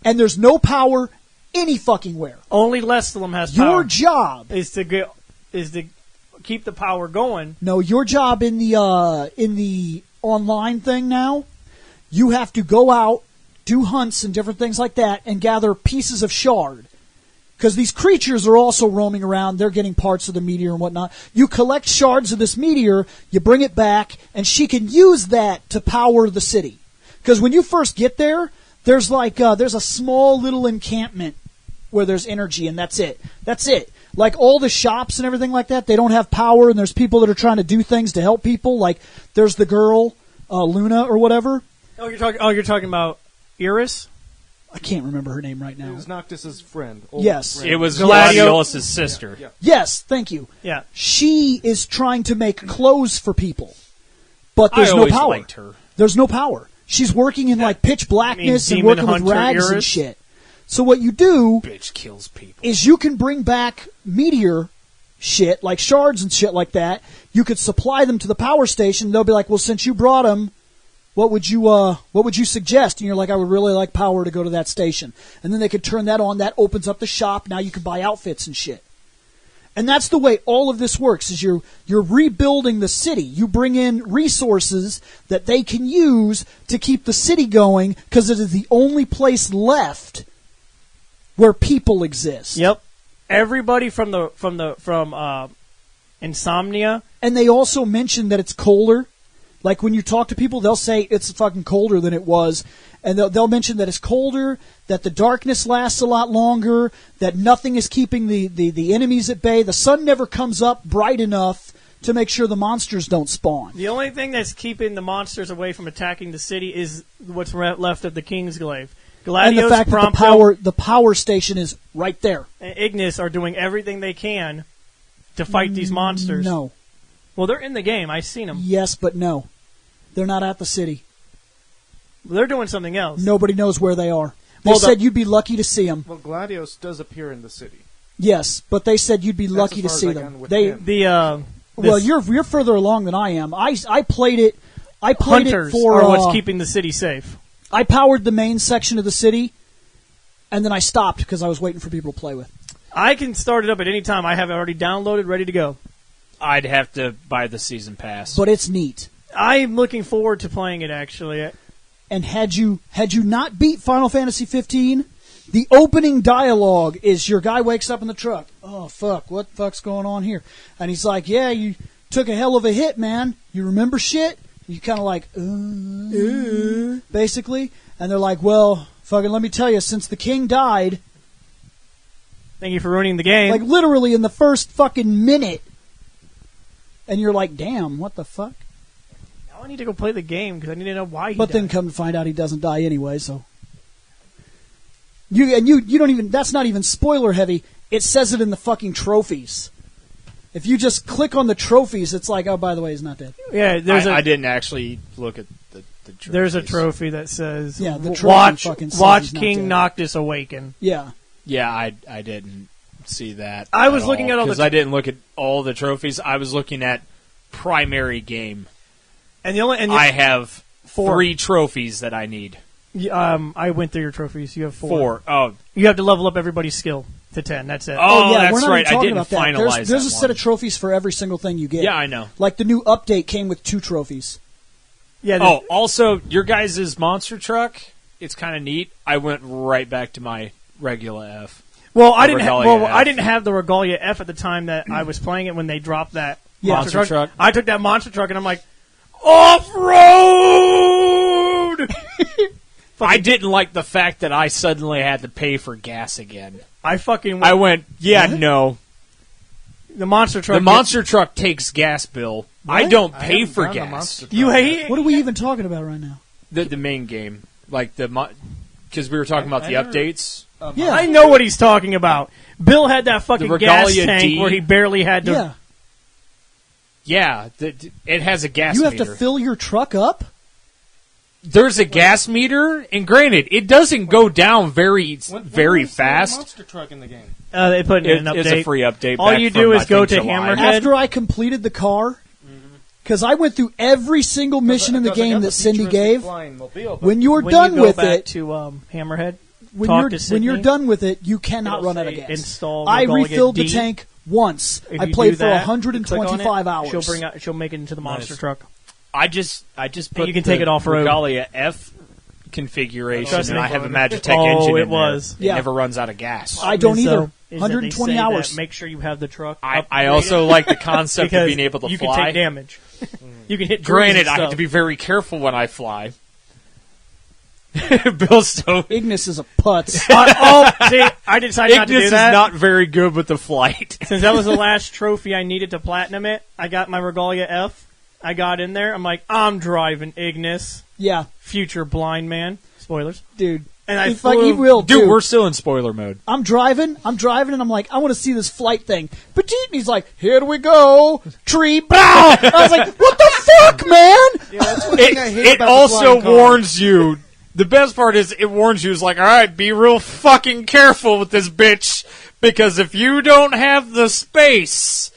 [SPEAKER 1] And there's no power any fucking where.
[SPEAKER 4] Only Lestalem has
[SPEAKER 1] Your
[SPEAKER 4] power.
[SPEAKER 1] job
[SPEAKER 4] is to keep the power going.
[SPEAKER 1] No, your job in the online thing now, you have to go out, do hunts and different things like that, and gather pieces of shard. Because these creatures are also roaming around. They're getting parts of the meteor and whatnot. You collect shards of this meteor, you bring it back, and she can use that to power the city. Because when you first get there, there's there's a small little encampment where there's energy, and that's it. That's it. Like all the shops and everything like that, they don't have power, and there's people that are trying to do things to help people. Like there's the girl, Luna or whatever.
[SPEAKER 4] You're talking about Iris?
[SPEAKER 1] I can't remember her name right now.
[SPEAKER 3] It was Noctis's friend.
[SPEAKER 1] Yes.
[SPEAKER 3] Friend.
[SPEAKER 5] It was
[SPEAKER 4] Gladio-
[SPEAKER 5] Gladiolus' sister.
[SPEAKER 3] Yeah.
[SPEAKER 1] Yes, thank you.
[SPEAKER 4] Yeah.
[SPEAKER 1] She is trying to make clothes for people, but there's
[SPEAKER 5] I
[SPEAKER 1] no
[SPEAKER 5] always
[SPEAKER 1] power.
[SPEAKER 5] liked her.
[SPEAKER 1] There's no power. She's working in like pitch blackness and
[SPEAKER 4] Demon
[SPEAKER 1] working with
[SPEAKER 4] Hunter
[SPEAKER 1] rags and
[SPEAKER 4] Iris?
[SPEAKER 1] shit. So what you do
[SPEAKER 5] Bitch kills people.
[SPEAKER 1] is you can bring back meteor shit, like shards and shit like that. You could supply them to the power station. They'll be like, well, since you brought them, what would you suggest? And you're like, I would really like power to go to that station. And then they could turn that on. That opens up the shop. Now you can buy outfits and shit. And that's the way all of this works, is you're rebuilding the city. You bring in resources that they can use to keep the city going, because it is the only place left where people exist.
[SPEAKER 4] Yep. Everybody from Insomnia.
[SPEAKER 1] And they also mention that it's colder. Like when you talk to people, they'll say it's fucking colder than it was. And they'll mention that it's colder, that the darkness lasts a lot longer, that nothing is keeping the enemies at bay. The sun never comes up bright enough to make sure the monsters don't spawn.
[SPEAKER 4] The only thing that's keeping the monsters away from attacking the city is what's left of the King's Glaive. Gladios,
[SPEAKER 1] And the fact that the power station is right there.
[SPEAKER 4] and Ignis are doing everything they can to fight these monsters.
[SPEAKER 1] No.
[SPEAKER 4] Well, they're in the game. I've seen them.
[SPEAKER 1] Yes, but no. They're not at the city.
[SPEAKER 4] They're doing something else.
[SPEAKER 1] Nobody knows where they are. They
[SPEAKER 4] Well,
[SPEAKER 1] said you'd be lucky to see them.
[SPEAKER 3] Well, Gladios does appear in the city.
[SPEAKER 1] Yes, but they said you'd be
[SPEAKER 3] That's
[SPEAKER 1] lucky
[SPEAKER 3] as
[SPEAKER 1] to
[SPEAKER 3] far as
[SPEAKER 1] see
[SPEAKER 3] I
[SPEAKER 1] them.
[SPEAKER 3] got with
[SPEAKER 1] They
[SPEAKER 3] him.
[SPEAKER 1] well, you're further along than I am. I played it. I played
[SPEAKER 4] Hunters
[SPEAKER 1] it for
[SPEAKER 4] are what's keeping the city safe.
[SPEAKER 1] I powered the main section of the city, and then I stopped because I was waiting for people to play with.
[SPEAKER 4] I can start it up at any time. I have it already downloaded, ready to go.
[SPEAKER 5] I'd have to buy the season pass.
[SPEAKER 1] But it's neat.
[SPEAKER 4] I'm looking forward to playing it, actually.
[SPEAKER 1] And had you not beat Final Fantasy 15, the opening dialogue is your guy wakes up in the truck. Oh, fuck, what the fuck's going on here? And he's like, yeah, you took a hell of a hit, man. You remember shit? You kind of like, basically. And they're like, well, fucking let me tell you, since the king died,
[SPEAKER 4] Thank you for ruining the game.
[SPEAKER 1] like literally in the first fucking minute, and you're like, damn, what the fuck?
[SPEAKER 4] Now I need to go play the game because I need to know why he
[SPEAKER 1] But
[SPEAKER 4] died.
[SPEAKER 1] then come to find out he doesn't die anyway, so. You don't even, that's not even spoiler heavy. It says it in the fucking trophies. If you just click on the trophies, it's like, oh, by the way, he's not dead.
[SPEAKER 4] Yeah,
[SPEAKER 5] I didn't actually look at the trophies.
[SPEAKER 4] there's a trophy that says,
[SPEAKER 1] Yeah, the trophy
[SPEAKER 4] watch
[SPEAKER 1] fucking says
[SPEAKER 4] watch
[SPEAKER 1] he's not
[SPEAKER 4] King
[SPEAKER 1] dead.
[SPEAKER 4] Noctis awaken.
[SPEAKER 1] Yeah.
[SPEAKER 5] Yeah, I didn't see that.
[SPEAKER 4] I was looking at all the
[SPEAKER 5] because I didn't look at all the trophies. I was looking at primary game.
[SPEAKER 4] And the only
[SPEAKER 5] I have
[SPEAKER 4] Four.
[SPEAKER 5] 3 trophies that I need.
[SPEAKER 4] I went through your trophies. You have 4.
[SPEAKER 5] 4. Oh,
[SPEAKER 4] You have to level up everybody's skill to 10. That's it.
[SPEAKER 5] Oh,
[SPEAKER 1] yeah,
[SPEAKER 5] that's
[SPEAKER 1] we're not
[SPEAKER 5] right.
[SPEAKER 1] even
[SPEAKER 5] I
[SPEAKER 1] talking
[SPEAKER 5] didn't
[SPEAKER 1] about that.
[SPEAKER 5] finalize
[SPEAKER 1] There's
[SPEAKER 5] that
[SPEAKER 1] a set
[SPEAKER 5] one.
[SPEAKER 1] of trophies for every single thing you get.
[SPEAKER 5] Yeah, I know.
[SPEAKER 1] Like the new update came with 2 trophies.
[SPEAKER 4] Yeah.
[SPEAKER 5] Oh, also, your guys' monster truck, it's kind of neat. I went right back to my regular F.
[SPEAKER 4] Well, I didn't.
[SPEAKER 5] Regalia F.
[SPEAKER 4] I didn't have the Regalia F at the time that I was playing it when they dropped that
[SPEAKER 1] Yeah.
[SPEAKER 5] Monster truck.
[SPEAKER 4] I took that monster truck and I'm like, off road.
[SPEAKER 5] I didn't like the fact that I suddenly had to pay for gas again.
[SPEAKER 4] I fucking.
[SPEAKER 5] I went, yeah,
[SPEAKER 1] What?
[SPEAKER 5] no.
[SPEAKER 4] The monster truck.
[SPEAKER 5] The monster truck takes gas, Bill. I
[SPEAKER 1] What?
[SPEAKER 5] don't
[SPEAKER 3] I
[SPEAKER 5] pay
[SPEAKER 3] haven't
[SPEAKER 5] for
[SPEAKER 3] done the
[SPEAKER 5] gas.
[SPEAKER 3] monster truck
[SPEAKER 4] You
[SPEAKER 3] yet.
[SPEAKER 4] hate.
[SPEAKER 1] What are we even talking about right now?
[SPEAKER 5] The main game, like because we were talking about the
[SPEAKER 3] I never-
[SPEAKER 5] updates.
[SPEAKER 1] Yeah.
[SPEAKER 4] I know what he's talking about. Bill had that fucking
[SPEAKER 5] The
[SPEAKER 4] gas
[SPEAKER 5] Regalia
[SPEAKER 4] tank
[SPEAKER 5] D.
[SPEAKER 4] where he barely had to.
[SPEAKER 1] Yeah.
[SPEAKER 5] Yeah, it has a gas
[SPEAKER 1] You have
[SPEAKER 5] meter.
[SPEAKER 1] to fill your truck up?
[SPEAKER 5] There's a gas meter, and granted, it doesn't go down very
[SPEAKER 3] When
[SPEAKER 5] very
[SPEAKER 3] was the
[SPEAKER 5] fast.
[SPEAKER 3] monster truck in the game.
[SPEAKER 4] They put in an update.
[SPEAKER 5] It's a free update.
[SPEAKER 4] All
[SPEAKER 5] back
[SPEAKER 4] you
[SPEAKER 5] from,
[SPEAKER 4] do
[SPEAKER 5] I
[SPEAKER 4] is go
[SPEAKER 5] think,
[SPEAKER 4] to
[SPEAKER 5] July.
[SPEAKER 4] Hammerhead.
[SPEAKER 1] After I completed the car, because I went through every single mission in the
[SPEAKER 3] Because I
[SPEAKER 1] game
[SPEAKER 3] got
[SPEAKER 1] that
[SPEAKER 3] the
[SPEAKER 1] Cindy
[SPEAKER 3] futuristic
[SPEAKER 1] gave.
[SPEAKER 3] flying mobile, but
[SPEAKER 1] When you're
[SPEAKER 4] when
[SPEAKER 1] done
[SPEAKER 4] you go
[SPEAKER 1] with
[SPEAKER 4] back
[SPEAKER 1] it,
[SPEAKER 4] to Hammerhead,
[SPEAKER 1] when
[SPEAKER 4] talk
[SPEAKER 1] you're
[SPEAKER 4] to
[SPEAKER 1] when you're
[SPEAKER 4] Sydney,
[SPEAKER 1] done with it, you cannot
[SPEAKER 4] it'll
[SPEAKER 1] run out of
[SPEAKER 4] say
[SPEAKER 1] gas.
[SPEAKER 4] install
[SPEAKER 1] I
[SPEAKER 4] Regalia
[SPEAKER 1] refilled the
[SPEAKER 4] D.
[SPEAKER 1] tank once.
[SPEAKER 4] If
[SPEAKER 1] I
[SPEAKER 4] you
[SPEAKER 1] played
[SPEAKER 4] do
[SPEAKER 1] for
[SPEAKER 4] that, click on
[SPEAKER 1] 125
[SPEAKER 4] it,
[SPEAKER 1] hours.
[SPEAKER 4] She'll make it into the monster
[SPEAKER 2] Nice.
[SPEAKER 4] truck.
[SPEAKER 5] I just put
[SPEAKER 4] you can take
[SPEAKER 5] the
[SPEAKER 4] it off-road.
[SPEAKER 5] Regalia F configuration,
[SPEAKER 4] Trust
[SPEAKER 5] and
[SPEAKER 4] me.
[SPEAKER 5] I have a Magitech
[SPEAKER 4] Oh,
[SPEAKER 5] engine
[SPEAKER 4] it
[SPEAKER 5] in
[SPEAKER 4] was.
[SPEAKER 5] there.
[SPEAKER 1] Yeah.
[SPEAKER 5] It never runs out of gas.
[SPEAKER 1] I don't
[SPEAKER 4] Is,
[SPEAKER 1] either.
[SPEAKER 4] though, is that they
[SPEAKER 1] 120
[SPEAKER 4] say
[SPEAKER 1] hours.
[SPEAKER 4] that make sure you have the truck.
[SPEAKER 5] I also like the concept of
[SPEAKER 4] because
[SPEAKER 5] being able to
[SPEAKER 4] you
[SPEAKER 5] fly.
[SPEAKER 4] can take damage. You can hit. trees
[SPEAKER 5] Granted,
[SPEAKER 4] and
[SPEAKER 5] I have
[SPEAKER 4] stuff.
[SPEAKER 5] to be very careful when I fly. Bill Stone.
[SPEAKER 1] Ignis is a putz.
[SPEAKER 4] See, I decided not to
[SPEAKER 5] Ignis
[SPEAKER 4] do
[SPEAKER 5] is
[SPEAKER 4] that.
[SPEAKER 5] not very good with the flight.
[SPEAKER 4] Since that was the last trophy I needed to platinum it, I got my Regalia F. I got in there. I'm like, I'm driving Ignis,
[SPEAKER 1] Yeah,
[SPEAKER 4] future blind man. Spoilers.
[SPEAKER 1] dude.
[SPEAKER 4] And I
[SPEAKER 1] In fact,
[SPEAKER 4] flew.
[SPEAKER 1] he will,
[SPEAKER 5] Dude, we're still in spoiler mode.
[SPEAKER 1] I'm driving, and I'm like, I want to see this flight thing. But he's like, here we go, tree, bow. I was like, what the fuck, man?
[SPEAKER 3] yeah, that's one thing I hate
[SPEAKER 5] It
[SPEAKER 3] about the
[SPEAKER 5] also
[SPEAKER 3] flying car.
[SPEAKER 5] warns you. The best part is it warns you. It's like, all right, be real fucking careful with this bitch, because if you don't have the space,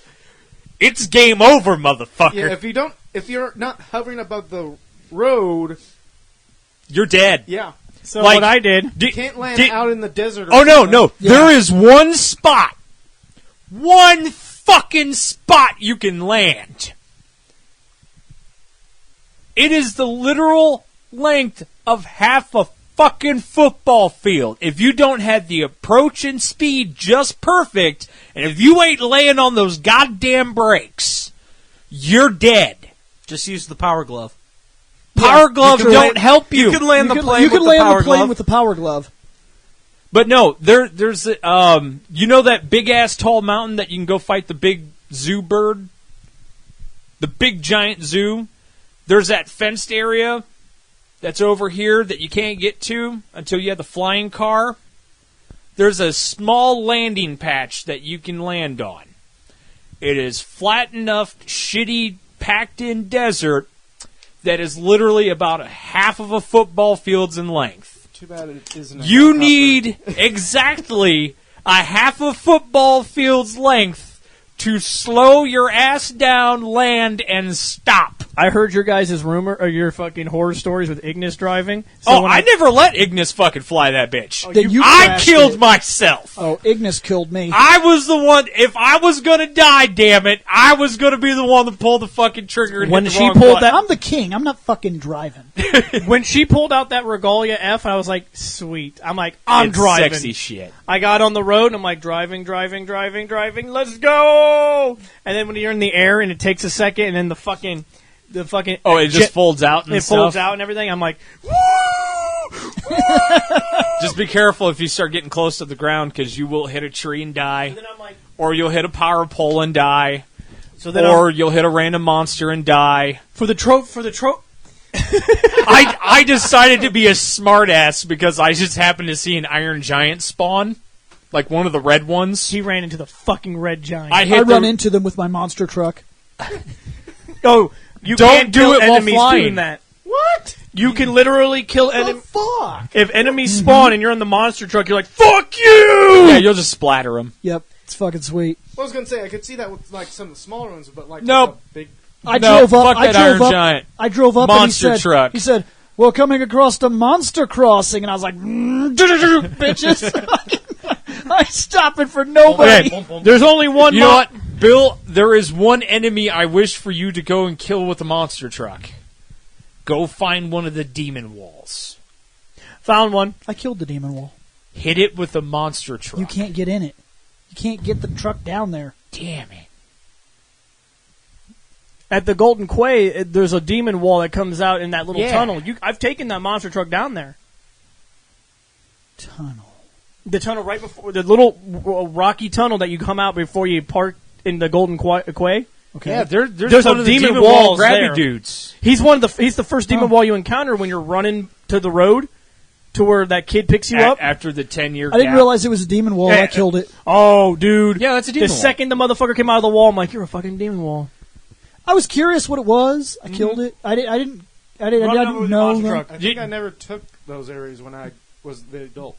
[SPEAKER 5] it's game over, motherfucker.
[SPEAKER 3] Yeah, if you're not hovering above the road,
[SPEAKER 5] You're dead.
[SPEAKER 3] yeah,
[SPEAKER 4] So
[SPEAKER 5] like-
[SPEAKER 4] what I did,
[SPEAKER 3] you can't land
[SPEAKER 5] Did-
[SPEAKER 3] out in the desert. Or
[SPEAKER 5] Oh no,
[SPEAKER 3] something.
[SPEAKER 5] no!
[SPEAKER 1] Yeah.
[SPEAKER 5] There is one fucking spot you can land. It is the literal length of half a fucking football field. If you don't have the approach and speed just perfect, and if you ain't laying on those goddamn brakes, you're dead.
[SPEAKER 2] Just use the power glove.
[SPEAKER 5] Power gloves
[SPEAKER 2] can
[SPEAKER 5] don't
[SPEAKER 2] land-
[SPEAKER 5] help you.
[SPEAKER 2] You can land the plane
[SPEAKER 1] you
[SPEAKER 2] with
[SPEAKER 1] can
[SPEAKER 2] the
[SPEAKER 1] land
[SPEAKER 2] power
[SPEAKER 1] the plane
[SPEAKER 2] glove.
[SPEAKER 1] with the power glove.
[SPEAKER 5] But no, there's you know that big ass tall mountain that you can go fight the big zoo bird, the big giant zoo. There's that fenced area that's over here that you can't get to until you have the flying car. There's a small landing patch that you can land on. It is flat enough, shitty, packed in desert that is literally about a half of a football field's in length.
[SPEAKER 3] Too bad it isn't. a
[SPEAKER 5] You
[SPEAKER 3] helicopter.
[SPEAKER 5] need exactly a half a football field's length to slow your ass down, land, and stop.
[SPEAKER 4] I heard your guys' rumor or your fucking horror stories with Ignis driving. So when
[SPEAKER 5] I never let Ignis fucking fly that bitch.
[SPEAKER 1] Then you
[SPEAKER 5] I
[SPEAKER 1] crashed
[SPEAKER 5] killed
[SPEAKER 1] it.
[SPEAKER 5] myself.
[SPEAKER 1] Oh, Ignis killed me.
[SPEAKER 5] I was the one. If I was gonna die, damn it, I was gonna be the one to pull the fucking trigger. And
[SPEAKER 4] When
[SPEAKER 5] hit the
[SPEAKER 4] she
[SPEAKER 5] wrong
[SPEAKER 4] pulled
[SPEAKER 5] button.
[SPEAKER 4] that-
[SPEAKER 1] I'm the king. I'm not fucking driving.
[SPEAKER 4] when she pulled out that Regalia F, I was like, sweet. I'm like, I'm
[SPEAKER 5] It's
[SPEAKER 4] driving.
[SPEAKER 5] sexy shit.
[SPEAKER 4] I got on the road and I'm like, driving. Let's go. And then when you're in the air and it takes a second, and then the fucking
[SPEAKER 5] Oh, it just folds out and
[SPEAKER 4] it
[SPEAKER 5] stuff.
[SPEAKER 4] folds out and everything. I'm like,
[SPEAKER 5] Just be careful if you start getting close to the ground, because you will hit a tree and die,
[SPEAKER 4] and then I'm like,
[SPEAKER 5] or you'll hit a power pole and die,
[SPEAKER 4] so then
[SPEAKER 5] or you'll hit a random monster and die.
[SPEAKER 4] for the trope.
[SPEAKER 5] I decided to be a smartass because I just happened to see an Iron Giant spawn, like one of the red ones.
[SPEAKER 4] He ran into the fucking red giant.
[SPEAKER 5] I
[SPEAKER 1] I
[SPEAKER 5] hit
[SPEAKER 1] run
[SPEAKER 5] the,
[SPEAKER 1] into them with my monster truck.
[SPEAKER 4] Oh, you
[SPEAKER 5] Don't
[SPEAKER 4] can't
[SPEAKER 5] do
[SPEAKER 4] kill
[SPEAKER 5] it while
[SPEAKER 4] enemies
[SPEAKER 5] flying.
[SPEAKER 4] doing that. What? You can literally kill enemies.
[SPEAKER 1] Fuck.
[SPEAKER 4] If enemies spawn and you're in the monster truck, you're like, fuck you!
[SPEAKER 5] yeah, you'll just splatter them.
[SPEAKER 1] Yep, it's fucking sweet.
[SPEAKER 3] I was gonna say I could see that with like some of the smaller ones, but like
[SPEAKER 5] Nope.
[SPEAKER 3] with a big.
[SPEAKER 1] I
[SPEAKER 5] No,
[SPEAKER 1] drove up.
[SPEAKER 5] fuck
[SPEAKER 1] I
[SPEAKER 5] that
[SPEAKER 1] drove
[SPEAKER 5] Iron
[SPEAKER 1] up.
[SPEAKER 5] Giant.
[SPEAKER 1] I drove up.
[SPEAKER 5] Monster
[SPEAKER 1] and he said,
[SPEAKER 5] truck.
[SPEAKER 1] He said, "Well, coming across the monster crossing," and I was like, "Bitches." I stop it for nobody.
[SPEAKER 4] Okay, there's only one.
[SPEAKER 5] You know what, Bill? There is one enemy I wish for you to go and kill with a monster truck. Go find one of the demon walls.
[SPEAKER 4] Found one.
[SPEAKER 1] I killed the demon wall.
[SPEAKER 5] Hit it with a monster truck.
[SPEAKER 1] You can't get in it. You can't get the truck down there.
[SPEAKER 5] Damn it.
[SPEAKER 4] At the Golden Quay, there's a demon wall that comes out in that little
[SPEAKER 5] Yeah.
[SPEAKER 4] tunnel. I've taken that monster truck down there.
[SPEAKER 1] Tunnel.
[SPEAKER 4] The tunnel right before the little rocky tunnel that you come out before you park in the Golden Quay.
[SPEAKER 1] Okay.
[SPEAKER 5] Yeah, there's
[SPEAKER 4] There's
[SPEAKER 5] one
[SPEAKER 4] a
[SPEAKER 5] of the
[SPEAKER 4] demon
[SPEAKER 5] demon wall
[SPEAKER 4] walls
[SPEAKER 5] grabby
[SPEAKER 4] there.
[SPEAKER 5] dudes.
[SPEAKER 4] He's the first demon wall you encounter when you're running to the road to where that kid picks you up.
[SPEAKER 5] After the 10-year
[SPEAKER 1] I didn't realize it was a demon wall.
[SPEAKER 4] Yeah.
[SPEAKER 1] I killed it.
[SPEAKER 4] Oh, dude.
[SPEAKER 5] Yeah, that's a demon
[SPEAKER 4] The
[SPEAKER 5] wall.
[SPEAKER 4] second the motherfucker came out of the wall, I'm like, you're a fucking demon wall.
[SPEAKER 1] I was curious what it was. I killed it. I didn't know.
[SPEAKER 3] I think I never took those areas when I was the adult.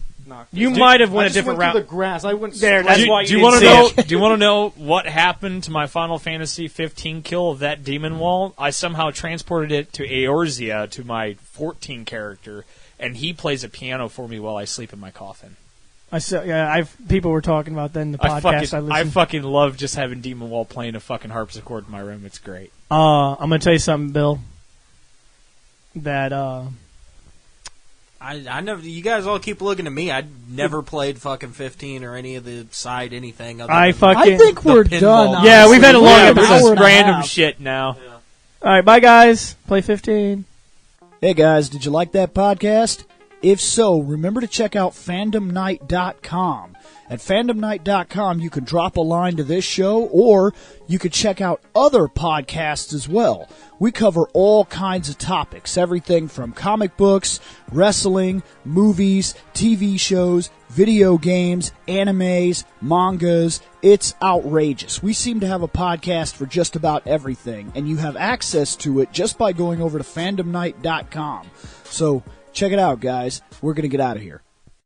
[SPEAKER 4] You might have went
[SPEAKER 3] I
[SPEAKER 4] a
[SPEAKER 3] just
[SPEAKER 4] different
[SPEAKER 3] went
[SPEAKER 4] route.
[SPEAKER 3] through the grass. I went
[SPEAKER 4] There,
[SPEAKER 3] straight.
[SPEAKER 4] that's why
[SPEAKER 5] Do you
[SPEAKER 4] you
[SPEAKER 5] want to
[SPEAKER 4] didn't
[SPEAKER 5] know?
[SPEAKER 4] see it.
[SPEAKER 5] Do you want to know what happened to my Final Fantasy 15 kill of that demon wall? I somehow transported it to Eorzea, to my 14 character, and he plays a piano for me while I sleep in my coffin.
[SPEAKER 4] I saw, people were talking about that in the podcast.
[SPEAKER 5] I fucking love just having Demon Wall playing a fucking harpsichord in my room. It's great.
[SPEAKER 4] I'm gonna tell you something, Bill. That
[SPEAKER 2] I never. You guys all keep looking at me. I never played fucking 15 or any of the side anything. Other
[SPEAKER 4] I
[SPEAKER 2] than
[SPEAKER 4] fucking.
[SPEAKER 1] I think
[SPEAKER 2] the
[SPEAKER 1] we're
[SPEAKER 2] pinball.
[SPEAKER 1] done.
[SPEAKER 4] Yeah, we've had a long
[SPEAKER 1] honestly.
[SPEAKER 4] episode.
[SPEAKER 1] Hour
[SPEAKER 5] This is
[SPEAKER 1] and a
[SPEAKER 5] random
[SPEAKER 1] half.
[SPEAKER 5] shit now.
[SPEAKER 4] All right, bye guys. Play 15.
[SPEAKER 1] Hey guys, did you like that podcast? If so, remember to check out fandomnight.com. At fandomnight.com, you can drop a line to this show, or you could check out other podcasts as well. We cover all kinds of topics, everything from comic books, wrestling, movies, TV shows, video games, animes, mangas. It's outrageous. We seem to have a podcast for just about everything, and you have access to it just by going over to fandomnight.com. So check it out, guys. We're going to get out of here.